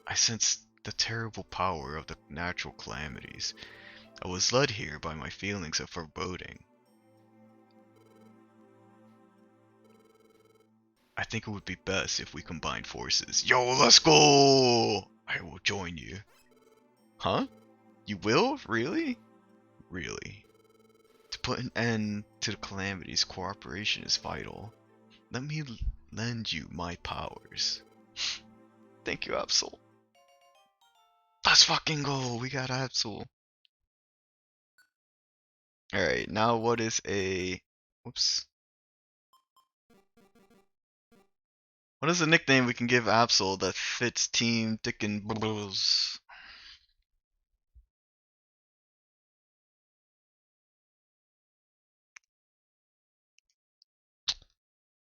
S1: I sensed the terrible power of the natural calamities. I was led here by my feelings of foreboding. I think it would be best if we combined forces. Yo, let's go! I will join you. Huh? You will? Really? Really. To put an end to the calamities, cooperation is vital. Let me lend you my powers. Thank you, Absol. Let's fucking go! We got Absol. Alright, now what is a... Whoops. What is a nickname we can give Absol that fits Team Dick and Bros?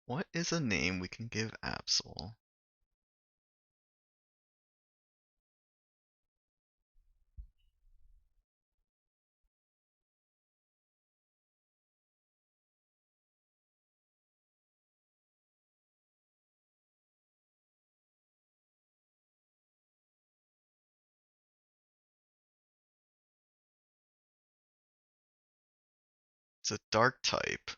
S1: What is a name we can give Absol? It's a dark type.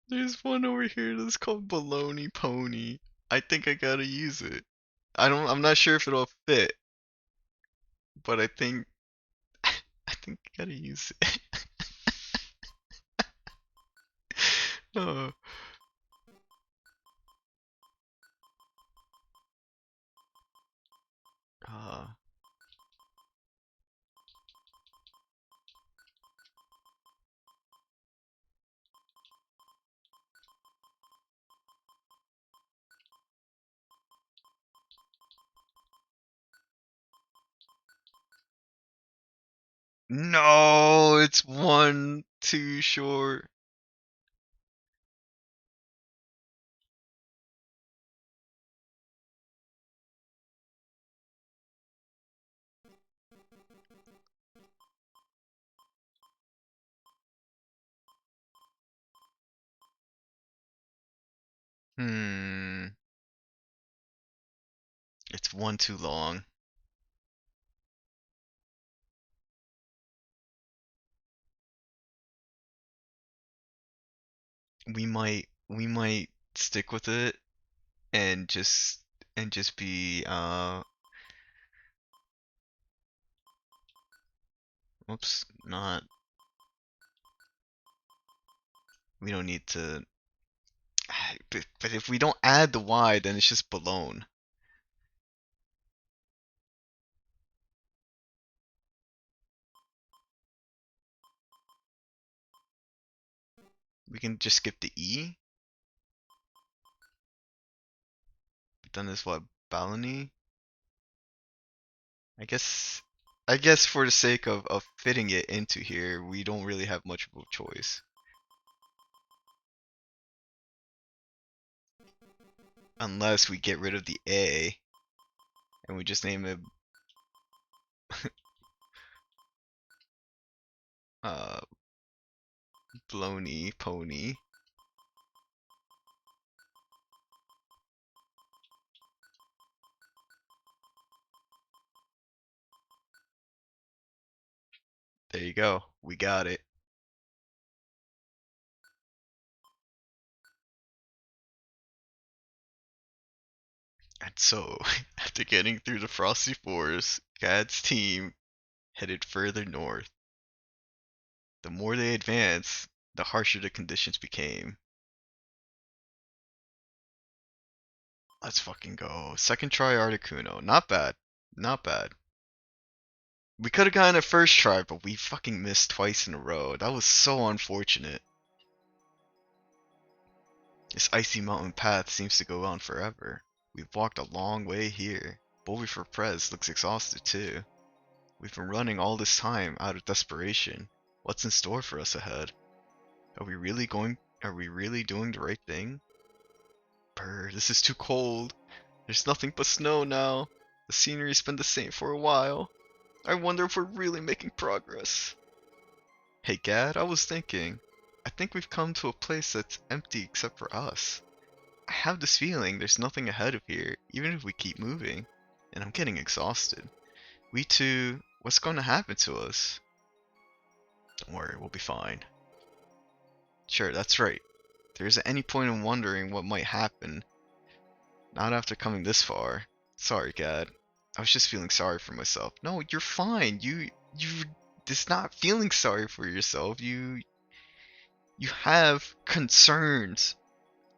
S1: There's one over here that's called Baloney Pony. I think I gotta use it. I'm not sure if it'll fit, but I think I think I gotta use it. Oh. Uh, No, it's one too short. Hmm. It's one too long. We might stick with it and just be oops, not we don't need to but if we don't add the Y then it's just Balone. We can just skip the E, but then there's what, Balony? I guess I guess for the sake of fitting it into here, we don't really have much of a choice. Unless we get rid of the A and we just name it uh Blony Pony. There you go. We got it. And so, after getting through the frosty forest, Gad's team headed further north. The more they advanced, the harsher the conditions became. Let's fucking go. Second try Articuno. Not bad. Not bad. We could have gotten a first try, but we fucking missed twice in a row. That was so unfortunate. This icy mountain path seems to go on forever. We've walked a long way here. Bulby for Prez looks exhausted too. We've been running all this time out of desperation. What's in store for us ahead? Are we really doing the right thing? Brr, this is too cold. There's nothing but snow now. The scenery's been the same for a while. I wonder if we're really making progress. Hey Gad, I was thinking. I think we've come to a place that's empty except for us. I have this feeling there's nothing ahead of here, even if we keep moving. And I'm getting exhausted. We too, what's going to happen to us? Don't worry, we'll be fine. Sure, that's right. There isn't any point in wondering what might happen. Not after coming this far. Sorry, Gad. I was just feeling sorry for myself. No, you're fine. You it's not feeling sorry for yourself. You have concerns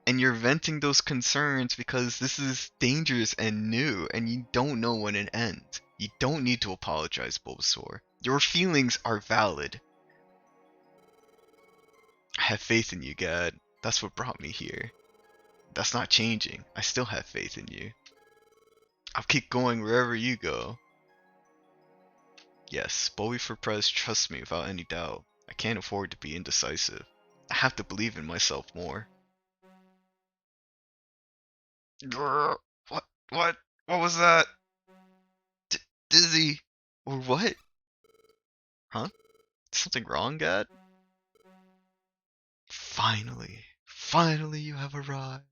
S1: and you're venting those concerns because this is dangerous and new and you don't know when it ends. You don't need to apologize, Bulbasaur. Your feelings are valid. I have faith in you, Gad. That's what brought me here. That's not changing. I still have faith in you. I'll keep going wherever you go. Yes, Bowie for Prez trusts me without any doubt. I can't afford to be indecisive. I have to believe in myself more. Grr, what? What? What was that? D Dizzy? Or what? Huh? Something wrong, Gad? Finally. Finally you have arrived.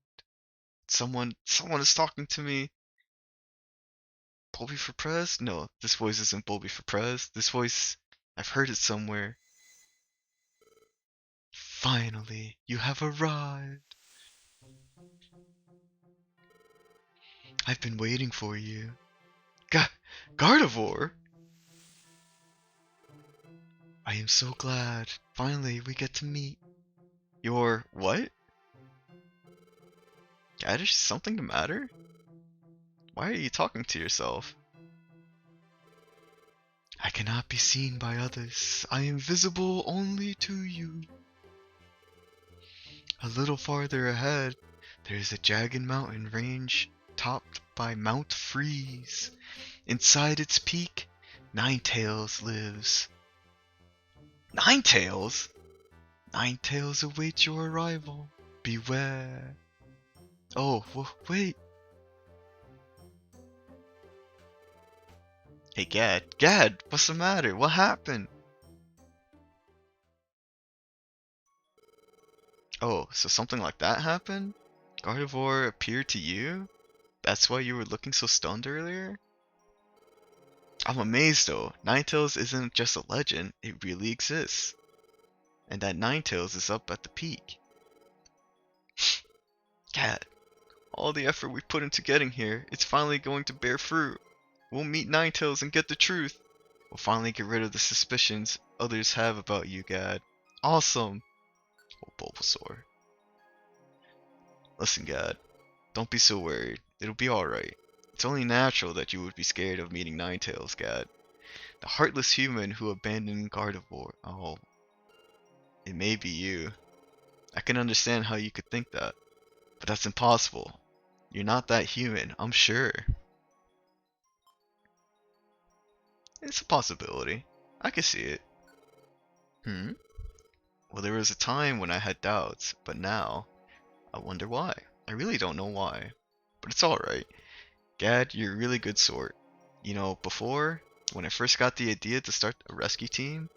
S1: Someone is talking to me. Bulby for Prez? No, this voice isn't Bulby for Prez. This voice, I've heard it somewhere. Finally, you have arrived. I've been waiting for you. Ga Gardevoir? I am so glad. Finally, we get to meet. Your what? Is something the matter? Why are you talking to yourself? I cannot be seen by others. I am visible only to you. A little farther ahead, there is a jagged mountain range topped by Mount Freeze. Inside its peak, Ninetales lives. Ninetales? Ninetales await your arrival. Beware. Oh, wait. Hey, Gad, what's the matter? What happened? Oh, so something like that happened? Gardevoir appeared to you? That's why you were looking so stunned earlier? I'm amazed though. Ninetales isn't just a legend, it really exists. And that Ninetales is up at the peak. Gad, all the effort we put into getting here, it's finally going to bear fruit. We'll meet Ninetales and get the truth. We'll finally get rid of the suspicions others have about you, Gad. Awesome! Oh, Bulbasaur. Listen, Gad, don't be so worried. It'll be alright. It's only natural that you would be scared of meeting Ninetales, Gad. The heartless human who abandoned Gardevoir. Oh, it may be you. I can understand how you could think that, but that's impossible. You're not that human, I'm sure. It's a possibility. I can see it. Hmm? Well, there was a time when I had doubts, but now, I wonder why. I really don't know why. But it's alright. Gad, you're a really good sort. You know, before, when I first got the idea to start a rescue team,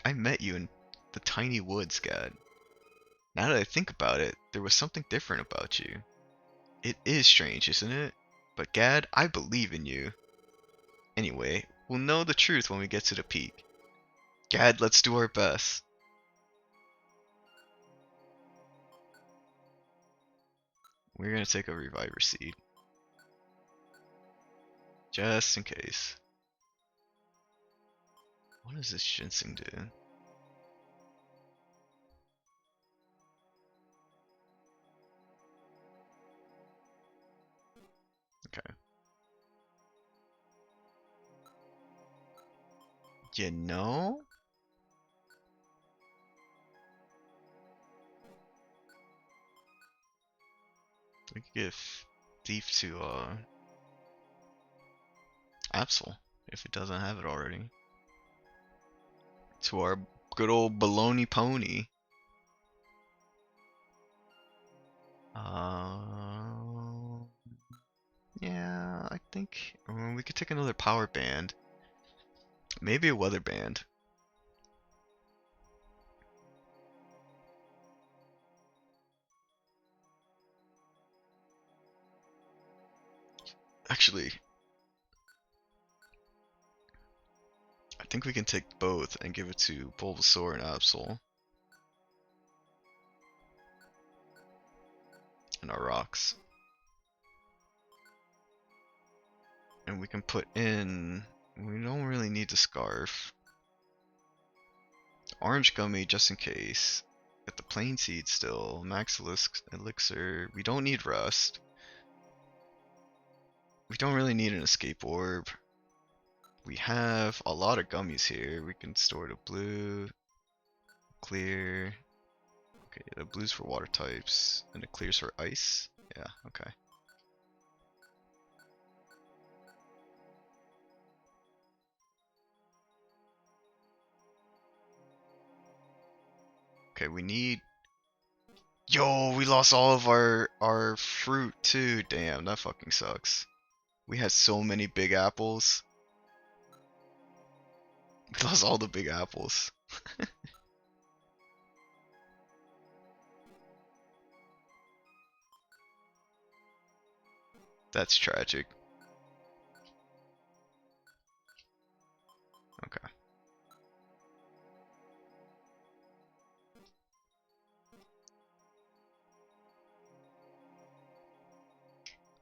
S1: I met you in the tiny woods, Gad. Now that I think about it, there was something different about you. It is strange, isn't it? But Gad, I believe in you. Anyway, we'll know the truth when we get to the peak. Gad, let's do our best. We're gonna take a Reviver Seed. Just in case. What does this ginseng do? Okay. You know? We could give Thief to Absol if it doesn't have it already. To our good old baloney pony. Yeah, I think we could take another power band. Maybe a weather band. Actually, I think we can take both and give it to Bulbasaur and Absol. And our rocks. And we can put in... We don't really need the Scarf. Orange Gummy just in case. Got the Plain Seed still. Maxilisk Elixir. We don't need Rust. We don't really need an Escape Orb. We have a lot of gummies here. We can store the blue, clear. Okay, the blue's for water types, and the clear's for ice. Yeah, okay. Okay, we need... Yo, we lost all of our fruit too. Damn, that fucking sucks. We had so many big apples. We lost all the big apples. That's tragic. Okay.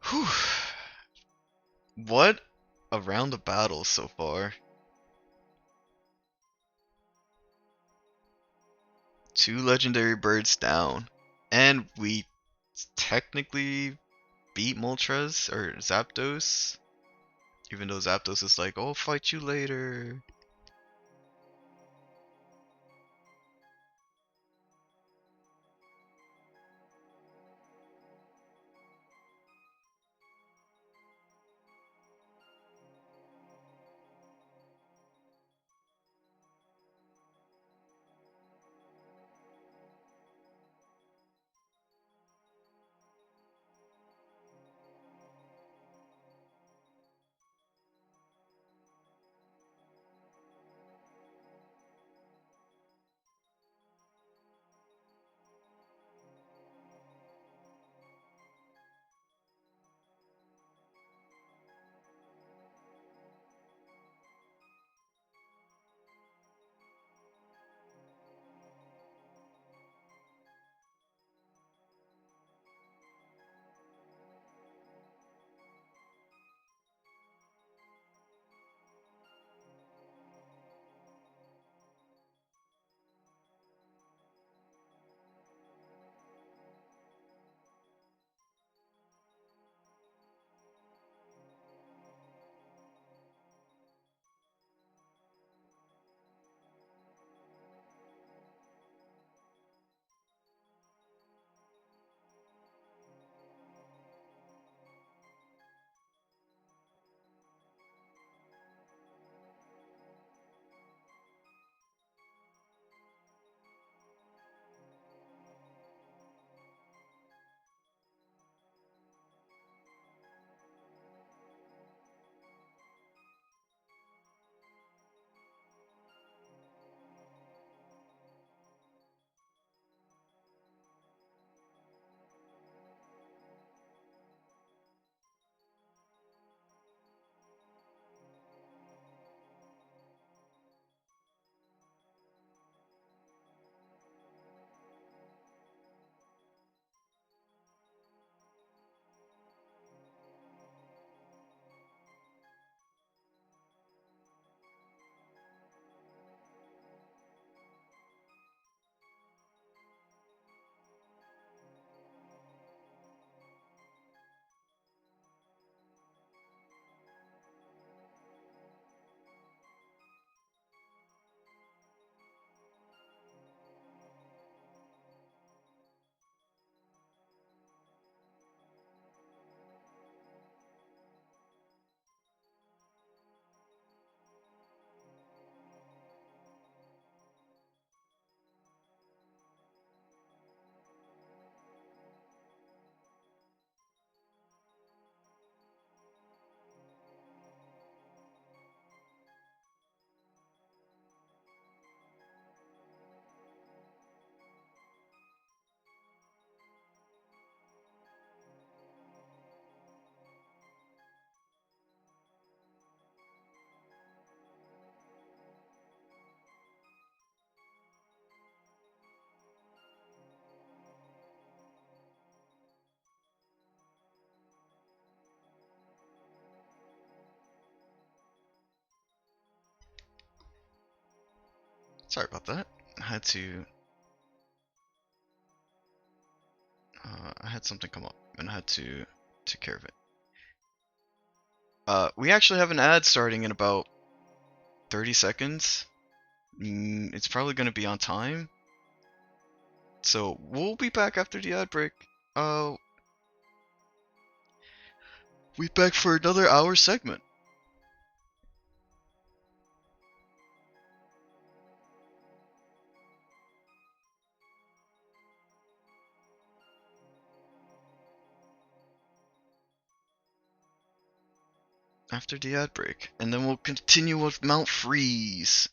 S1: Whew. What a round of battles so far. 2 legendary birds down. And we technically beat Moltres or Zapdos. Even though Zapdos is like, "I'll fight you later." Sorry about that. I had to. I had something come up, and I had to take care of it. We actually have an ad starting in about 30 seconds. It's probably going to be on time. So we'll be back after the ad break. We back for another hour segment. After the ad break. And then we'll continue with Mount Freeze.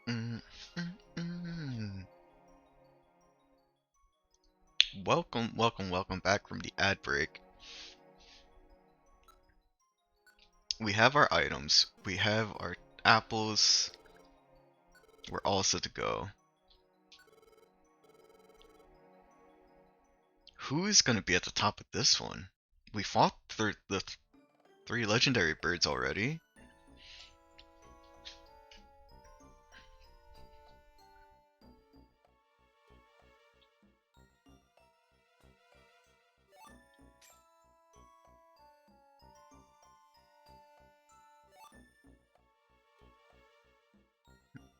S1: Mm, mm, mm. Welcome back from the ad break. We have our items. We have our apples. We're all set to go. Who is going to be at the top of this one? We fought the three legendary birds already.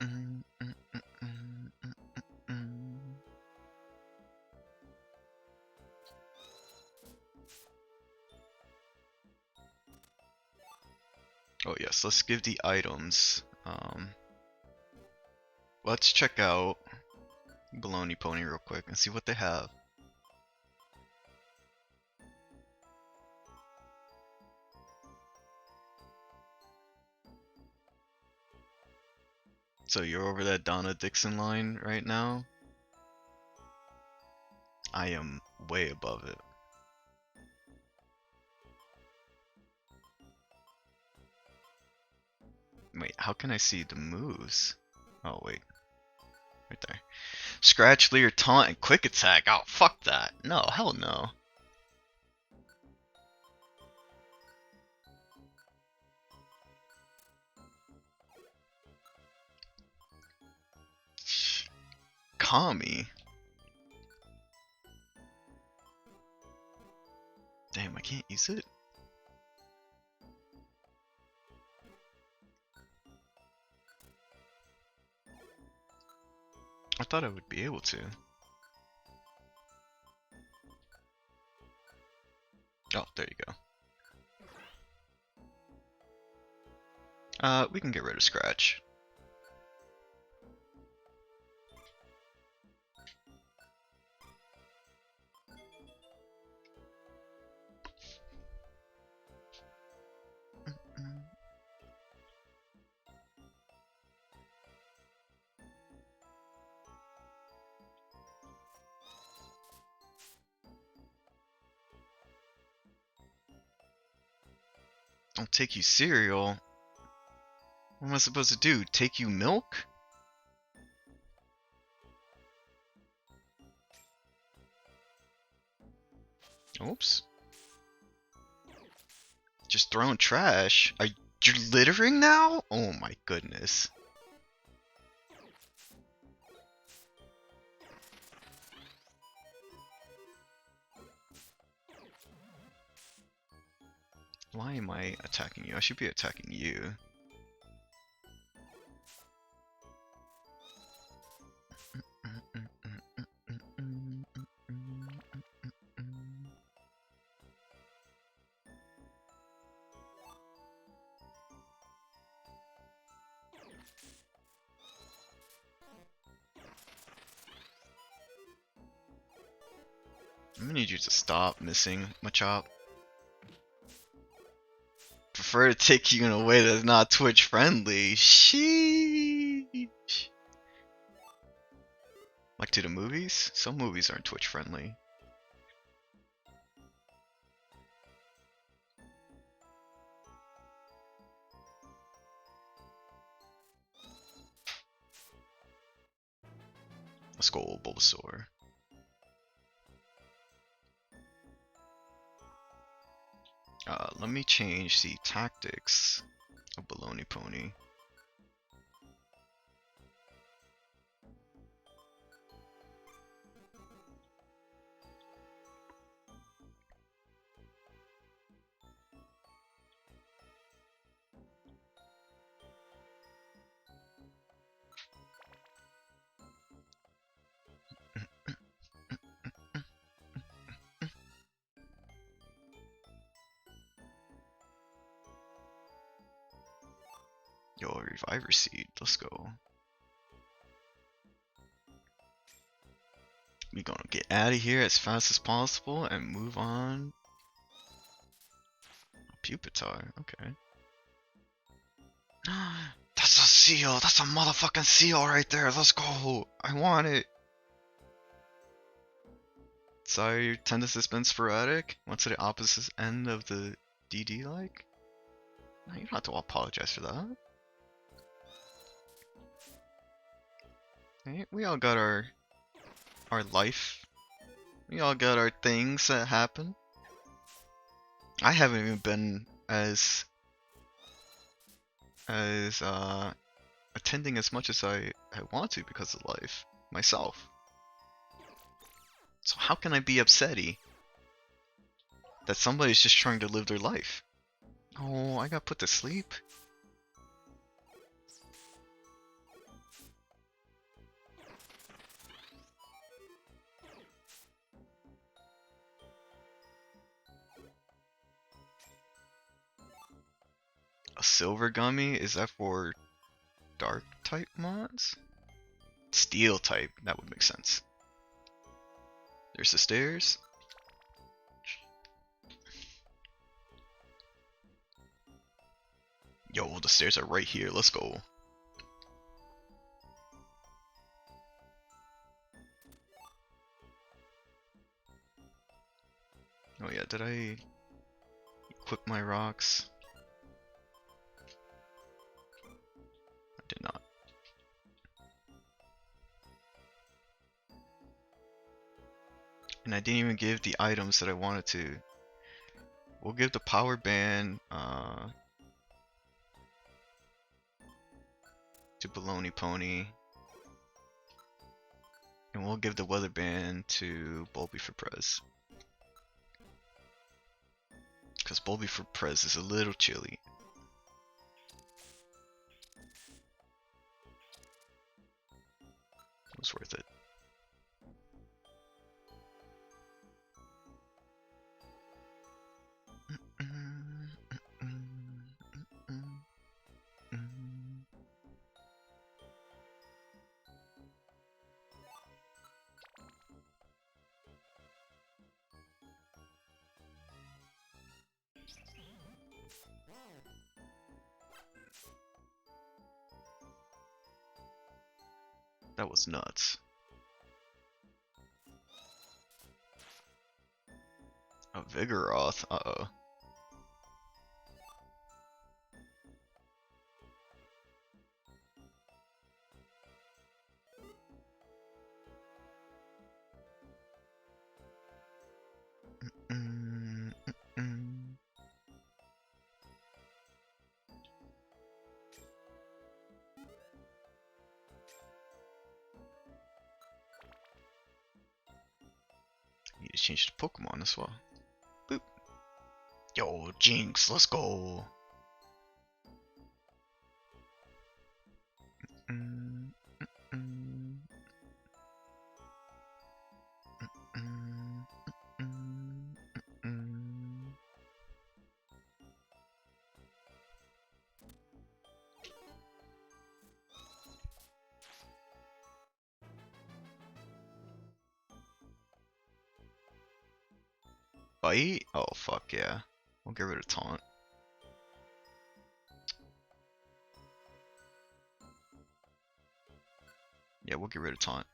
S1: Mm, mm, mm, mm, mm, mm. Oh yes, let's give the items. Let's check out Baloney Pony real quick and see what they have. So you're over that Donna Dixon line right now? I am way above it. Wait, how can I see the moves? Oh wait, right there. Scratch, Leer, Taunt, and Quick Attack. Oh, fuck that. No, hell no. Kami. Damn, I can't use it. I thought I would be able to. Oh, there you go. We can get rid of Scratch. I'll take you cereal. What am I supposed to do? Take you milk? Oops. Just throwing trash. Are you littering now? Oh my goodness. Why am I attacking you? I should be attacking you. I'm gonna need you to stop missing, Machop. Prefer to take you in a way that's not Twitch friendly. Sheesh. Like to the movies? Some movies aren't Twitch friendly. Let's go, Bulbasaur. Let me change the tactics of Baloney Pony. Yo, a Reviver Seed, let's go. We gonna get out of here as fast as possible and move on. Pupitar, okay. That's a seal. That's a motherfucking seal right there. Let's go. I want it. Sorry, your attendance has been sporadic. Went to the opposite end of the DD like? No, you don't have to apologize for that. Hey, we all got our life. We all got our things that happen. I haven't even been as attending as much as I want to because of life myself. So how can I be upsetty that somebody's just trying to live their life? Oh, I got put to sleep. A silver gummy? Is that for dark type mods? Steel type, that would make sense. There's the stairs. Yo, the stairs are right here, let's go. Oh yeah, did I equip my rocks? I did not. And I didn't even give the items that I wanted to. We'll give the power band to Baloney Pony. And we'll give the weather band to Bulby for Prez. Because Bulby for Prez is a little chilly. It was worth it. That was nuts. A Vigoroth, uh-oh. Need to change the Pokemon as well. Boop. Yo, Jinx, let's go. Bite? Oh, fuck yeah. We'll get rid of Taunt. Yeah, we'll get rid of Taunt.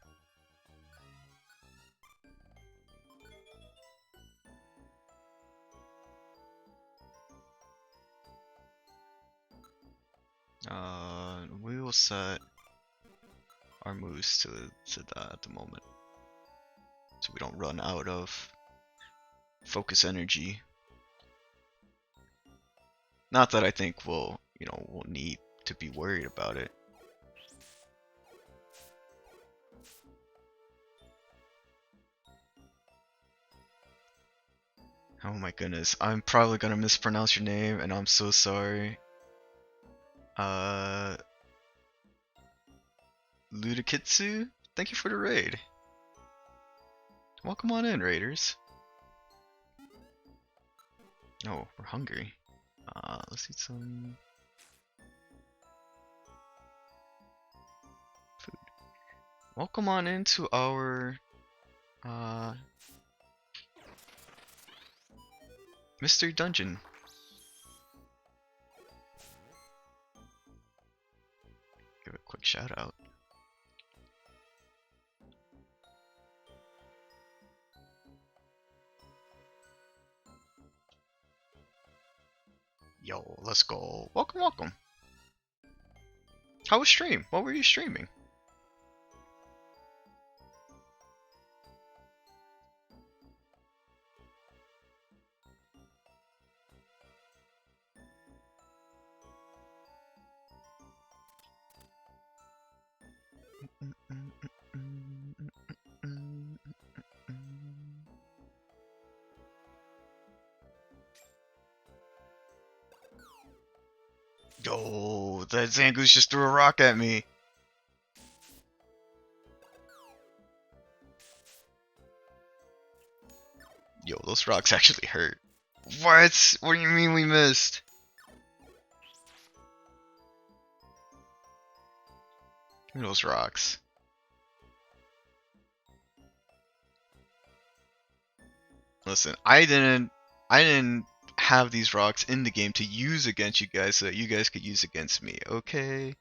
S1: We will set our moves to that at the moment, so we don't run out of focus energy. Not that I think we'll need to be worried about it. Oh my goodness, I'm probably gonna mispronounce your name, and I'm so sorry. Ludikitsu, thank you for the raid. Welcome on in, raiders. Oh, we're hungry. Let's eat some food. Welcome on into our mystery dungeon. Quick shout out. Yo, let's go. Welcome, welcome. How was stream? What were you streaming? Yo, that Zangoose just threw a rock at me. Yo, those rocks actually hurt. What? What do you mean we missed? Give me those rocks. Listen, I didn't have these rocks in the game to use against you guys so that you guys could use against me, okay?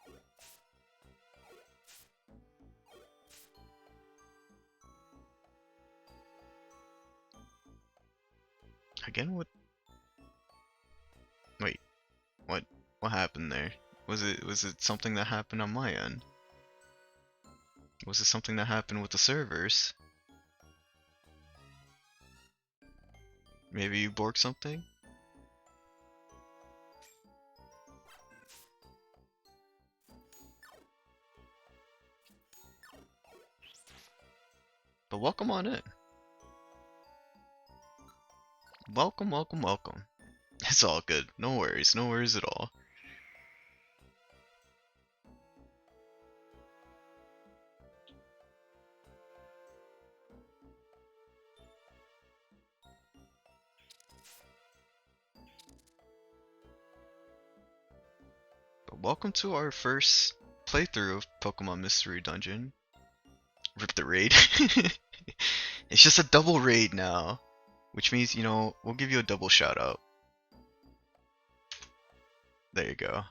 S1: Again, what? Wait, what? What happened there? Was it something that happened on my end? Was it something that happened with the servers? Maybe you borked something? But welcome on in. Welcome, welcome, welcome. It's all good. No worries at all. But welcome to our first playthrough of Pokemon Mystery Dungeon. Rip the raid. It's just a double raid now. Which means, you know, we'll give you a double shout out. There you go.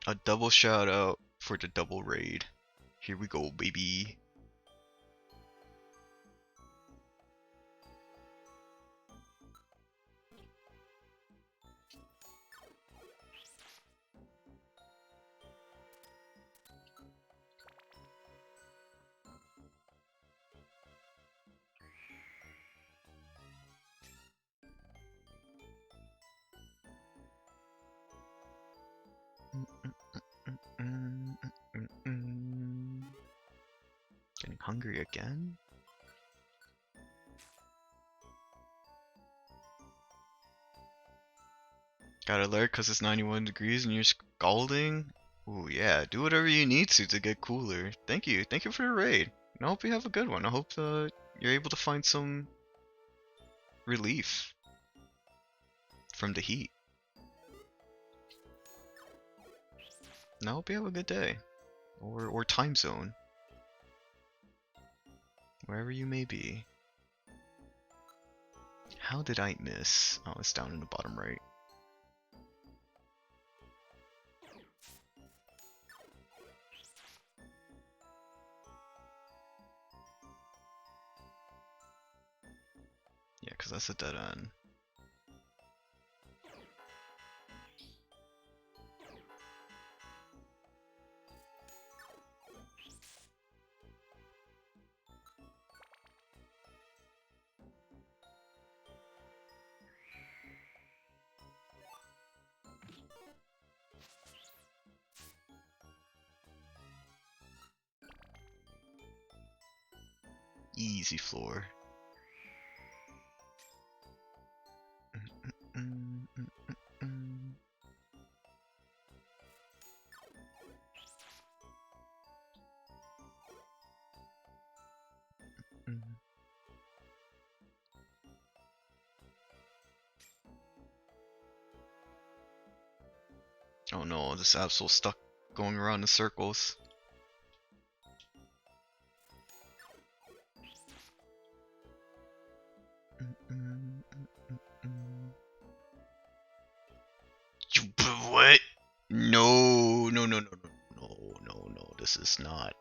S1: A double shout out for the double raid. Here we go, baby. Getting hungry again? Got alert because it's 91 degrees and you're scalding? Ooh, yeah, do whatever you need to get cooler. Thank you for the raid. And I hope you have a good one. I hope you're able to find some relief from the heat. And I hope you have a good day. Or time zone. Wherever you may be. How did I miss? Oh, it's down in the bottom right. Yeah, because that's a dead end. Easy floor. Oh no, this Absol's stuck going around in circles. No, no, no, no, no, no, no, no. This is not.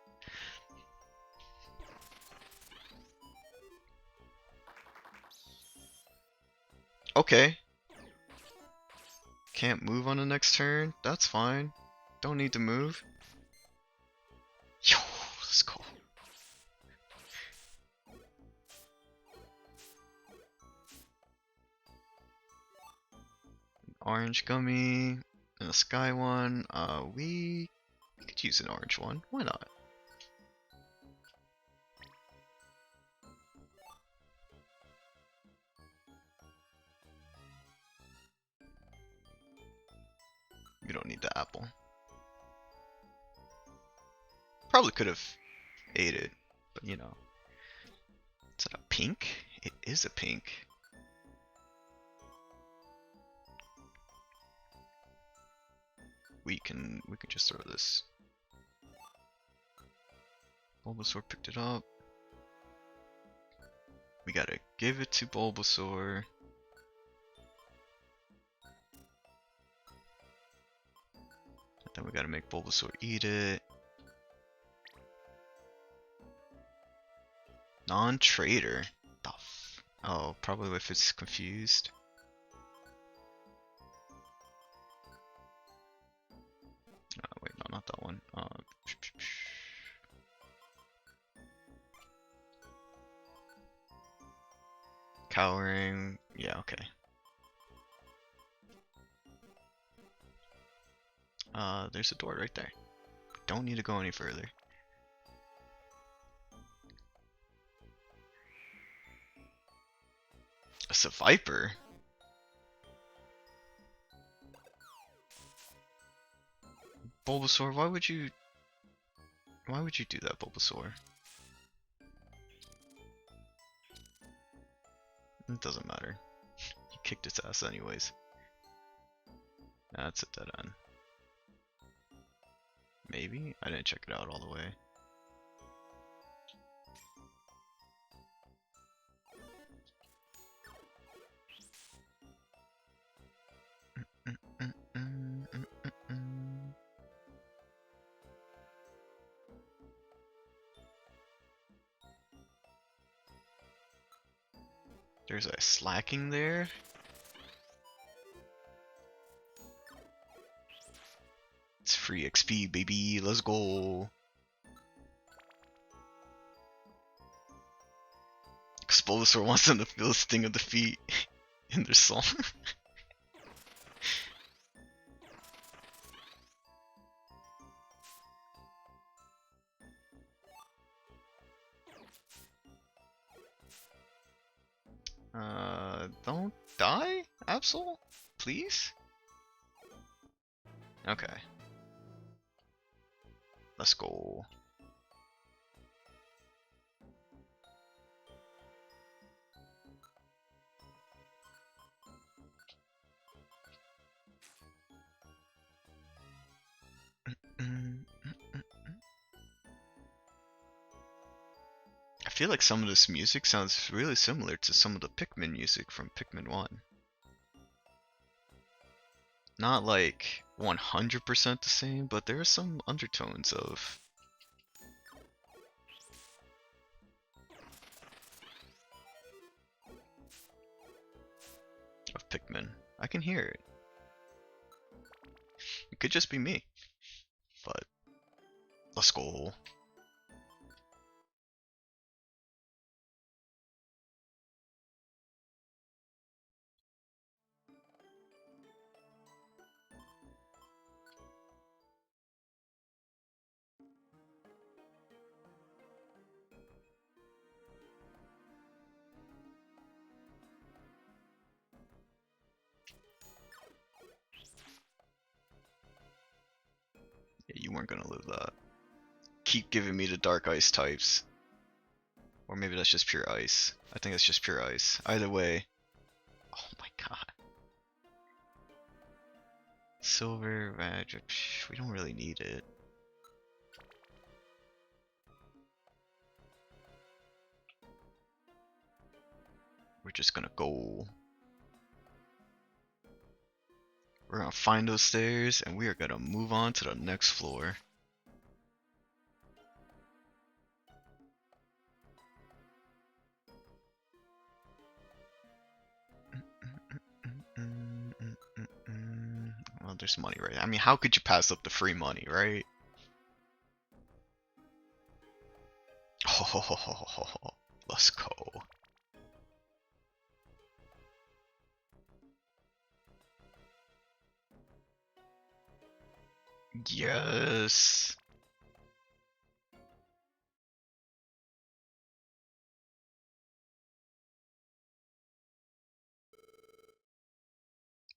S1: Okay. Can't move on the next turn. That's fine. Don't need to move. Yo, let's go. Orange gummy and a sky one. We could use an orange one. Why not? You don't need the apple. Probably could have ate it, but you know. Is that a pink? It is a pink. We can just throw this. Bulbasaur picked it up. We gotta give it to Bulbasaur. Then we gotta make Bulbasaur eat it. Non-trader. Oh, probably if it's confused. Wait, no, not that one. Cowering. Yeah, okay. There's a door right there. Don't need to go any further. It's a Viper. Bulbasaur, why would you do that, Bulbasaur? It doesn't matter. He kicked its ass anyways. That's a dead end. Maybe? I didn't check it out all the way. There's a slacking there. It's free XP, baby. Let's go. Bulbasaur wants them to feel the sting of defeat in their song. Don't die, Absol? Please? Okay. Let's go. I feel like some of this music sounds really similar to some of the Pikmin music from Pikmin 1. Not like 100% the same, but there are some undertones of Pikmin. I can hear it. It could just be me. But let's go. Yeah, you weren't gonna live that. Keep giving me the dark ice types. Or maybe that's just pure ice. I think that's just pure ice. Either way. Oh my god. Silver, magic. We don't really need it. We're just gonna go. We're gonna find those stairs and we are gonna move on to the next floor. Well, there's money right. I mean, how could you pass up the free money, right? Oh, let's go. Yes.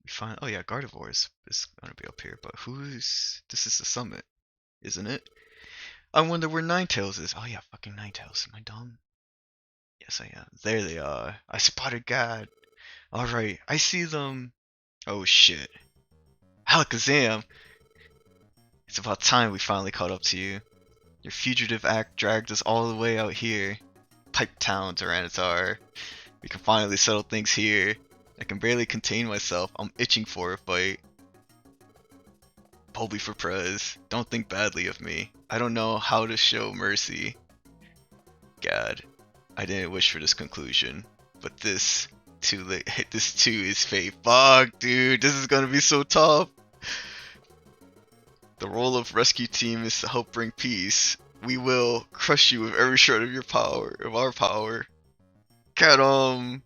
S1: We find. Oh yeah, Gardevoir is gonna be up here, but who's? This is the summit, isn't it? I wonder where Ninetales is. Oh yeah, fucking Ninetales. Am I dumb? Yes, I am. There they are. I spotted God. Alright, I see them. Oh shit. Alakazam! It's about time we finally caught up to you. Your fugitive act dragged us all the way out here. Pipe Town, Tyranitar. We can finally settle things here. I can barely contain myself. I'm itching for a fight. Bulby for Prez. Don't think badly of me. I don't know how to show mercy. God, I didn't wish for this conclusion, but this too late. This too is fate. Fuck, dude, this is gonna be so tough. The role of rescue team is to help bring peace. We will crush you with every shred of your power, of our power. Get 'em.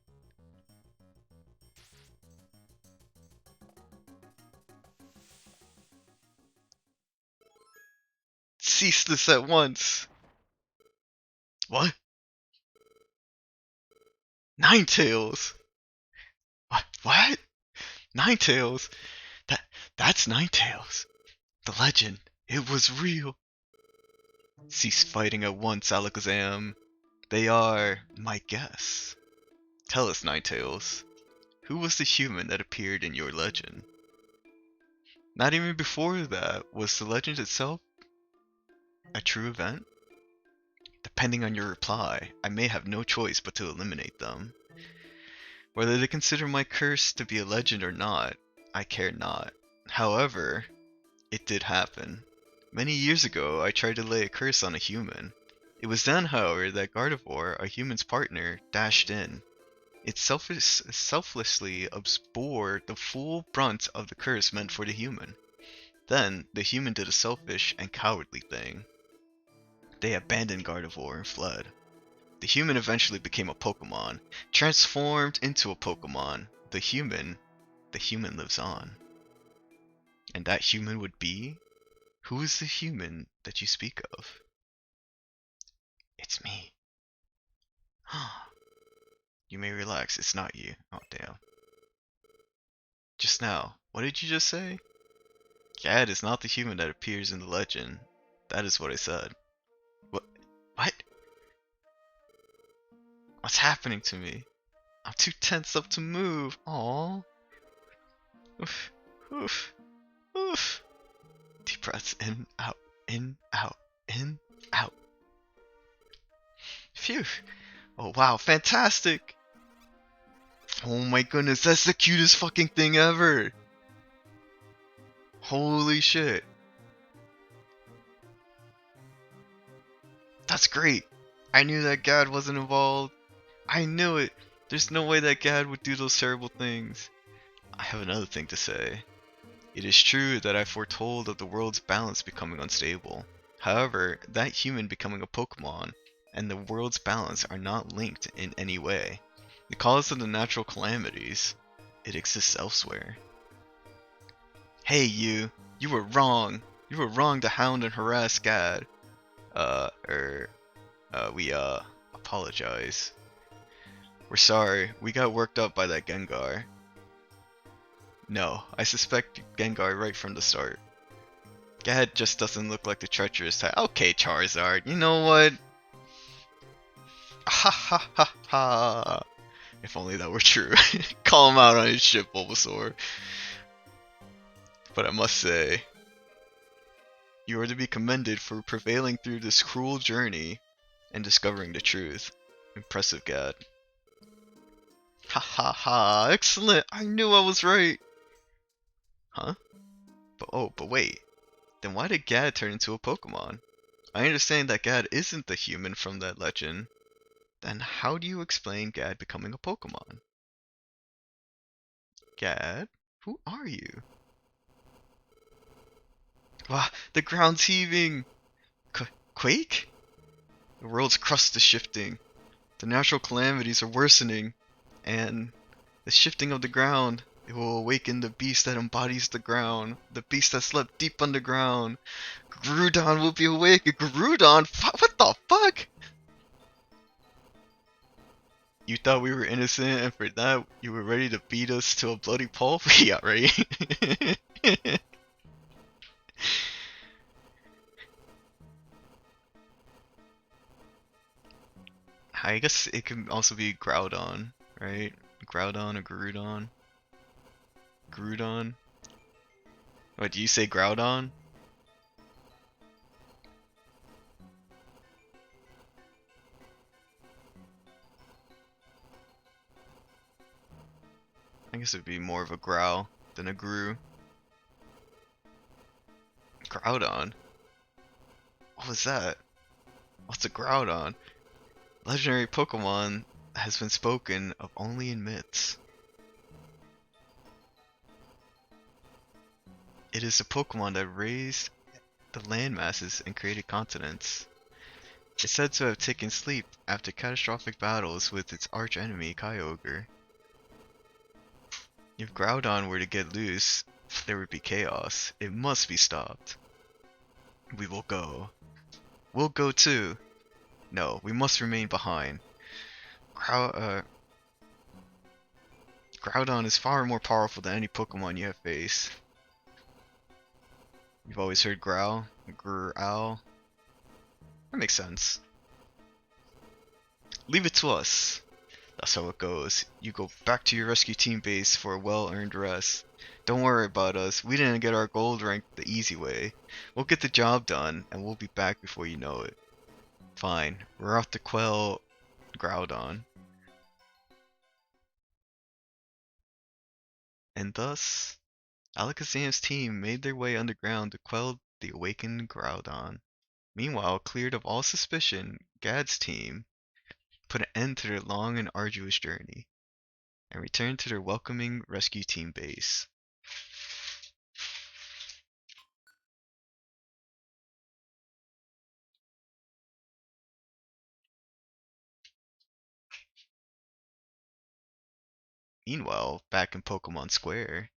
S1: Cease this at once. What? Ninetales. What? What? Ninetales. That's Ninetales. The legend. It was real. Cease fighting at once, Alakazam. They are my guests. Tell us, Ninetales, who was the human that appeared in your legend? Not even before that, was the legend itself a true event? Depending on your reply, I may have no choice but to eliminate them. Whether they consider my curse to be a legend or not, I care not. However, it did happen. Many years ago, I tried to lay a curse on a human. It was then, however, that Gardevoir, a human's partner, dashed in. It selflessly bore the full brunt of the curse meant for the human. Then, the human did a selfish and cowardly thing. They abandoned Gardevoir and fled. The human eventually became a Pokemon, transformed into a Pokemon. The human lives on. And that human would be? Who is the human that you speak of? It's me. You may relax, it's not you. Oh, damn. Just now, what did you just say? Gad is not the human that appears in the legend. That is what I said. What? What? What's happening to me? I'm too tense up to move. Aww. Oof. Oof. Oof. Deep breaths in, out, in, out, in, out. Phew. Oh wow, fantastic. Oh my goodness, that's the cutest fucking thing ever. Holy shit. That's great. I knew that Gad wasn't involved. I knew it. There's no way that Gad would do those terrible things. I have another thing to say. It is true that I foretold of the world's balance becoming unstable. However, that human becoming a Pokemon and the world's balance are not linked in any way. The cause of the natural calamities, it exists elsewhere. Hey you were wrong. You were wrong to hound and harass Gad. We apologize. We're sorry, we got worked up by that Gengar. No, I suspect Gengar right from the start. Gad just doesn't look like the treacherous type. Okay, Charizard, you know what? Ha ha ha ha. If only that were true. Call him out on his shit, Bulbasaur. But I must say, you are to be commended for prevailing through this cruel journey and discovering the truth. Impressive, Gad. Ha ha ha, excellent! I knew I was right! Huh? But wait. Then why did Gad turn into a Pokemon? I understand that Gad isn't the human from that legend. Then how do you explain Gad becoming a Pokemon? Gad? Who are you? Wow, the ground's heaving! Quake? The world's crust is shifting. The natural calamities are worsening. And the shifting of the ground, it will awaken the beast that embodies the ground. The beast that slept deep underground. Groudon will be awake. Groudon? What the fuck? You thought we were innocent, and for that, you were ready to beat us to a bloody pulp? Yeah, right? I guess it can also be Groudon, right? Groudon or Groudon? Groudon? What, do you say Groudon? I guess it'd be more of a Growl than a Gru. Groudon? What was that? What's a Groudon? Legendary Pokemon has been spoken of only in myths. It is a Pokemon that raised the land masses and created continents. It's said to have taken sleep after catastrophic battles with its arch-enemy Kyogre. If Groudon were to get loose, there would be chaos. It must be stopped. We will go. We'll go too. No, we must remain behind. Groudon is far more powerful than any Pokemon you have faced. You've always heard Growl, Growl. That makes sense. Leave it to us. That's how it goes. You go back to your rescue team base for a well-earned rest. Don't worry about us. We didn't get our gold rank the easy way. We'll get the job done, and we'll be back before you know it. Fine. We're off to quell Groudon. And thus, Alakazam's team made their way underground to quell the awakened Groudon. Meanwhile, cleared of all suspicion, Gad's team put an end to their long and arduous journey and returned to their welcoming rescue team base. Meanwhile, back in Pokemon Square,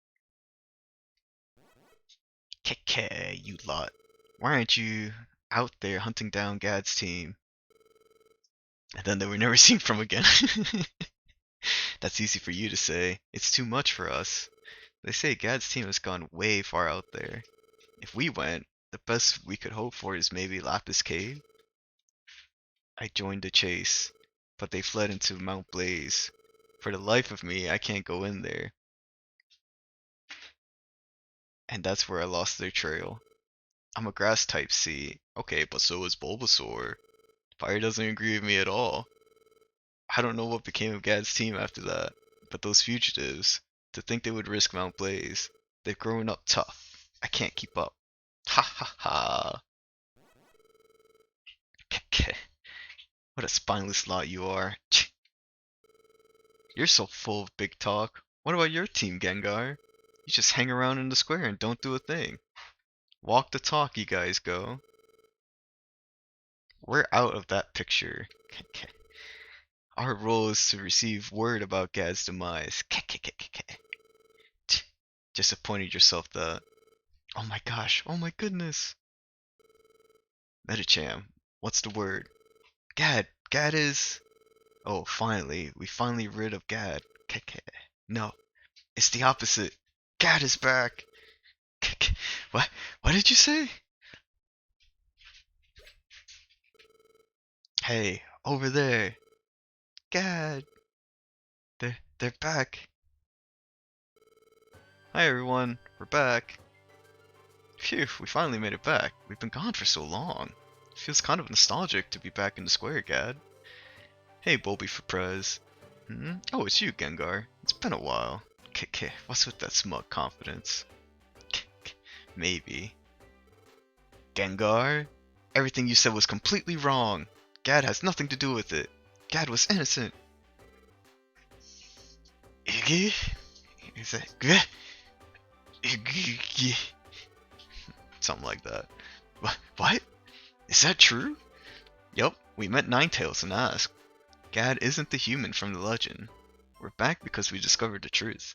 S1: Keke, you lot. Why aren't you out there hunting down Gad's team? And then they were never seen from again. That's easy for you to say. It's too much for us. They say Gad's team has gone way far out there. If we went, the best we could hope for is maybe Lapis Cave. I joined the chase, but they fled into Mount Blaze. For the life of me, I can't go in there. And that's where I lost their trail. I'm a grass type C. Okay, but so is Bulbasaur. Fire doesn't agree with me at all. I don't know what became of Gad's team after that, but those fugitives, to think they would risk Mount Blaze, they've grown up tough. I can't keep up. Ha ha ha. What a spineless lot you are. You're so full of big talk. What about your team, Gengar? You just hang around in the square and don't do a thing. Walk the talk, you guys go. We're out of that picture. Our role is to receive word about Gad's demise. Disappointed yourself that. Oh my gosh, oh my goodness. Medicham, what's the word? Gad is... Oh, we finally rid of Gad. No, it's the opposite. Gad is back. What? What did you say? Hey, over there. Gad. They're back. Hi everyone, we're back. Phew, we finally made it back. We've been gone for so long. It feels kind of nostalgic to be back in the square, Gad. Hey, Bulby for Prez. Oh, it's you, Gengar. It's been a while. What's with that smug confidence? Maybe. Gengar? Everything you said was completely wrong. Gad has nothing to do with it. Gad was innocent. Iggy? Is it Iggy? Something like that. What? Is that true? Yup, we met Ninetales and asked. Gad isn't the human from the legend. We're back because we discovered the truth.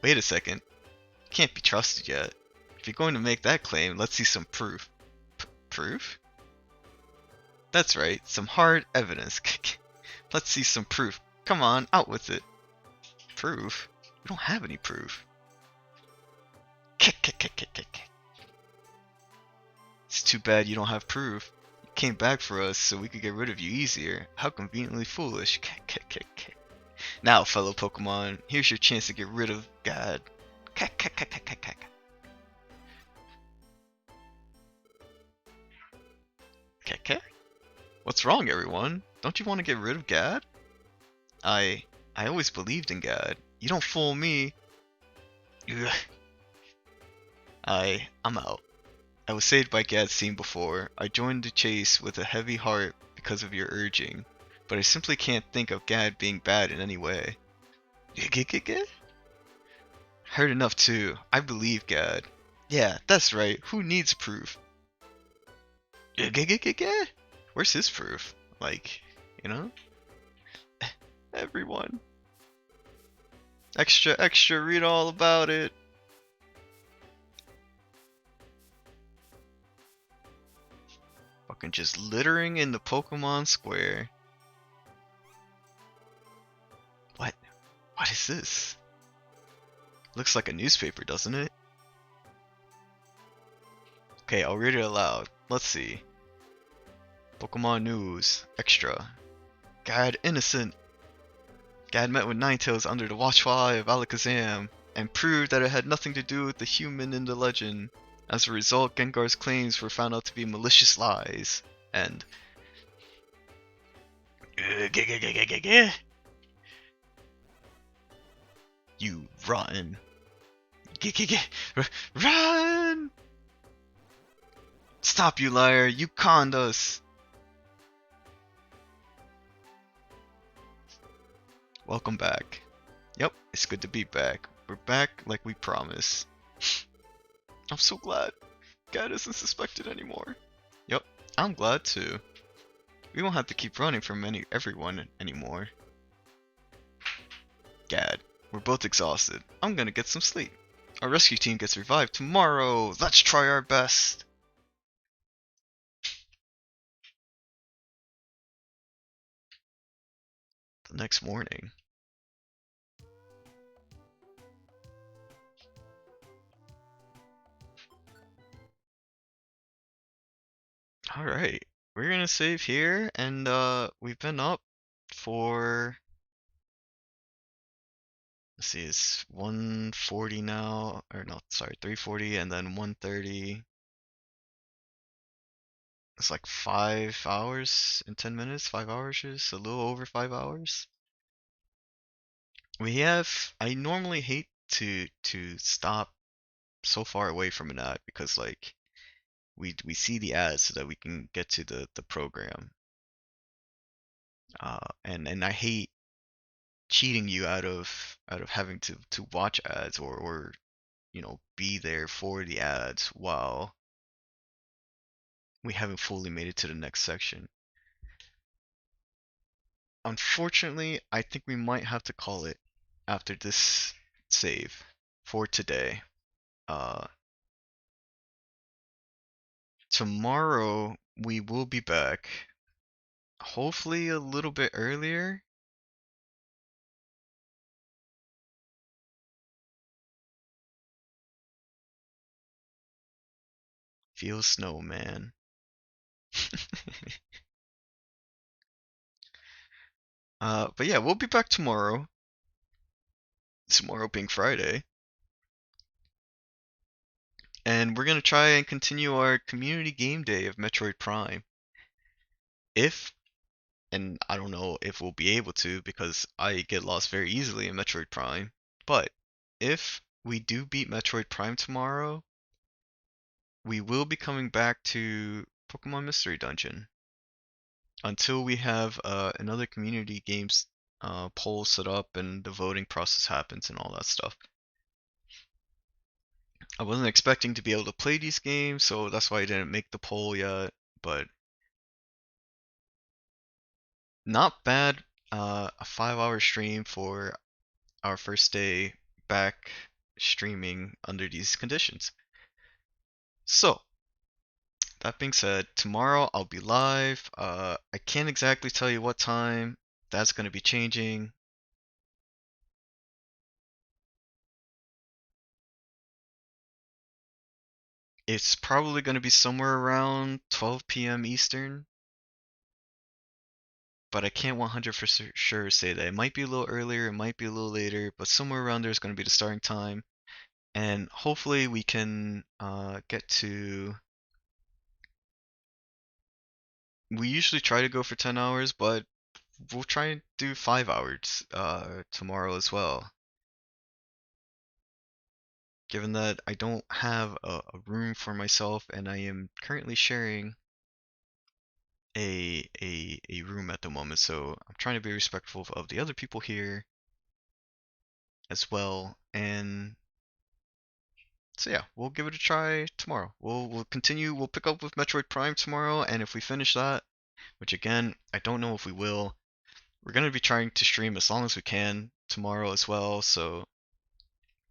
S1: Wait a second. Can't be trusted yet. If you're going to make that claim, let's see some proof. Proof? That's right, some hard evidence. Let's see some proof. Come on, out with it. Proof? We don't have any proof. It's too bad you don't have proof. You came back for us so we could get rid of you easier. How conveniently foolish. Now, fellow Pokemon, here's your chance to get rid of God. What's wrong, everyone? Don't you want to get rid of Gad? I always believed in God. You don't fool me. Ugh. I'm out. I was saved by Gad's team before. I joined the chase with a heavy heart because of your urging, but I simply can't think of Gad being bad in any way. Heard enough too. I believe Gad. Yeah, that's right. Who needs proof? Where's his proof? Like, you know? Everyone. Extra, extra, read all about it. Fucking just littering in the Pokemon Square. What? What is this? Looks like a newspaper, doesn't it? Okay, I'll read it aloud. Let's see. Pokemon News. Extra. Gad innocent. Gad met with Ninetales under the watchful eye of Alakazam, and proved that it had nothing to do with the human in the legend. As a result, Gengar's claims were found out to be malicious lies. And... You rotten. Run! Stop, you liar! You conned us! Welcome back. Yep, it's good to be back. We're back like we promised. I'm so glad. Gad isn't suspected anymore. Yep, I'm glad too. We won't have to keep running from everyone anymore. Gad, we're both exhausted. I'm gonna get some sleep. Our rescue team gets revived tomorrow. Let's try our best. The next morning. Alright, we're gonna save here, and we've been up for, let's see, it's 1:40 now, or no, sorry, 3:40, and then 1:30. It's like 5 hours and 10 minutes, 5 hours, just a little over 5 hours. I normally hate to stop so far away from an ad because like we see the ads so that we can get to the program. And I hate cheating you out of having to watch ads or be there for the ads while we haven't fully made it to the next section. Unfortunately, I think we might have to call it after this save for today. Uh, Tomorrow we will be back, hopefully a little bit earlier. Feel snow, man. But yeah, we'll be back tomorrow. Tomorrow being Friday. And we're gonna try and continue our community game day of Metroid Prime. If and I don't know if we'll be able to because I get lost very easily in Metroid Prime. But if we do beat Metroid Prime tomorrow, we will be coming back to Pokemon Mystery Dungeon until we have another community games poll set up and the voting process happens and all that stuff. I wasn't expecting to be able to play these games, so that's why I didn't make the poll yet. But not bad. A 5 hour stream for our first day back streaming under these conditions. So, that being said, tomorrow I'll be live. I can't exactly tell you what time. That's going to be changing. It's probably going to be somewhere around 12 p.m. Eastern, but I can't 100% sure say that. It might be a little earlier, it might be a little later, but somewhere around there is going to be the starting time. And hopefully we can get to. We usually try to go for 10 hours, but we'll try and do 5 hours tomorrow as well. Given that I don't have a room for myself and I am currently sharing a room at the moment, so I'm trying to be respectful of the other people here as well. And so yeah, we'll give it a try tomorrow. We'll continue. We'll pick up with Metroid Prime tomorrow, and if we finish that, which again I don't know if we will, we're gonna be trying to stream as long as we can tomorrow as well. So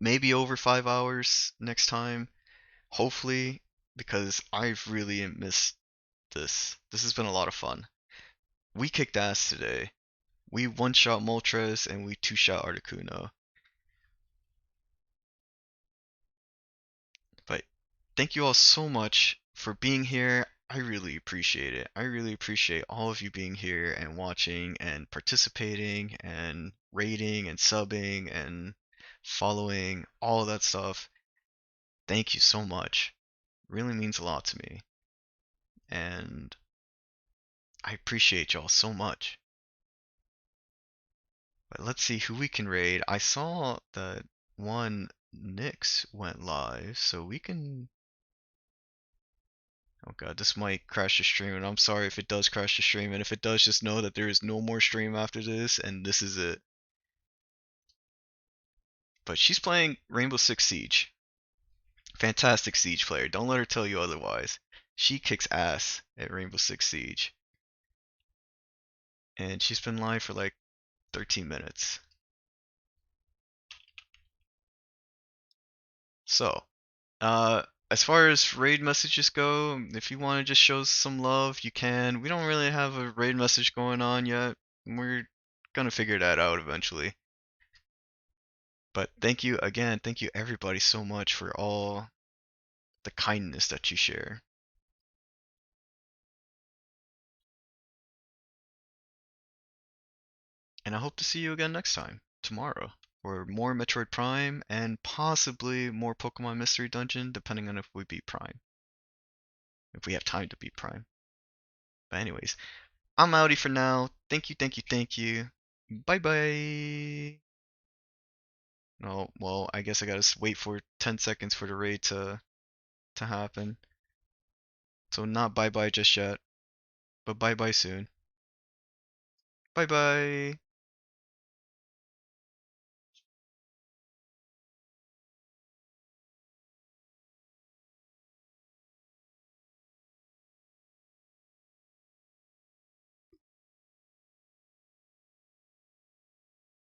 S1: maybe over 5 hours next time, hopefully, because I've really missed this. This has been a lot of fun. We kicked ass today. We one-shot Moltres and we two-shot Articuno. But thank you all so much for being here. I really appreciate it. I really appreciate all of you being here and watching and participating and rating and subbing and following, all of that stuff. Thank you so much. It really means a lot to me. And I appreciate y'all so much. But let's see who we can raid. I saw that one Nyx went live, so we can. Oh god, this might crash the stream, and I'm sorry if it does crash the stream, and if it does, just know that there is no more stream after this, and this is it. But she's playing Rainbow Six Siege. Fantastic Siege player. Don't let her tell you otherwise. She kicks ass at Rainbow Six Siege. And she's been live for like 13 minutes. So, uh, as far as raid messages go, if you want to just show some love, you can. We don't really have a raid message going on yet. We're gonna figure that out eventually. But thank you again, thank you everybody so much for all the kindness that you share. And I hope to see you again next time, tomorrow, for more Metroid Prime and possibly more Pokemon Mystery Dungeon, depending on if we beat Prime. If we have time to beat Prime. But anyways, I'm outie for now. Thank you, thank you, thank you. Bye bye. Oh, well, I guess I gotta wait for 10 seconds for the raid to happen. So not bye bye just yet, but bye bye soon. Bye bye.